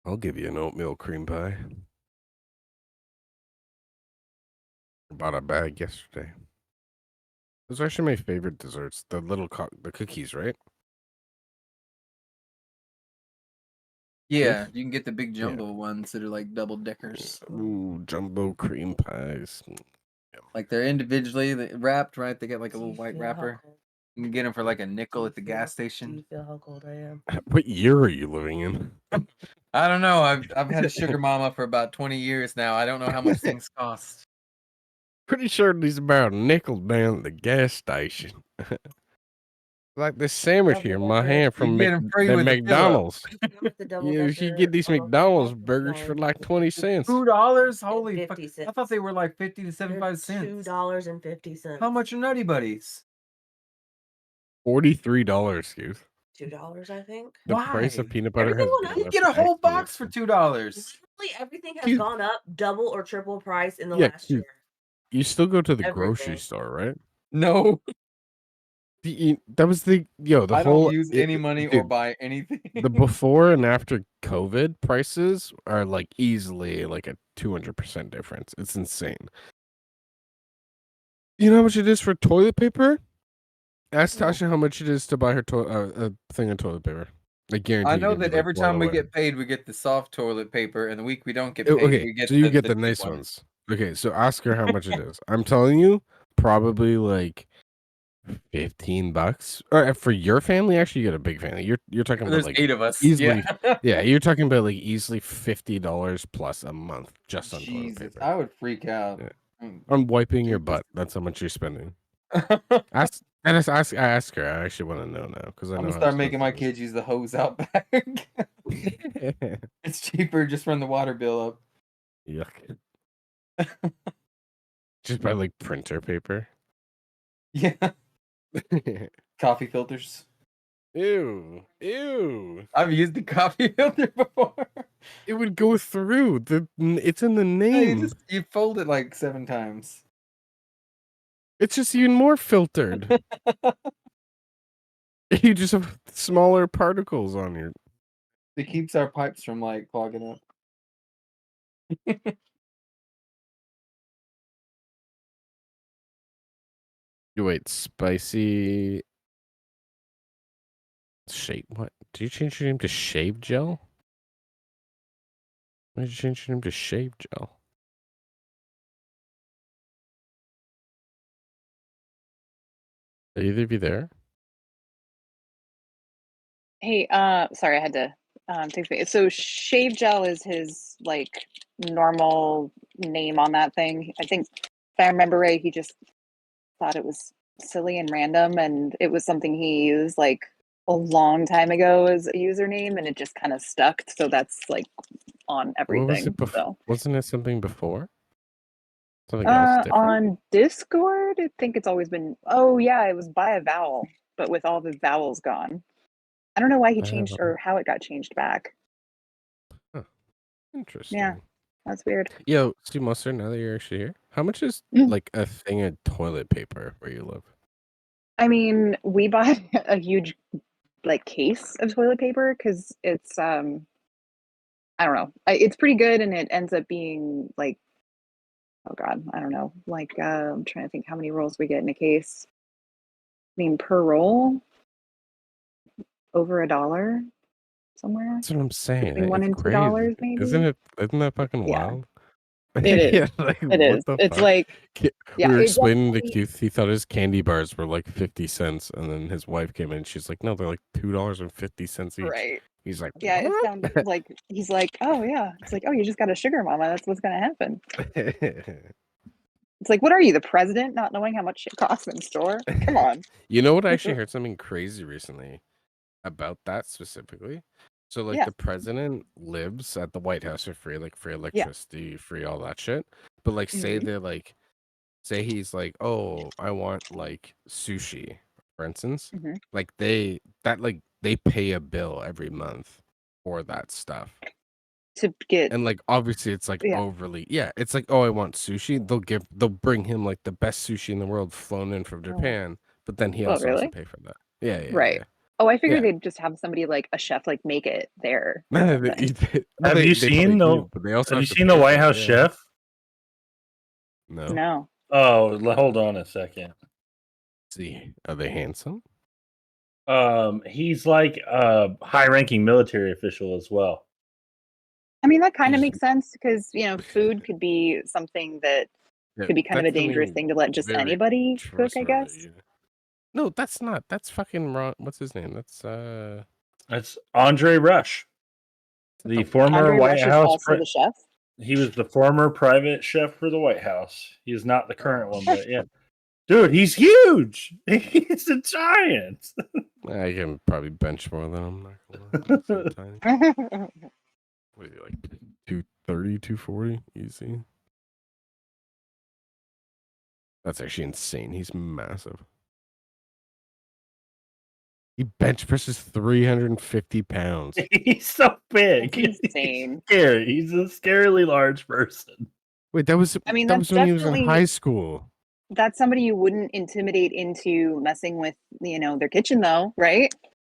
I'll give you an oatmeal cream pie. I bought a bag yesterday. Those are actually my favorite desserts. The little the cookies, right? Yeah, you can get the big jumbo ones that are like double deckers. Ooh, jumbo cream pies. Like they're individually wrapped, right? They get like a little white wrapper. You can get them for like a nickel at the gas Do you station. feel how cold I am? What year are you living in? I don't know. I've had a sugar mama for about 20 years now. I don't know how much things cost. Pretty sure these about a nickel down at the gas station. Like this sandwich here in my hand from get 'em free the with the fill-up. McDonald's. With the double You decker get these on McDonald's top, burgers for like $9. 20 cents. $2? Holy fuck. 50 I thought they were like 50 to They're 75 cents. $2.50. How much are Nutty Buddies? $43, excuse. $2, I think. The price of Why? peanut butter Everything has went up. gone You up get a whole box for exponentially. $2. Literally everything has Dude. gone up double or triple price in the Yeah, last dude. year. You still go to the grocery Everything. store, right? No, That was the I whole don't use any money or dude, buy anything. the before and after COVID prices are like easily like a 200% difference. It's insane. You know how much it is for toilet paper? Ask No. Tasha how much it is to buy her a thing of toilet paper. I guarantee. I you know it'd be, that like, every blown time we away. get paid, we get the soft toilet paper, and the week we don't get Oh, paid, okay, we get so you get the cheap nice one. ones. Okay, so ask her how much it is. I'm telling you, probably like $15. Or for your family, actually, you get a big family. You're talking about There's like 8 of us. easily. Yeah. Yeah, you're talking about like easily $50 plus a month just on toilet Jesus, paper. I would freak out. Yeah. On wiping your butt. That's how much you're spending. Ask her. I actually want to know now because I I'm know. gonna how start making my expensive kids use the hose out back. it is. It's cheaper. Just run the water bill up. Yuck. Just buy like printer paper. Yeah. Coffee filters. Ew. I've used the coffee filter before. It would go through. It's in the Yeah, name. you fold it like 7 times. It's just even more filtered. You just have smaller particles on your. It keeps our pipes from like clogging up. You wait, spicy. Shave. What? Did you change your name to Shave Gel? Why did you change your name to Shave Gel? Are either of you there? Hey, sorry, I had to take space. So Shave Gel is his like normal name on that thing. I think if I remember right, he just thought it was silly and random, and it was something he used like a long time ago as a username, and it just kind of stuck. So that's like on everything. What was it before? So Wasn't it something before? Something else different? on Discord, I think it's always been. Oh yeah, it was by a vowel, but with all the vowels gone. I don't know why he By a changed vowel. or how it got changed back. Interesting. That's weird. Yo, Stu Mustard, now that you're actually here, how much is Mm. like a thing of toilet paper where you live? I mean, we bought a huge like case of toilet paper because it's I don't know, it's pretty good, and it ends up being like God, I don't know. Like, I'm trying to think how many rolls we get in a case. I mean, per roll, over $1 somewhere That's what I'm saying. between $1 It's and crazy. $2, maybe. Isn't that fucking Yeah. wild? It is. Yeah, like, It what is. the It's fuck? like, We yeah, were it explaining to definitely- Keith, he thought his candy bars were like 50 cents, and then his wife came in, she's like, no, they're like $2.50 each. right. He's like, Yeah, it "What?" sounds like he's like, oh yeah. It's like, oh, you just got a sugar mama. That's what's gonna happen. It's like, what are you, the president, not knowing how much shit costs in store? Come on. You know what? I actually heard something crazy recently about that specifically. So, like, Yeah. the president lives at the White House for free, like free electricity, free all that shit. But like, say Mhm. they're like, say he's like, oh, I want like sushi, for instance. Mhm. Like they pay a bill every month for that stuff. To get And like obviously it's like Yeah. overly, yeah, it's like, oh, I want sushi. They'll bring him like the best sushi in the world flown in from Oh. Japan, but then he Oh, also has to really? pay for that. Yeah. Right. Oh, I figured Yeah. they'd just have somebody like a chef like make it there. or No, something. Have you seen the but they also Have you to seen pay the for White it, House yeah. chef? No. No. Oh, hold on a second. See, are they handsome? He's like a high-ranking military official as well. I mean, that kind of He's- makes sense because, food could be something that Yeah, could be kind of a that's, I dangerous mean, thing to let just very anybody cook, I trustworthy, guess. yeah. No, that's not. That's fucking wrong. What's his name? That's That's Andre Rush, the former Andre White Rush is House. also the chef. He was the former private chef for the White House. He is not the current Oh. one, but yeah. Dude, he's huge. He's a giant. I can probably bench more than him. Not gonna lie. He's so tiny. What is he, like 230, 240? Easy. That's actually insane. He's massive. He bench presses 350 pounds. He's so big. That's insane. He's scary. He's a scarily large person. Wait, that was I mean, that that's was when he was in definitely- high school. That's somebody you wouldn't intimidate into messing with, their kitchen, though, right?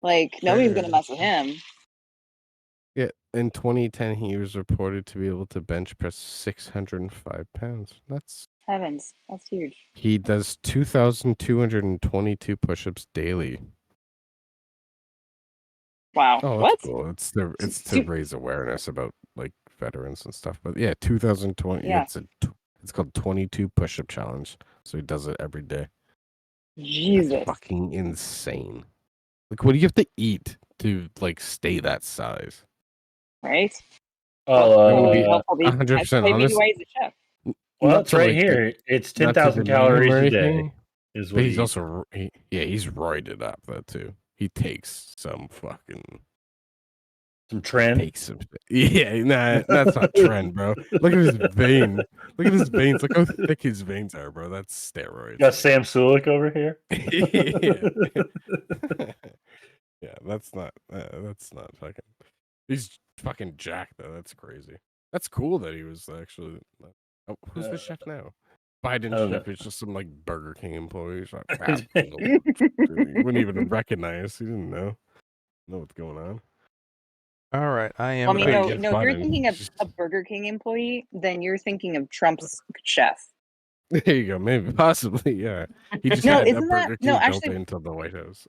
Like, nobody's going to mess with him. Yeah, in 2010, he was reported to be able to bench press 605 pounds. Heavens, that's huge. He does 2,222 push-ups daily. Wow. Oh, What? that's cool. It's to Dude. raise awareness about like veterans and stuff. But yeah, 2020. Yeah. It's called 22 push-up challenge. So he does it every day. Jesus. That's fucking insane. Like, what do you have to eat to like stay that size? Right? Oh, be helpful. 100% Maybe honest. why he's a chef. well, Not it's to, right like, here. It's not to 10,000 demean him or calories a day. anything, Is But what he's he also he's roided up though too. He takes some fucking some trend. takes some. Yeah, nah, that's not trend, bro. Look at his vein. Look at his veins. Look how thick his veins are, bro. That's steroids. Got Sam Sulik over here. Yeah, that's not fucking. He's fucking jacked though. That's crazy. That's cool that he was actually. Oh, who's the chef now? Biden I don't chef know. is just some like Burger King employee. He's like, you wouldn't even recognize. He didn't know what's going on. All right, I am. I mean, Well, no, it's if you're Biden. thinking of a Burger King employee, then you're thinking of Trump's chef. There you go. Maybe, possibly, yeah. He just No, had a isn't that- Burger no, King built actually- into the White House.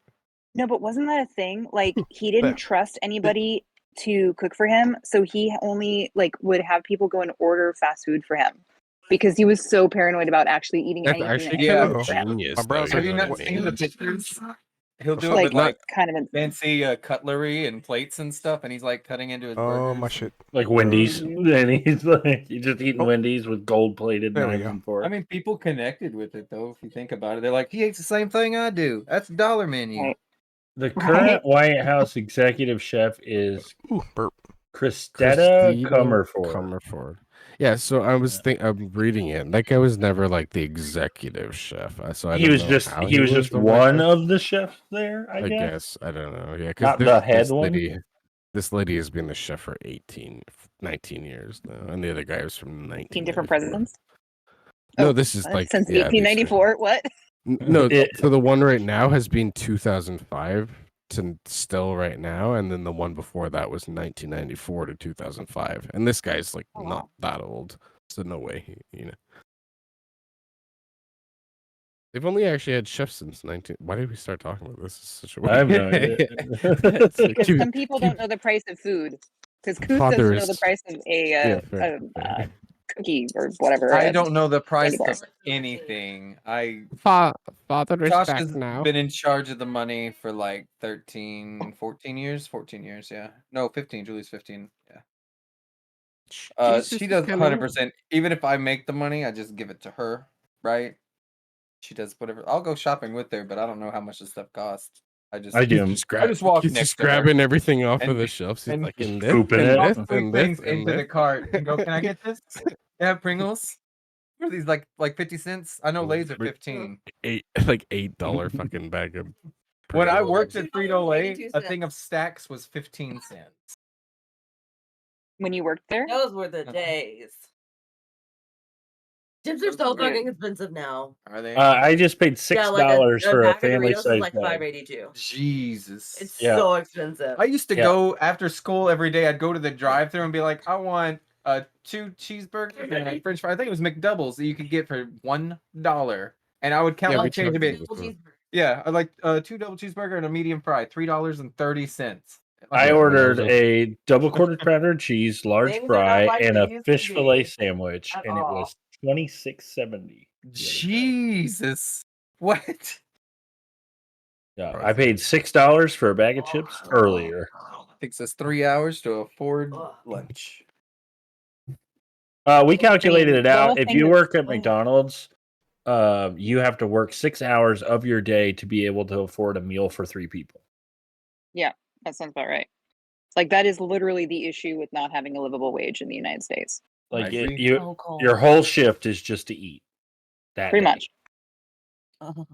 No, but wasn't that a thing? Like, he didn't There. trust anybody to cook for him, so he only would have people go and order fast food for him because he was so paranoid about actually eating That's anything actually that Yeah. kind he of cooked for him. genius. My though, browser you Have you know not what I seen the mean? pictures? He'll do it Like, with like kind of fancy cutlery and plates and stuff, and he's like cutting into his Oh burgers. my shit! Like Wendy's. Mhm. And he's like, you're just eating Oh. Wendy's with gold plated There we knives go. and forks. I mean, people connected with it though. If you think about it, they're like, he eats the same thing I do. That's dollar menu. Right. The Right. current White House executive chef is Ooh, burp. Christina Christina Comerford. Comerford. Yeah, so I'm reading it. That guy was never like the executive chef. So I He don't was know just how he was just the White one House. of the chefs there, I I guess. guess. I don't know. Yeah, Not because the head one? this lady has been the chef for 19 years now, and the other guy was from 19. different presidents. No, Oh, this is like since yeah, these are- 1894. What? No, It- so the one right now has been 2005 to still right now, and then the one before that was 1994 to 2005. And this guy's like Oh, not wow. that old, so no way, They've only actually had chefs since 19. Why did we start talking about this? This is such a I have no idea. It's like, Because keep- some people keep- don't know the price of food. Because Coos Father doesn't know the is- price of Yeah, fair. cookie or whatever. I don't know the price bar. of anything. Father is Josh back has now. been in charge of the money for like 13, 14 years. 14 years, yeah. No, 15. Julie's 15. Yeah. Jesus She is does kinda- 100%. Even if I make the money, I just give it to her, right? She does whatever. I'll go shopping with her, but I don't know how much the stuff costs. I just I do. I just walk He's next just to her grabbing everything off of and- the shelves. He's and like, in scooping it. I'll this, scoop and things this, and into the this. cart and go, "Can I get this? They have Pringles? What are these like 50 cents? I know Lay's are 15." $8 fucking bag of. When I Pringles. worked at Frito Lay, $2.82. a thing of stacks was 15 cents. When you worked there? Those were the days. Chips are so weird. fucking expensive now. Are they? I just paid $6 for a bag of family Doritos is size like bag. $5.82. Jesus. It's Yeah. so expensive. I used to Yeah. go after school every day. I'd go to the drive-thru and be like, "I want 2 cheeseburgers and a French fry." I think it was McDoubles that you could get for $1, and I would count Yeah, my we change a talked bit. about this before. Yeah, I like 2 double cheeseburger and a medium fry, $3.30. I ordered a double quarter pounder of cheese, large Things are not fry, like and they a used to fish fillet be sandwich, at and it all. was $26.70. Jesus, what? Yeah, I paid $6 for a bag of chips earlier. Takes us 3 hours to afford Ugh. lunch. We calculated it the whole out. If thing you is- work at McDonald's, you have to work 6 hours of your day to be able to afford a meal for 3 people. That sounds about right. Like that is literally the issue with not having a livable wage in the United States. Like I agree. So cold. your whole shift is just to eat. That Pretty day. much.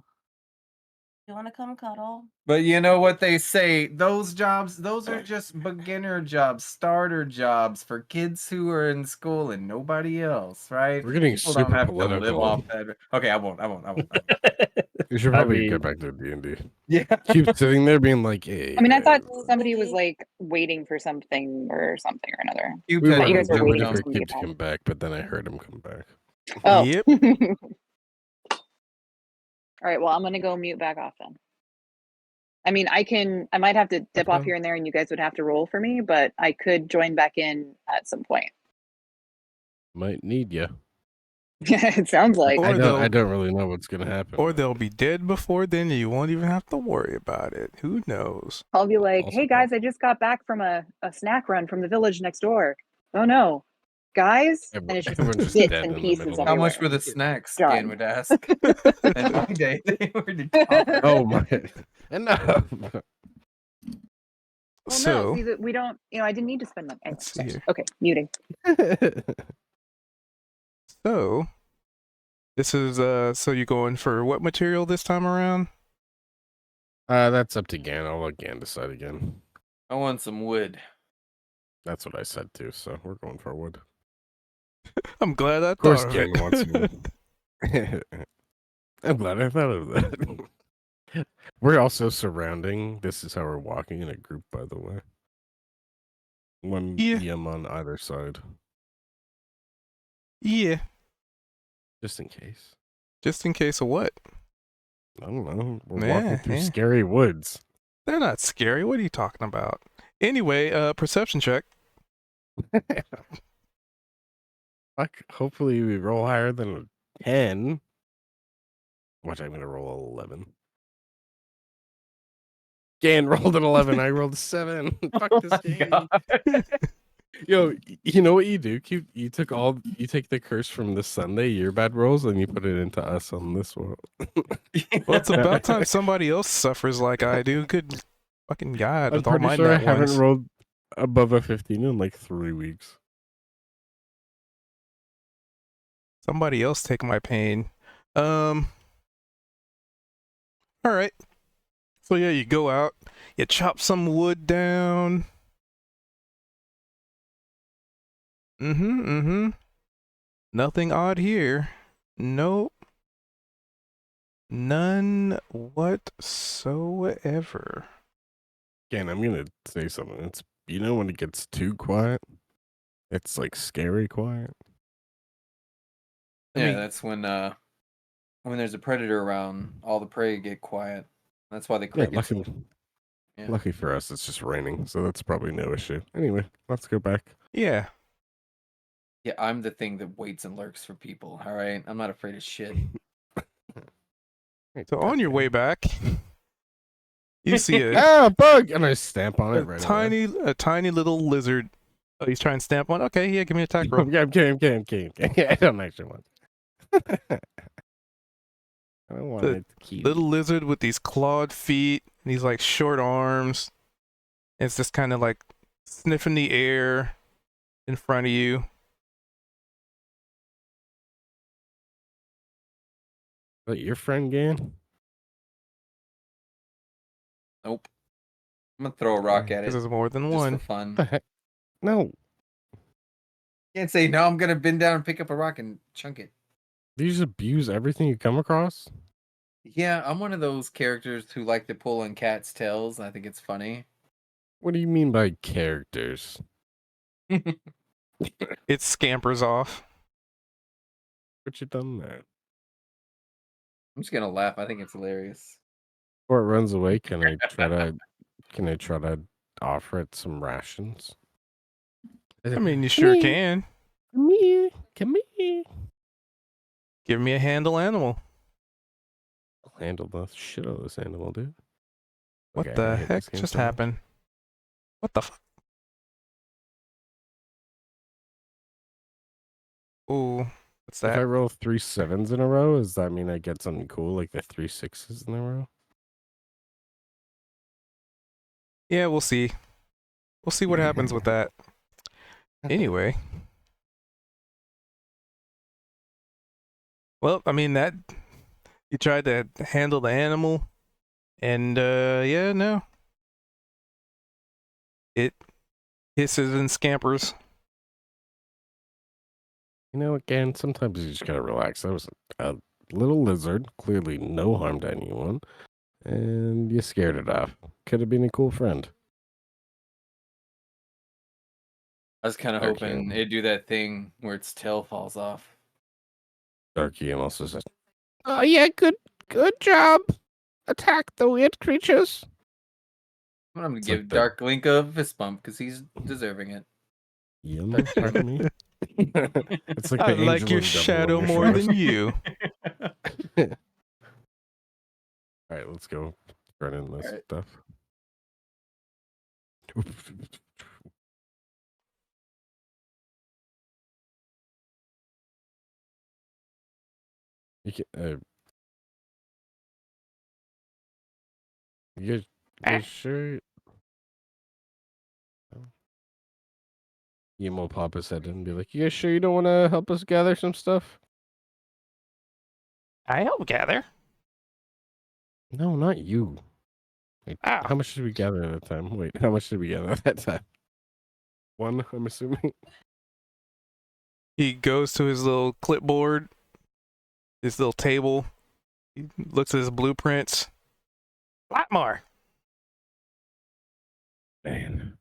You want to come cuddle? But you know what they say, those jobs, those are just beginner jobs, starter jobs for kids who are in school and nobody else, right? We're getting People don't super have to live political. off that. Okay, I won't. We should I probably mean- get back to D&D. Yeah. Keep sitting there being like, hey. I mean, I thought guys, somebody was like waiting for something or another. You we said were, You guys we were were waiting waiting for for somebody Cube to to come back, but then I heard him come back. Oh. Yep. All right. Well, I'm gonna go mute back off then. I mean, I might have to dip off fine. here and there, and you guys would have to roll for me, but I could join back in at some point. Might need you. It sounds like. Or I they'll- don't really know what's gonna happen. Or they'll be dead before then. You won't even have to worry about it. Who knows? I'll be like, Also hey guys, I just got back from a snack run from the village next door. Oh no, guys, and it's just Everyone's just bits dead and in the pieces middle. everywhere. How much were the snacks? Done. Dan would ask. And my day, they were the Oh my! Enough. Well, So, no, see that we don't. I didn't need to spend money. Let's see here. Okay, muting. so this is so you going for what material this time around? That's up to Gan. I'll let Gan decide again. I want some wood. That's what I said too. So we're going for wood. I'm glad I Of course, thought of Gan it. wants wood. I'm glad I thought of that. We're also surrounding. This is how we're walking in a group, by the way. One Yeah. EM on either side, Yeah, just in case. just in case of what? I don't know. We're Yeah, walking through yeah. scary woods. They're not scary. What are you talking about? Anyway, perception check. Fuck. Hopefully we roll higher than a 10. Watch, I'm gonna roll 11. Gan rolled an 11. I rolled a 7. Fuck Oh this my game. God. Yo, you know what you do? You take the curse from this Sunday, your bad rolls, and you put it into us on this one. Well, it's about time somebody else suffers like I do. Good fucking God, I'm with all pretty my sure I nat haven't ones. rolled above a 15 in like 3 weeks. Somebody else take my pain. All right. So yeah, you go out, you chop some wood down. Nothing odd here. Nope. None whatsoever. Again, I'm gonna say something. It's when it gets too quiet, it's like scary quiet. Yeah, mean- that's when when there's a predator around, all the prey get quiet. That's why the Yeah, crickets. Yeah. lucky for us, it's just raining, so that's probably no issue. Anyway, let's go back. Yeah. Yeah, I'm the thing that waits and lurks for people. All right, I'm not afraid of shit. So on your way back, you see Ah, bug, and I stamp on it a right tiny little lizard. Oh, he's trying to stamp one. Okay, yeah, give me an attack roll. Yeah, I'm kidding. I don't actually want. I don't want The it to keep. Little lizard with these clawed feet and these like short arms. It's just kind of like sniffing the air in front of you. Is that your friend, Gan? Nope. I'm gonna throw a rock at it. Because there's more than Just one. for fun. What the heck? No, Can't say no. I'm gonna bend down and pick up a rock and chunk it. you just abuse everything you come across. Yeah, I'm one of those characters who like to pull on cats' tails. And I think it's funny. What do you mean by characters? It scampers off. What you done there? I'm just gonna laugh. I think it's hilarious. Before it runs away, can I try to offer it some rations? I mean, you sure can. Come here, come here. Give me a handle animal. I'll handle the shit out of this animal, dude. What Okay, I the hate this heck game just so much. happened? What the fuck? Ooh, what's If I that? roll 3 7s in a row, does that mean I get something cool like the 3 6s in a row? Yeah, we'll see. We'll see what happens with that. Anyway. Well, I mean that you tried to handle the animal and yeah, no. It hisses and scampers. You know, again, sometimes you just gotta relax. That was a little lizard, clearly no harm to anyone, and you scared it off. Could have been a cool friend. I was kind of Dark hoping Hand. it'd do that thing where its tail falls off. Darky and also says, Oh yeah, good job. Attack the weird creatures. I'm gonna It's give like the- Dark Link a fist bump because he's deserving it. "Yum, pardon me." It's like I the like angel your and devil on shadow your more shoulders. than you. All right, let's go run in this Alright. stuff. You can, you guys sure? Yim will pop his head in and be like, "You guys sure you don't want to help us gather some stuff?" I help gather. No, not you. Wait, Oh. how much did we gather at that time? Wait, how much did we gather at that time? One, I'm assuming. He goes to his little clipboard, his little table. He looks at his blueprints. Lot more. Man.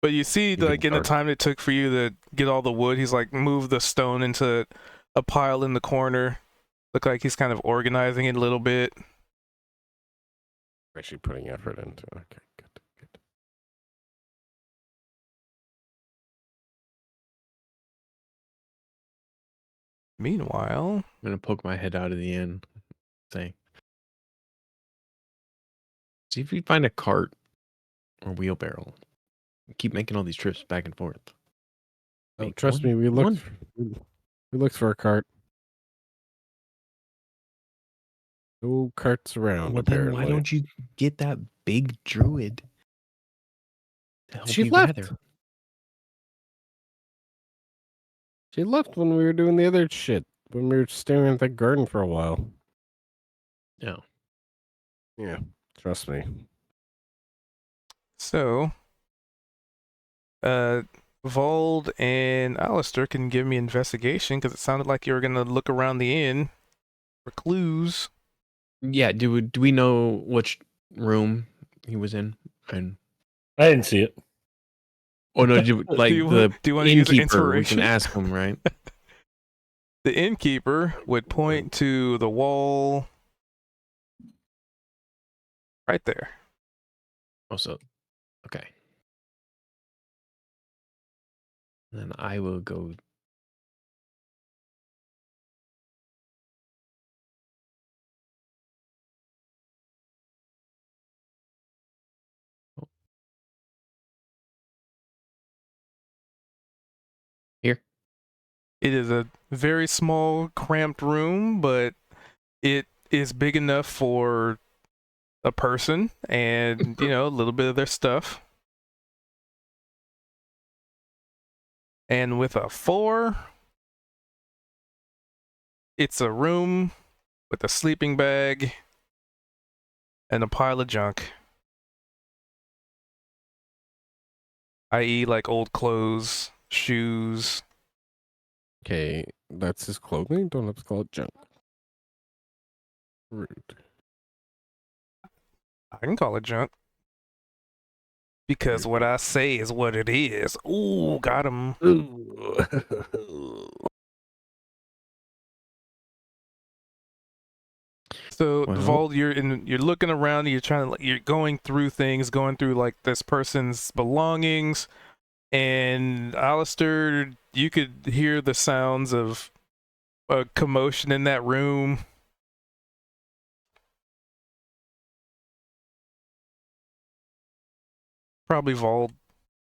But you see, Even like in the dark. time it took for you to get all the wood, he's like moved the stone into a pile in the corner. Look like he's kind of organizing it a little bit. Actually putting effort into it. Okay, good. Meanwhile, I'm gonna poke my head out of the inn. Say, see if you find a cart or wheelbarrow. Keep making all these trips back and forth. Oh, Make trust one- me, we one- looked for a cart. No carts around, Well, then apparently. why don't you get that big druid to help She you left. gather? She left when we were doing the other shit. When we were staring at that garden for a while. No. Yeah, trust me. so Vold and Alistair can give me investigation because it sounded like you were gonna look around the inn for clues. Yeah. Do we know which room he was in? And I didn't see it. oh no, like do you the do you want to use innkeeper? We can inspiration? ask him, right? The innkeeper would point to the wall right there. Oh, so okay. Then I will go. Here. It is a very small, cramped room, but it is big enough for a person and, you know, a little bit of their stuff. And with a 4, it's a room with a sleeping bag and a pile of junk. I.e., like old clothes, shoes. Okay, that's his clothing. Don't have to call it junk. Rude. I can call it junk. Because what I say is what it is. Ooh, got him. So, Well- Vald, you're looking around, you're going through things, going through like this person's belongings, and Alistair, you could hear the sounds of a commotion in that room. Probably Vald,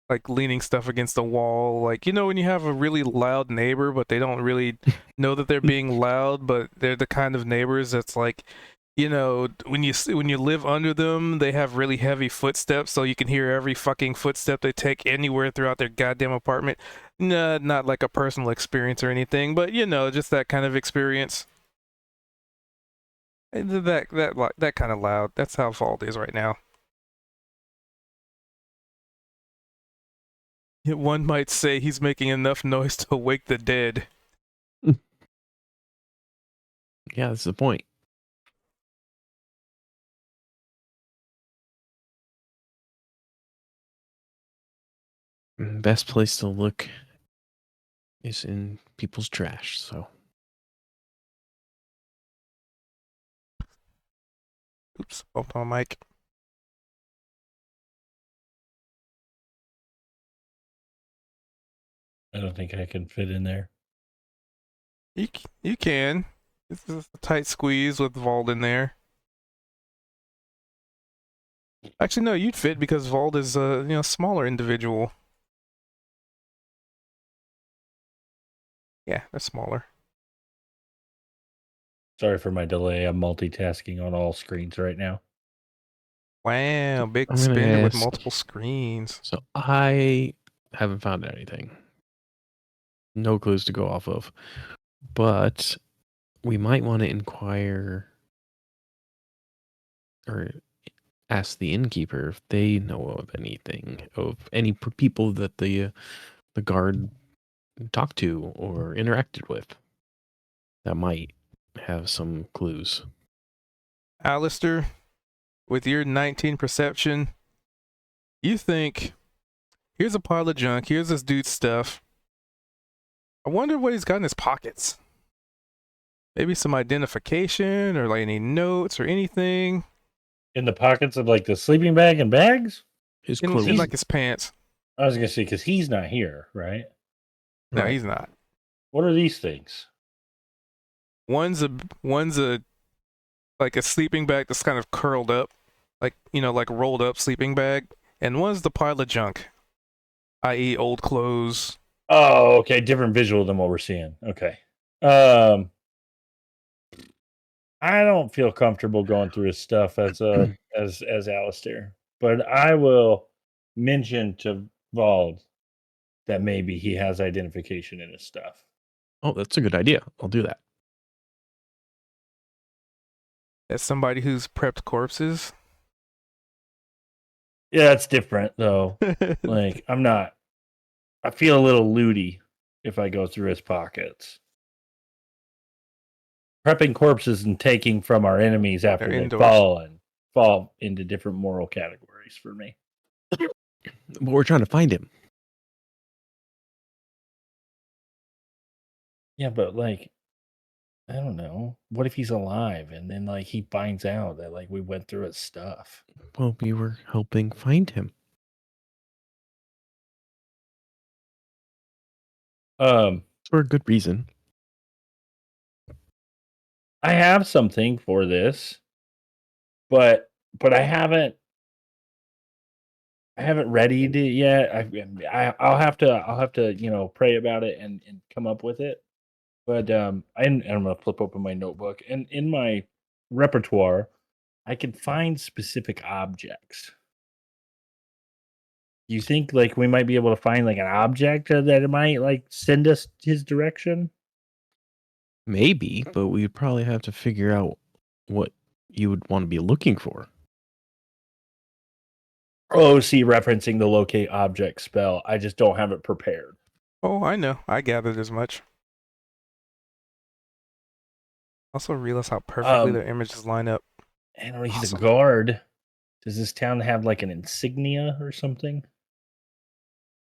like leaning stuff against the wall, like, you know, when you have a really loud neighbor, but they don't really know that they're being loud, but they're the kind of neighbors that's like, you know, when you live under them, they have really heavy footsteps, so you can hear every fucking footstep they take anywhere throughout their goddamn apartment. No, not like a personal experience or anything, but you know, just that kind of experience. And that kind of loud. That's how Vald is right now. One might say he's making enough noise to wake the dead. Yeah, that's the point. Best place to look is in people's trash, so. Oops, bumped on mic. I don't think I can fit in there. You can. This is a tight squeeze with Vald in there. Actually, no, you'd fit because Vald is a smaller individual. Yeah, they're smaller. Sorry for my delay. I'm multitasking on all screens right now. Wow, big I'm gonna spender with ask- multiple screens. So I haven't found anything. No clues to go off of. But we might want to inquire or ask the innkeeper if they know of anything, of any people that the guard talked to or interacted with that might have some clues. Alistair, with your 19 perception, you think, here's a pile of junk, here's this dude's stuff. I wonder what he's got in his pockets. Maybe some identification or like any notes or anything. In the pockets of like the sleeping bag and bags? His In clothes. like his pants. I was gonna say because he's not here, right? No, Right. he's not. What are these things? One's a like a sleeping bag that's kind of curled up, like, you know, like rolled up sleeping bag, and one's the pile of junk, i.e., old clothes. Oh, okay, different visual than what we're seeing. Okay. I don't feel comfortable going through his stuff as Alistair, but I will mention to Vald that maybe he has identification in his stuff. Oh, that's a good idea. I'll do that. As somebody who's prepped corpses. Yeah, it's different though. Like I feel a little looty if I go through his pockets. Prepping corpses and taking from our enemies after They're they've indoors. fall into different moral categories for me. But we're trying to find him. Yeah, but like I don't know. What if he's alive and then like he finds out that like we went through his stuff? Well, we were helping find him. Um, For a good reason. I have something for this, but I haven't readied it yet. I'll have to pray about it and come up with it. But and I'm gonna flip open my notebook, and in my repertoire, I can find specific objects. You think like we might be able to find like an object that it might like send us his direction? Maybe, but we'd probably have to figure out what you would want to be looking for. Oh, see, referencing the locate object spell. I just don't have it prepared. Oh, I know. I gathered as much. Also realize how perfectly the images line up. And he's Awesome. a guard. Does this town have like an insignia or something?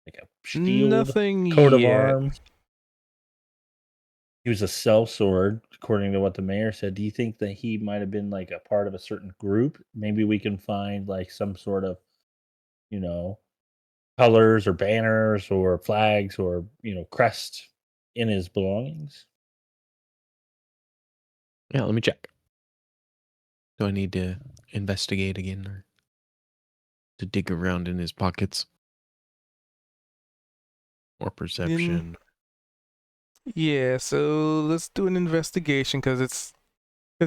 Like a shield, Nothing coat of yet. arms? He was a sellsword, according to what the mayor said. Do you think that he might have been like a part of a certain group? Maybe we can find like some sort of, colors or banners or flags or, crest in his belongings. Yeah, let me check. Do I need to investigate again or to dig around in his pockets? Or perception? Yeah, so let's do an investigation because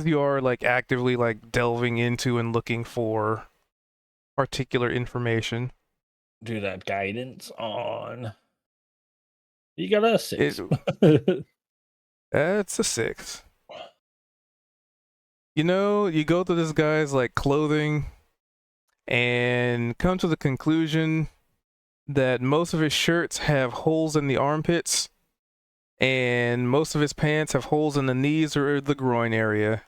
you are like actively like delving into and looking for particular information. Do that guidance on. You got a 6. That's a 6. You go to this guy's like clothing and come to the conclusion that most of his shirts have holes in the armpits and most of his pants have holes in the knees or the groin area.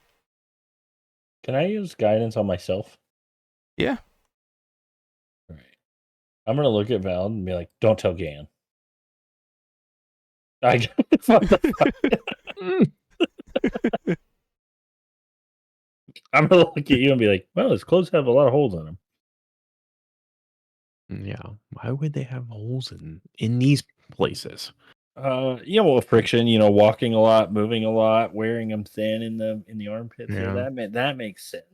Can I use guidance on myself? Yeah. All right. I'm gonna look at Val and be like, "Don't tell Gan." What the fuck? I'm gonna look at you and be like, "Well, his clothes have a lot of holes in them." Yeah. Why would they have holes in these places? Well, friction. Walking a lot, moving a lot, wearing them thin in the armpits. Yeah, that makes sense.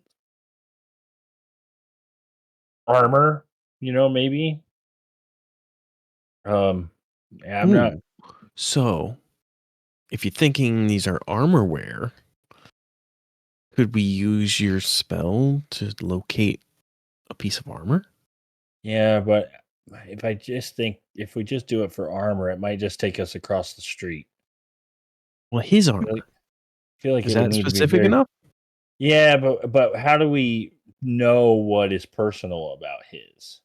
Armor, maybe. Yeah, I'm not. So, if you're thinking these are armor wear, could we use your spell to locate a piece of armor? Yeah, but if we just do it for armor, it might just take us across the street. Well, his armor. I feel like Is it would that need to be specific very- enough? Yeah, but how do we know what is personal about his?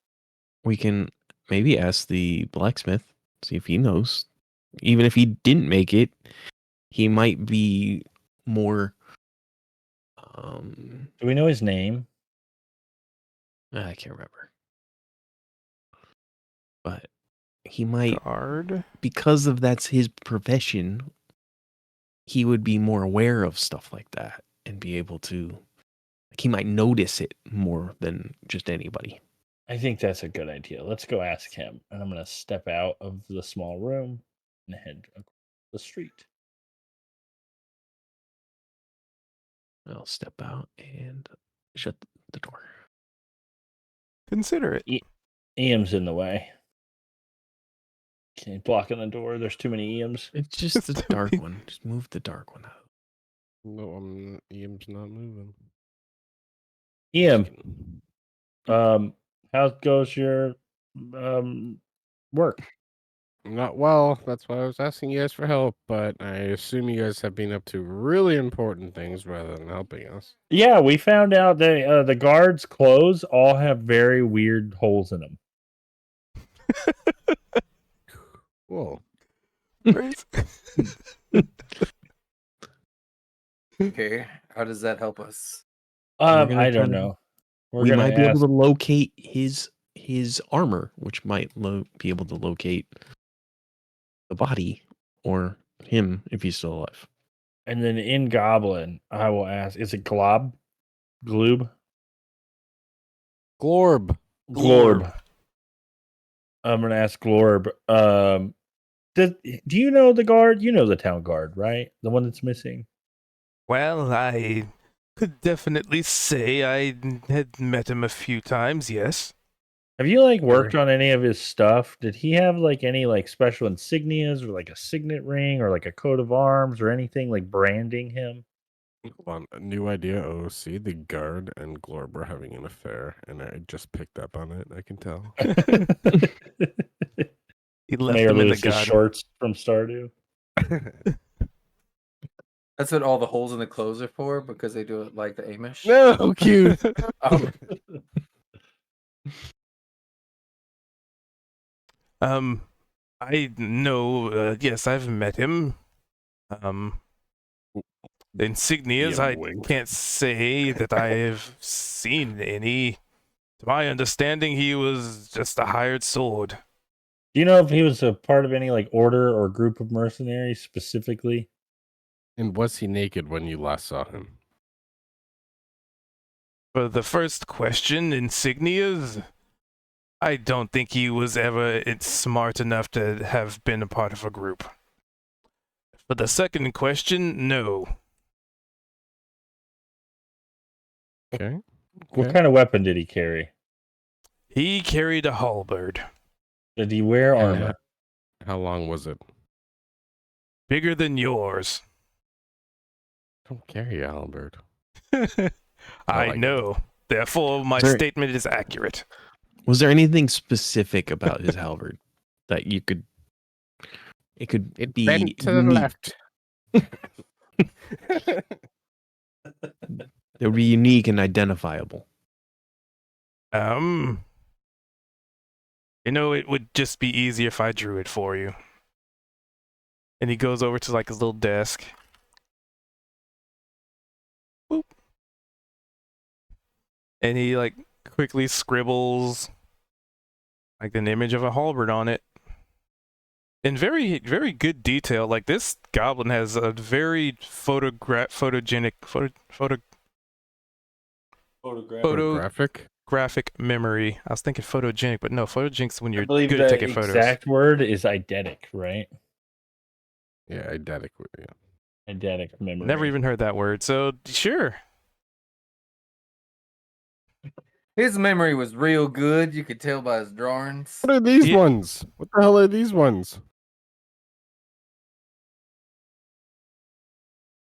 We can maybe ask the blacksmith, see if he knows. Even if he didn't make it, he might be more. Do we know his name? I can't remember. But he might, Guard. because of that's his profession, he would be more aware of stuff like that and be able to, like, he might notice it more than just anybody. I think that's a good idea. Let's go ask him. And I'm going to step out of the small room and head across the street. I'll step out and shut the door. Consider it. Iam's in the way. Okay, blocking the door. There's too many Iams. It's just the dark one. Just move the dark one out. No, Iam's not moving. Iam, how goes your work? Not well. That's why I was asking you guys for help, but I assume you guys have been up to really important things rather than helping us. Yeah, we found out that the guards' clothes all have very weird holes in them. Whoa. Okay, how does that help us? I try don't to- know. We might be able to locate his armor, which might be able to locate the body or him if he's still alive. And then in Goblin, I will ask: is it Glob? Gloob? Glorb. Glorb. I'm gonna ask Glorb. Do you know the guard? You know the town guard, right? The one that's missing. Well, I could definitely say I had met him a few times, yes. Have you like worked on any of his stuff? Did he have like any like special insignias or like a signet ring or like a coat of arms or anything like branding him? Hold on, a new idea, OC. The guard and Glorb are having an affair, and I just picked up on it. I can tell. He left Mayor him in the Lewis's garden. shorts from Stardew. That's what all the holes in the clothes are for, because they do it like the Amish. No, cute. I know, yes, I've met him. The insignias, Yeah, I wink. can't say that I have seen any. To my understanding, he was just a hired sword. Do you know if he was a part of any like order or group of mercenaries specifically? And was he naked when you last saw him? For the first question, insignias, I don't think he was ever smart enough to have been a part of a group. For the second question, no. Okay. What kind of weapon did he carry? He carried a halberd, Did he wear And armor? How long was it? bigger than yours. Don't carry a halberd. I like it. know. Therefore, my There- statement is accurate. Was there anything specific about his halberd that you could? It could be Bend to the unique. left. It would be unique and identifiable. You know, it would just be easier if I drew it for you. And he goes over to like his little desk. Boop. And he like quickly scribbles like an image of a halberd on it. In very, very good detail. Like this goblin has a very photographic Graphic. memory. I was thinking photogenic, but no, photogenic's when I you're believe good the at taking photos. exact word is eidetic, right? Yeah, eidetic. Yeah. Eidetic memory. Never even heard that word, so sure. His memory was real good. You could tell by his drawings. What are these Yeah. ones? What the hell are these ones?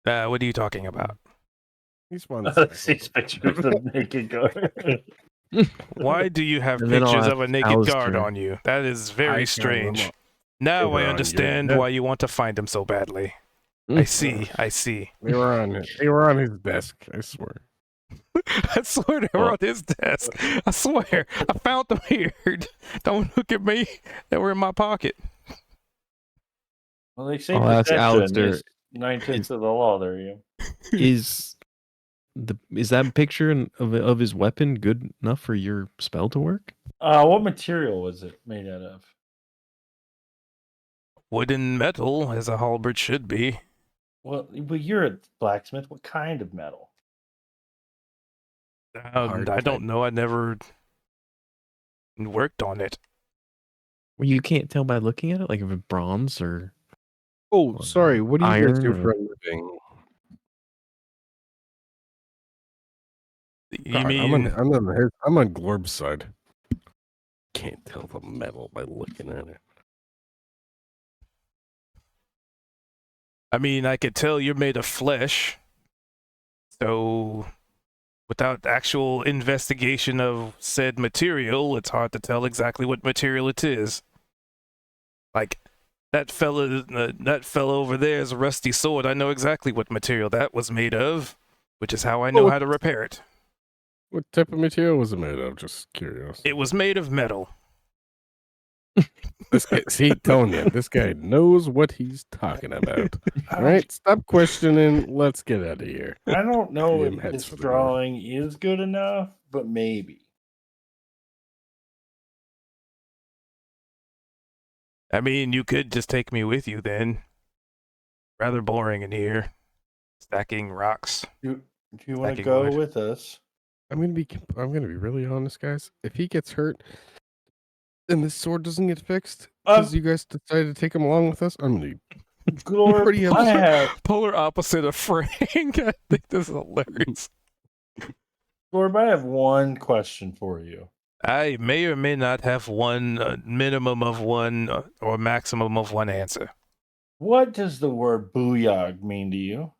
What are you talking about? These ones. These pictures of naked guard. Why do you have And then I'll pictures ask of a naked Alistair. guard on you? That is I very found them strange. all. Now They were I on understand your why you want to find him so badly. I see, I see. They were on his desk, I swear. I swear they were on his desk. I swear. I found them here. Don't look at me. They were in my pocket. Well, they say I'll ask protection Alistair, is 9/10 of the law. There you go. Is that picture of his weapon good enough for your spell to work? What material was it made out of? Wood and metal, as a halberd should be. Well, but you're a blacksmith. What kind of metal? Hard I type. don't know. I never worked on it. Well, you can't tell by looking at it, like if it's bronze or. Oh, sorry. What do you guys Iron do or- for a living? You God, mean I'm on Glorb's side. Can't tell the metal by looking at it. I could tell you're made of flesh. So, without actual investigation of said material, it's hard to tell exactly what material it is. Like, that fella over there is a rusty sword. I know exactly what material that was made of, which is how I know Oh, how to repair it. What type of material was it made of? Just curious. It was made of metal. This guy, see, telling you, this guy knows what he's talking about. All right, stop questioning. Let's get out of here. I don't know Damn if heads this for the door. drawing is good enough, but maybe. You could just take me with you then. Rather boring in here. Stacking rocks. Do you want to Stacking go wood. with us? I'm gonna be really honest, guys. If he gets hurt and this sword doesn't get fixed because you guys decided to take him along with us, I'm gonna be Glorp, pretty I upset. have Polar opposite of Frank. I think this is hilarious. Glorp, I have one question for you. I may or may not have one minimum of one or maximum of one answer. What does the word booyog mean to you?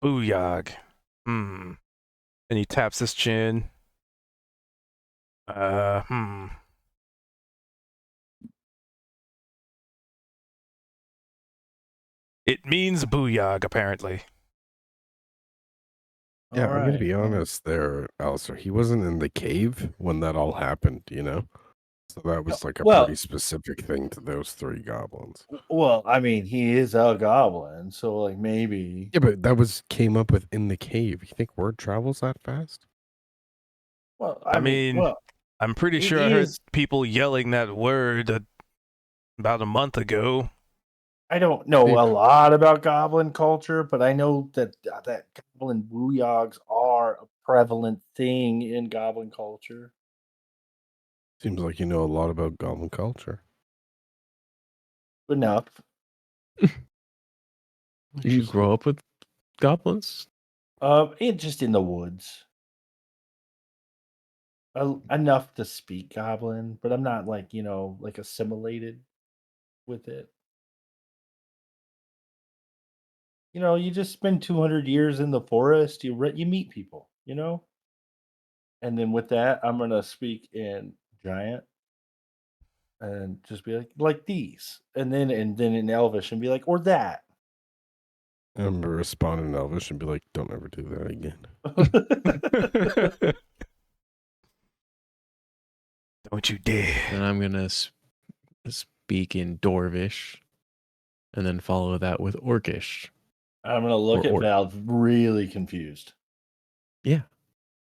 Booyog. And he taps his chin. It means booyog, apparently. Yeah, I'm gonna be Alright. honest there, Alistair. He wasn't in the cave when that all happened, you know? So that was like a Well- pretty specific thing to those three goblins. Well, I mean, he is a goblin, so like maybe. Yeah, but that came up with in the cave. You think word travels that fast? Well, I mean, well, I'm pretty It sure I heard is- people yelling that word about a month ago. I don't know Yeah. a lot about goblin culture, but I know that goblin booyogs are a prevalent thing in goblin culture. Seems like you know a lot about goblin culture. Enough. Did you grow up with goblins? Just in the woods. Enough to speak goblin, but I'm not like like assimilated with it. You just spend 200 years in the forest. You meet people, And then with that, I'm gonna speak in giant, and just be like these, and then in Elvish, and be like, or that. I'm gonna respond in Elvish and be like, "Don't ever do that again." Don't you dare. And I'm gonna speak in Dwarvish, and then follow that with Orcish. I'm gonna look at Or- Val really confused. Yeah.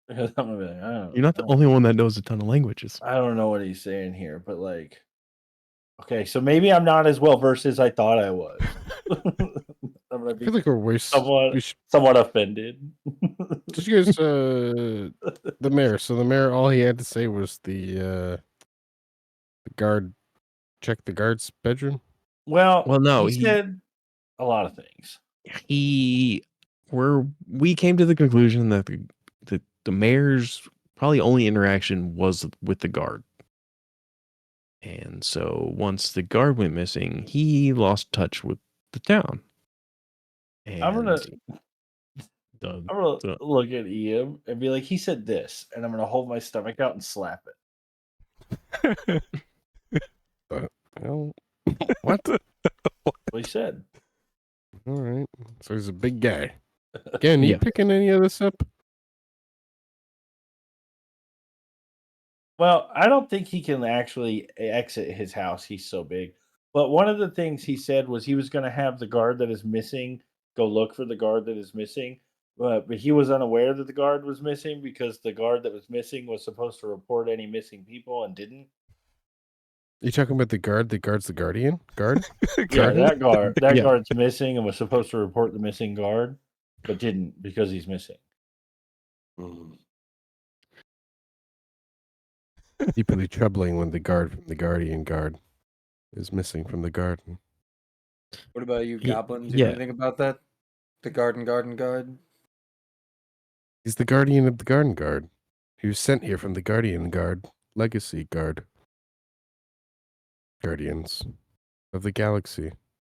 Because I'm gonna be like, You're not the only one that knows a ton of languages. I don't know what he's saying here, but like, okay, so maybe I'm not as well versed as I thought I was. I'm gonna I be feel like we somewhat, should somewhat offended. Did you guys the mayor? So the mayor, all he had to say was the guard. Check the guard's bedroom. Well, no, he said a lot of things. We came to the conclusion that the mayor's probably only interaction was with the guard. And so once the guard went missing, he lost touch with the town. And I'm gonna look at Ian and be like, he said this, and I'm gonna hold my stomach out and slap it. Well, what? What he said. All right. So he's a big guy. Again, you Yeah. picking any of this up? Well, I don't think he can actually exit his house. He's so big. But one of the things he said was he was going to have the guard that is missing go look for the guard that is missing. But he was unaware that the guard was missing because the guard that was missing was supposed to report any missing people and didn't. You talking about the guard that guards the guardian? Guard? Yeah, that guard. That Yeah. guard's missing and was supposed to report the missing guard, but didn't because he's missing. Deeply troubling when the guard from the guardian guard is missing from the garden. What about you, Ye- Goblin? Do you know yeah. anything about that? The guard. He's the guardian of the garden guard. He was sent here from the guardian guard, legacy guard. Guardians of the galaxy.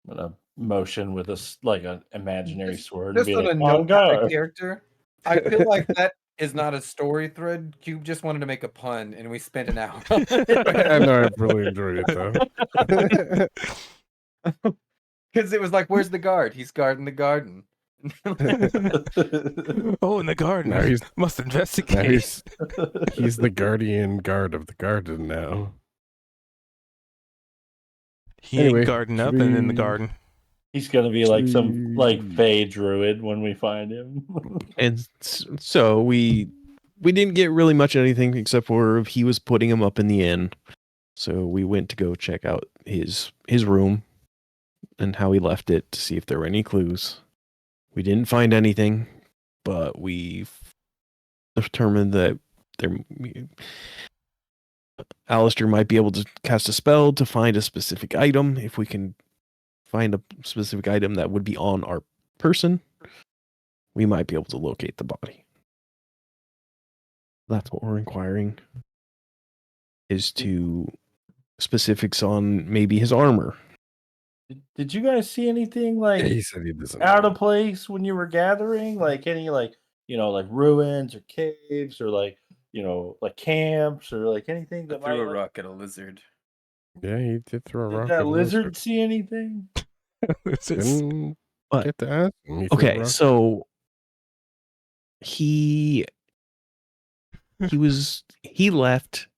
I'm gonna motion with an imaginary sword. Just and on be a like, note, "On guard." character. I feel like that is not a story thread. Cube just wanted to make a pun, and we spent an hour. on it. I know, I've really enjoyed it though. Because it was like, where's the guard? He's guarding the garden. Oh, in the garden. Now he's Must now investigate. he's the guardian guard of the garden now. He Anyway, ain't garden should up and in the we- garden. He's gonna be like some fey druid when we find him. And so we didn't get really much of anything except for he was putting him up in the inn. So we went to go check out his room and how he left it to see if there were any clues. We didn't find anything, but we've determined that Alistair might be able to cast a spell to find a specific item. If we can find a specific item that would be on our person, we might be able to locate the body. That's what we're inquiring, is to specifics on maybe his armor. Did you guys see anything Yeah, like he said he doesn't out know. of place when you were gathering? Like any like like ruins or caves or like like camps or like anything I that threw might a rock at a lizard. Yeah, he did throw a Did rock that at a lizard see anything? Didn't But get to ask him. He threw a okay, rock. so he left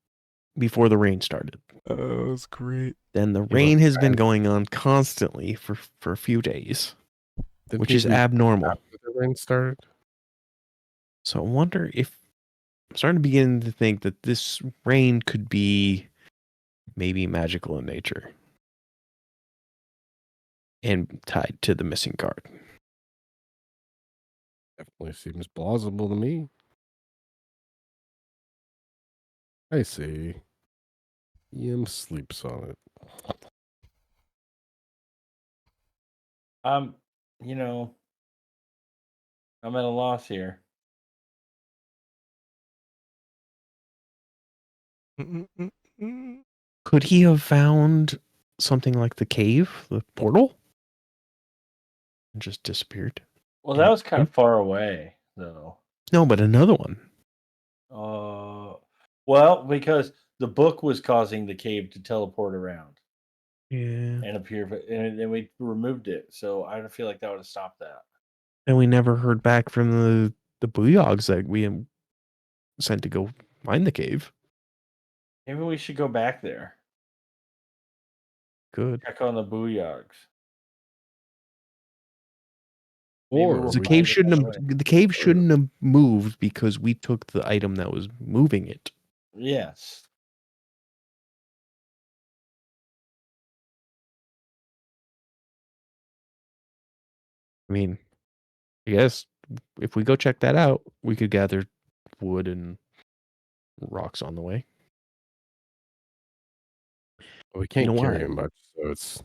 before the rain started. Oh, that was great. Then the He rain left has been fast. going on constantly for a few days, Didn't which he is leave abnormal. after the rain started? So I wonder if I'm starting to begin to think that this rain could be maybe magical in nature and tied to the missing card. Definitely seems plausible to me. I see. Ian sleeps on it. You know, I'm at a loss here. Could he have found something like the cave, the portal, and just disappeared? Well, that was kind of far away, though. No, but another one. Well, because the book was causing the cave to teleport around Yeah. and appear, and then we removed it. So I don't feel like that would have stopped that. And we never heard back from the Booyogs that we sent to go find the cave. Maybe we should go back there. Good. Check on the Booyogs. Or The we cave could- shouldn't have moved because we took the item that was moving it. Yes. I mean, I guess if we go check that out, we could gather wood and rocks on the way. we can't know carry what? him much, so it's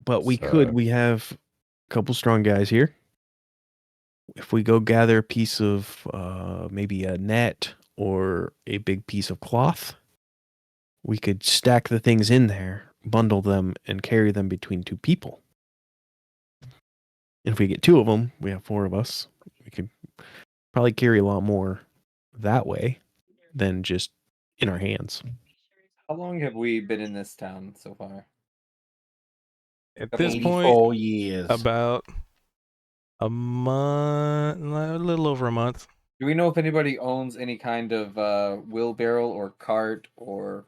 But we So- could. We have a couple strong guys here. If we go gather a piece of maybe a net or a big piece of cloth, we could stack the things in there, bundle them, and carry them between two people. And if we get two of them, we have four of us. We could probably carry a lot more that way than just in our hands. How long have we been in this town so far? At this point, 84 years. about a month, a little over a month. Do we know if anybody owns any kind of wheelbarrow or cart or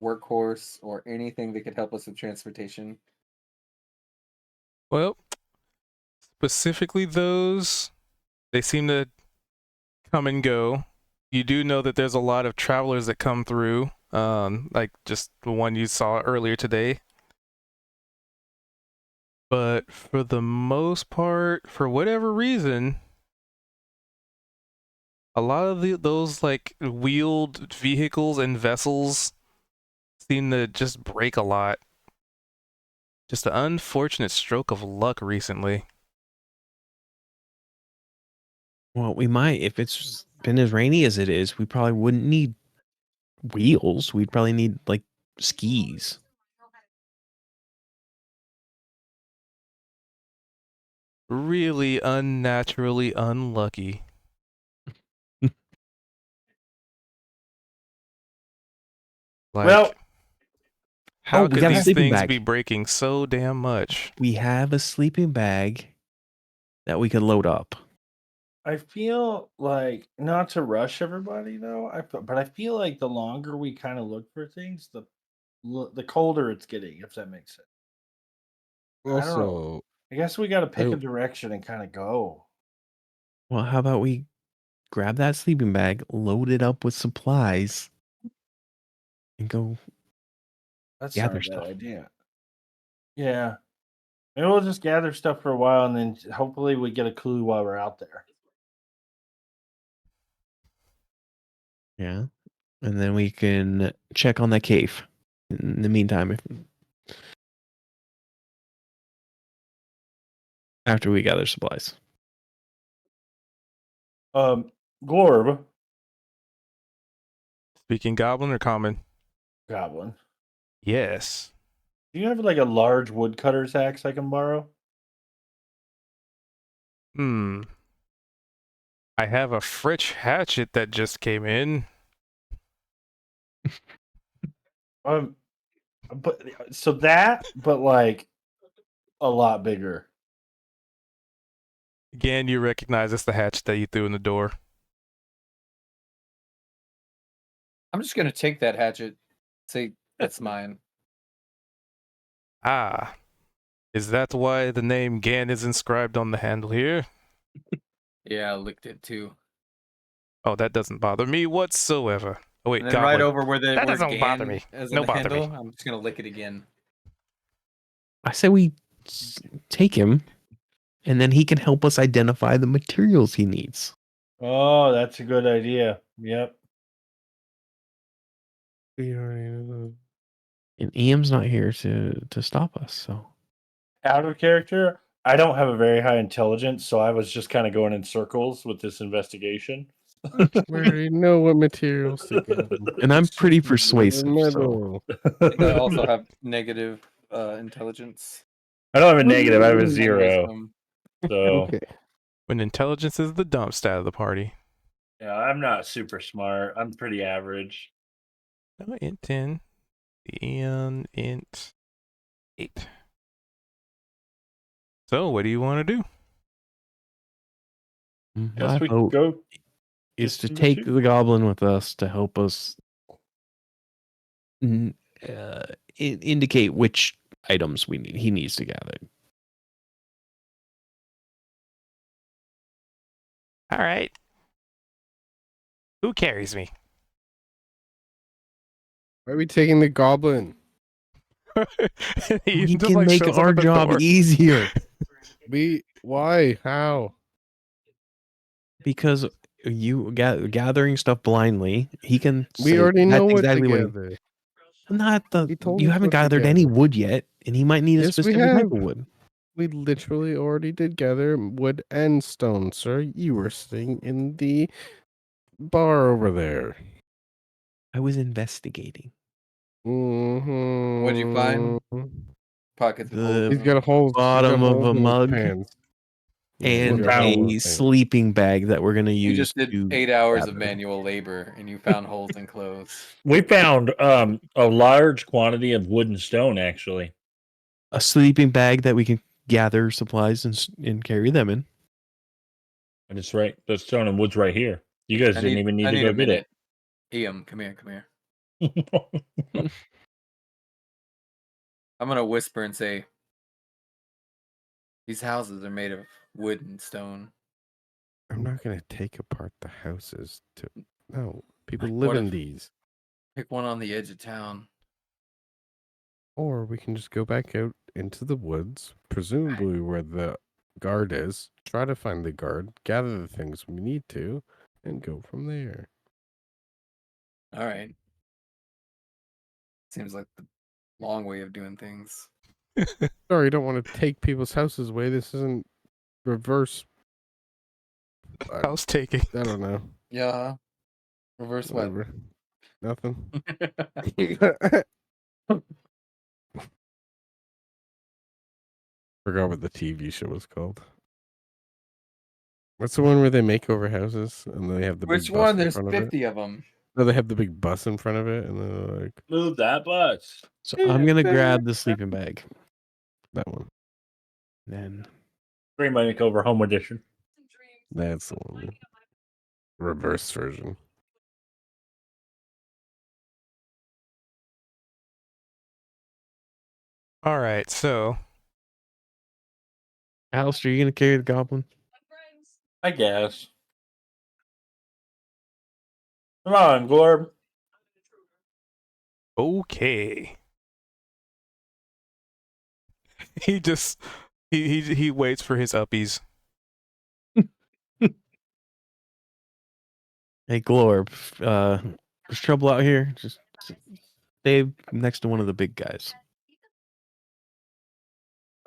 workhorse or anything that could help us with transportation? Well, specifically those, they seem to come and go. You do know that there's a lot of travelers that come through, like just the one you saw earlier today. But for the most part, for whatever reason, a lot of those like wheeled vehicles and vessels seem to just break a lot. Just an unfortunate stroke of luck recently. Well, we might, if it's been as rainy as it is, we probably wouldn't need wheels. We'd probably need like skis. Really unnaturally unlucky. Like, Well, how we could got a these sleeping things bag. be breaking so damn much? We have a sleeping bag that we could load up. I feel like not to rush everybody though. But I feel like the longer we kind of look for things, the colder it's getting. If that makes sense. I don't know. also I guess we got to pick I- a direction and kind of go. Well, how about we grab that sleeping bag, load it up with supplies, and go That's gather not a bad stuff. idea. Yeah. Maybe we'll just gather stuff for a while, and then hopefully we get a clue while we're out there. Yeah. And then we can check on that cave. In the meantime, after we gather supplies. Gorb, Speaking goblin or common? goblin. Yes. Do you have like a large woodcutter's axe I can borrow? I have a Fritch hatchet that just came in. But so that, but like a lot bigger. Again, you recognize it's the hatchet that you threw in the door. I'm just gonna take that hatchet. Say that's mine. Ah. Is that why the name Gan is inscribed on the handle here? Yeah, I licked it too. Oh, that doesn't bother me whatsoever. Oh wait, And then goblin. right over where the That word doesn't bother Gan me. is No on the bother me. handle, I'm just gonna lick it again. I say we take him, and then he can help us identify the materials he needs. Oh, that's a good idea. Yep. We already know. And Iam's not here to stop us, so Out of character, I don't have a very high intelligence, so I was just kind of going in circles with this investigation. We already know what materials to get. and I'm pretty Doesn't persuasive, so matter. I think I also have negative intelligence. I don't have a negative, I have a and 0. wisdom. So Okay. When intelligence is the dump stat of the party. yeah, I'm not super smart. I'm pretty average. Oh, int 10. Ian int 8. So, what do you want to do? Guess my we vote go. is to do the take two. the goblin with us to help us indicate which items he needs to gather. All right. Who carries me? Why are we taking the goblin? He just, can like, make shows up our at the job door. easier Why? How? because you gathering stuff blindly. He can. We say already know that's what exactly what together. not the. He told You us haven't what gathered to any gather. wood yet, and he might need a Yes, we specific type have. of wood. We literally already did gather wood and stone, sir. You were sitting in the bar over there. I was investigating. Mm-hmm. What'd you find? Pockets of holes. He's got a hole. Bottom of a mug Pants. and got holes in a his pants. sleeping bag that we're gonna You use. just did to 8 hours of gather. manual labor, and you found holes in clothes. We found a large quantity of wood and stone, actually. A sleeping bag that we can gather supplies and carry them in. And it's right. The stone and wood's right here. You guys didn't even need I to need go a get minute. Ian, come here. it. I'm gonna whisper and say, "These houses are made of wood and stone. I'm not gonna take apart the houses. No, people Like, live what in if- these. Pick one on the edge of town." Or we can just go back out into the woods, presumably where the guard is, try to find the guard, gather the things we need to, and go from there. All right. Seems like the long way of doing things. Sorry, you don't want to take people's houses away. This isn't reverse. House taking. I don't know. Yeah. Reverse what? Whatever. Nothing. Forgot what the TV show was called. What's the one where they make over houses and they have the Which big bus one? in There's front of it? 50 of them. No, they have the big bus in front of it, and they're like Move that bus. So I'm gonna grab the sleeping bag. that one. Then Green Makeover Home Edition. That's the one. Reverse version. All right, so Alistair, you gonna carry the goblin? I guess. Come on, Gorb. okay. He just He waits for his uppies. Hey, Glorb, there's trouble out here. Just stay next to one of the big guys.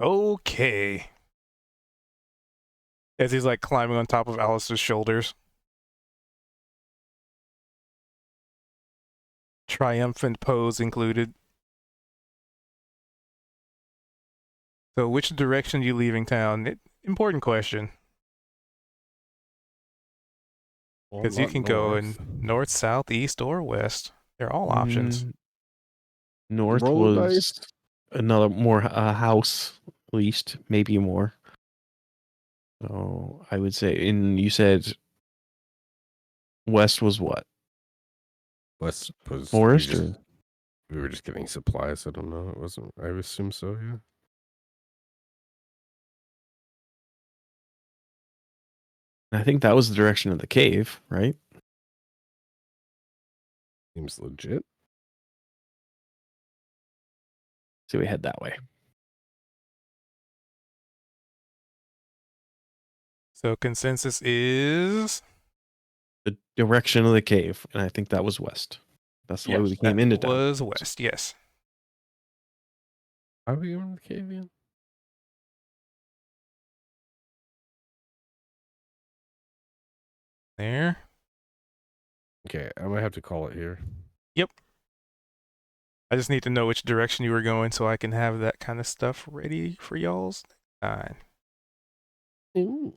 Okay. As he's like climbing on top of Alice's shoulders. Triumphant pose included. So which direction are you leaving town? Important question. Well, Because you not can go in north. north, south, east, or west. They're all options. North Roll the was dice. another more house, at least, maybe more. So I would say, and you said west was what? West was Forest we were just getting supplies. I don't know. It wasn't. I assume so. Yeah. I think that was the direction of the cave, right? Seems legit. So we head that way. So consensus is The direction of the cave, and I think that was west. That's the way we came into town. was west. Yes. How are we going to the cave again? There. Okay, I might have to call it here. I just need to know which direction you were going so I can have that kind of stuff ready for y'all's time. Ooh.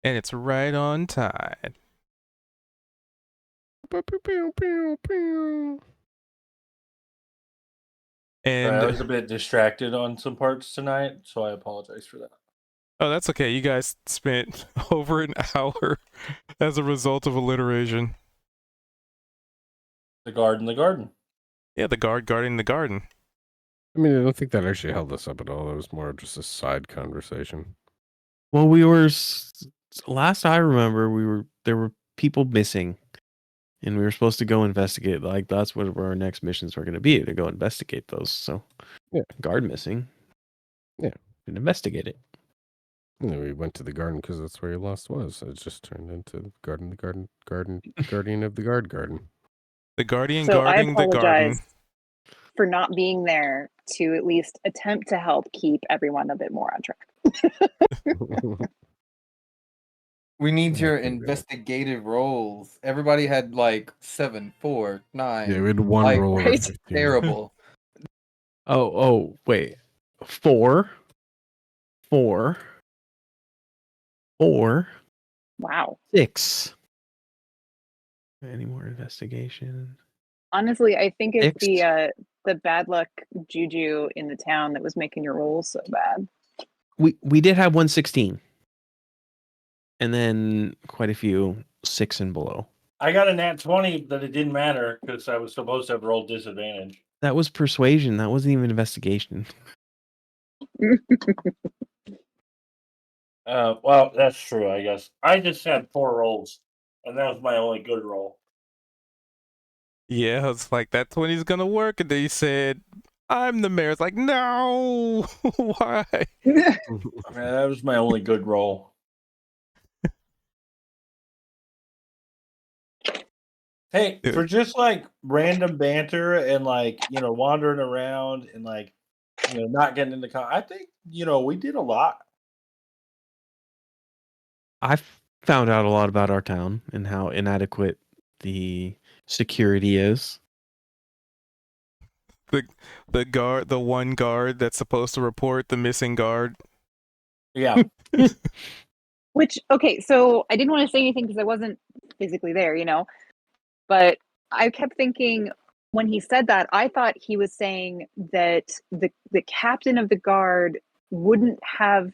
And it's right on time. I And was a bit distracted on some parts tonight, so I apologize for that. oh, that's okay. You guys spent over an hour as a result of alliteration. The garden. Yeah, the guard guarding the garden. I mean, I don't think that actually held us up at all. It was more of just a side conversation. Well, we were last I remember, there were people missing, and we were supposed to go investigate. Like that's what our next missions were going to be, to go investigate those. So, Yeah. guard missing. Yeah. And investigate it. And then we went to the garden because that's where he lost was. It just turned into guardian of the garden. The guardian So I guarding the garden. apologize for not being there to at least attempt to help keep everyone a bit more on track. We need your Okay, bro. investigative roles. Everybody had like 7, 4, 9. Yeah, we had one like, roll over right? 15. Terrible. Oh, wait. 4. Wow. 6. Any more investigation? Honestly, I think it's Six. the bad luck juju in the town that was making your rolls so bad. We did have 116. And then quite a few 6 and below. I got a nat 20, but it didn't matter because I was supposed to have rolled disadvantage. That was persuasion. That wasn't even investigation. Well, that's true, I guess. I just had 4 rolls, and that was my only good roll. Yeah, it's like that 20 is gonna work, and then you said, "I'm the mayor." It's like, no, why? That was my only good roll. Hey, Yeah. for just like random banter and like, wandering around and like, not getting into I think, we did a lot. I found out a lot about our town and how inadequate the security is. The one guard that's supposed to report the missing guard. Yeah. Which, okay, so I didn't want to say anything because I wasn't physically there, but I kept thinking when he said that, I thought he was saying that the captain of the guard wouldn't have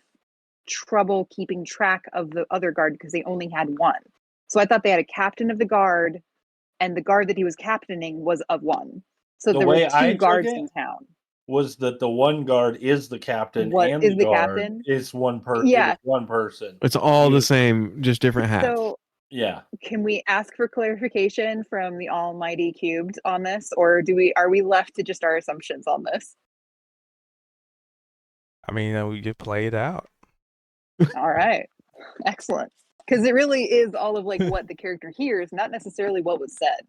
trouble keeping track of the other guard because they only had one. So I thought they had a captain of the guard, and the guard that he was captaining was of one. So The there way were 2 I took guards it in town. Was that the one guard is the captain What and is the the guard captain? is one person. Yeah. One person. It's all the Yeah. same, just different hats. So Yeah. can we ask for clarification from the almighty cubed on this, or are we left to just our assumptions on this? I mean, you play it out. All right. Excellent. Because it really is all of like what the character hears, not necessarily what was said.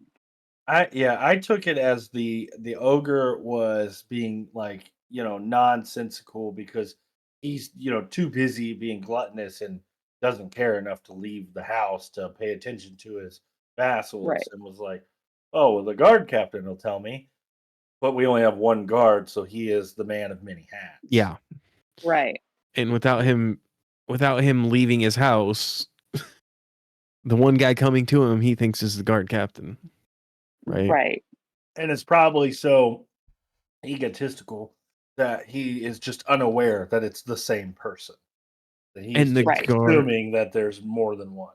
I took it as the ogre was being like, nonsensical because he's, too busy being gluttonous and doesn't care enough to leave the house to pay attention to his vassals Right. and was like, "Oh, well, the guard captain will tell me." But we only have one guard, so he is the man of many hats. Yeah. Right. And without him leaving his house, the one guy coming to him, he thinks is the guard captain. Right. Right. And it's probably so egotistical that he is just unaware that it's the same person. That he's And the Right. guard, assuming that there's more than one.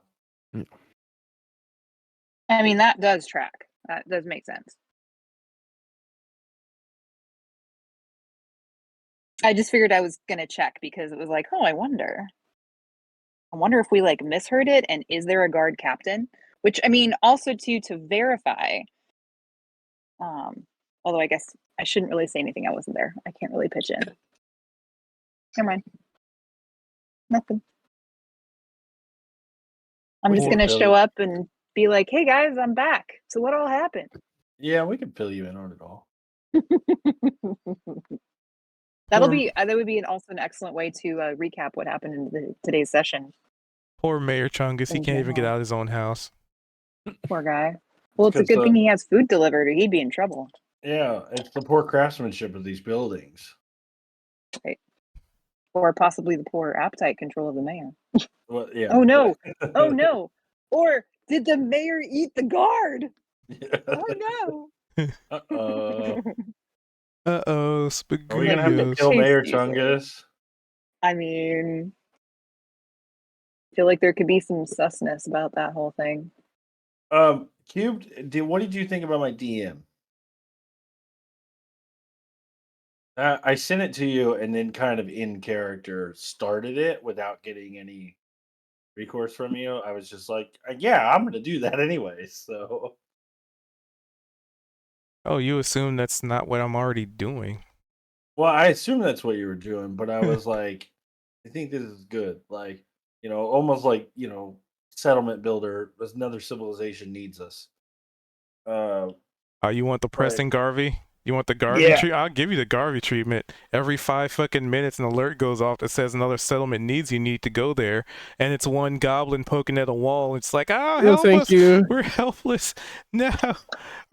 I mean, that does track. That does make sense. I just figured I was gonna check because it was like, oh, I wonder if we like misheard it, and is there a guard captain? Which I mean, also to verify. Although I guess I shouldn't really say anything. I wasn't there. I can't really pitch in. Never mind. Nothing. I'm just Poor gonna Billy. show up and be like, "Hey guys, I'm back. So what all happened?" Yeah, we can fill you in on it all. That'll Poor- be that would be also an excellent way to recap what happened in today's session. Poor Mayor Chungus, he In can't even get general. out of his own house. Poor guy. Well, it's a 'Cause good thing he has food delivered, or he'd be in trouble. Yeah, it's the poor craftsmanship of these buildings. Or possibly the poor appetite control of the mayor. Well, yeah. Oh no! Oh no! Or did the mayor eat the guard? Oh no! Uh-oh. Uh-oh, Are we gonna have to spaghettios. kill Mayor Tasty, sir. Chungus? I mean, I feel like there could be some susness about that whole thing. Cubed, what did you think about my DM? I sent it to you and then kind of in character started it without getting any recourse from you. I was just like, yeah, I'm gonna do that anyway. So Oh, you assume that's not what I'm already doing. well, I assume that's what you were doing, but I was like, I think this is good. Like, almost like, settlement builder, there's another civilization needs us. Oh, you want the Right. Preston Garvey? You want the Garvey Yeah. treatment? I'll give you the Garvey treatment. Every 5 fucking minutes, an alert goes off that says another settlement needs you need to go there, and it's one goblin poking at a wall. It's like, No, help thank us! you. We're helpless. No,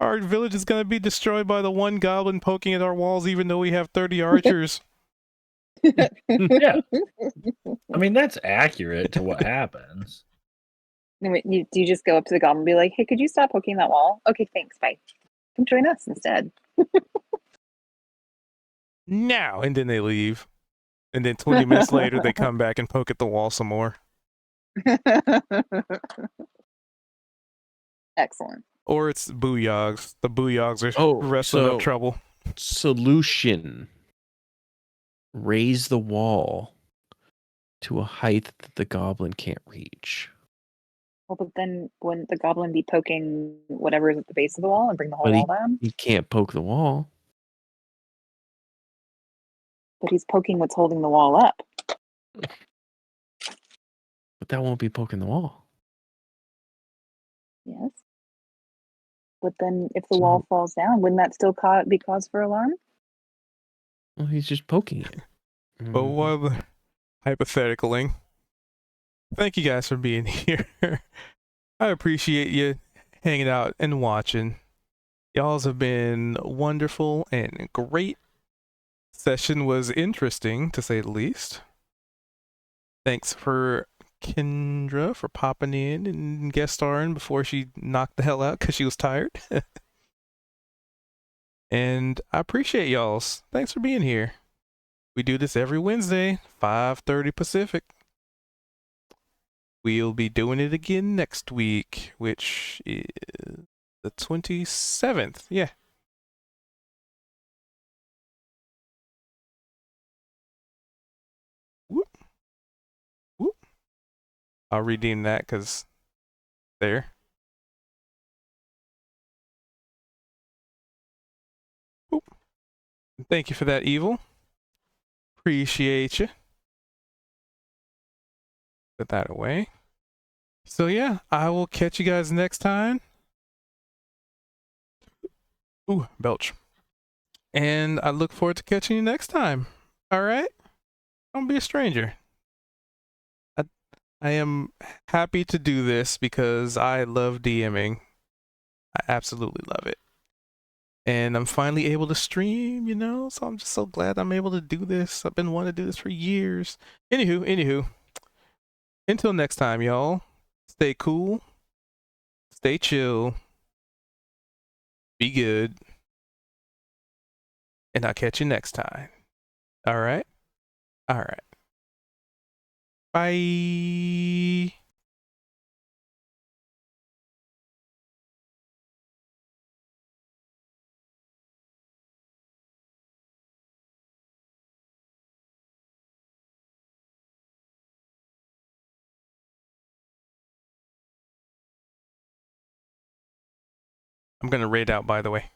our village is gonna be destroyed by the one goblin poking at our walls, even though we have 30 archers. Yeah. I mean, that's accurate to what happens. Do you just go up to the goblin and be like, "Hey, could you stop poking that wall?" Okay, thanks. Bye. Come join us instead. Now, and then they leave, and then 20 minutes later they come back and poke at the wall some more. Excellent. Or it's booyogs. The booyogs are Oh, wrestling so- up trouble. Solution: raise the wall to a height that the goblin can't reach. Well, but then wouldn't the goblin be poking whatever is at the base of the wall and bring the whole But wall down? He can't poke the wall. But he's poking what's holding the wall up. But that won't be poking the wall. Yes. But then if the wall falls down, wouldn't that still be cause for alarm? Well, he's just poking it. But while the hypotheticaling, thank you guys for being here. I appreciate you hanging out and watching. Y'all's have been wonderful and great. Session was interesting, to say the least. Thanks for Kendra for popping in and guest starring before she knocked the hell out because she was tired. And I appreciate y'all's. Thanks for being here. We do this every Wednesday, 5:30 Pacific. We'll be doing it again next week, which is the 27th. Yeah. Whoop. Whoop. I'll redeem that because there. Whoop. Thank you for that, Evil. Appreciate you. Put that away. So yeah, I will catch you guys next time. Ooh, belch. And I look forward to catching you next time. All right? Don't be a stranger. I am happy to do this because I love DMing. I absolutely love it. And I'm finally able to stream, you know? So I'm just so glad I'm able to do this. I've been wanting to do this for years. Anywho. Until next time, y'all. Stay cool. Stay chill. Be good. And I'll catch you next time. All right? All right. Bye. I'm going to raid out, by the way.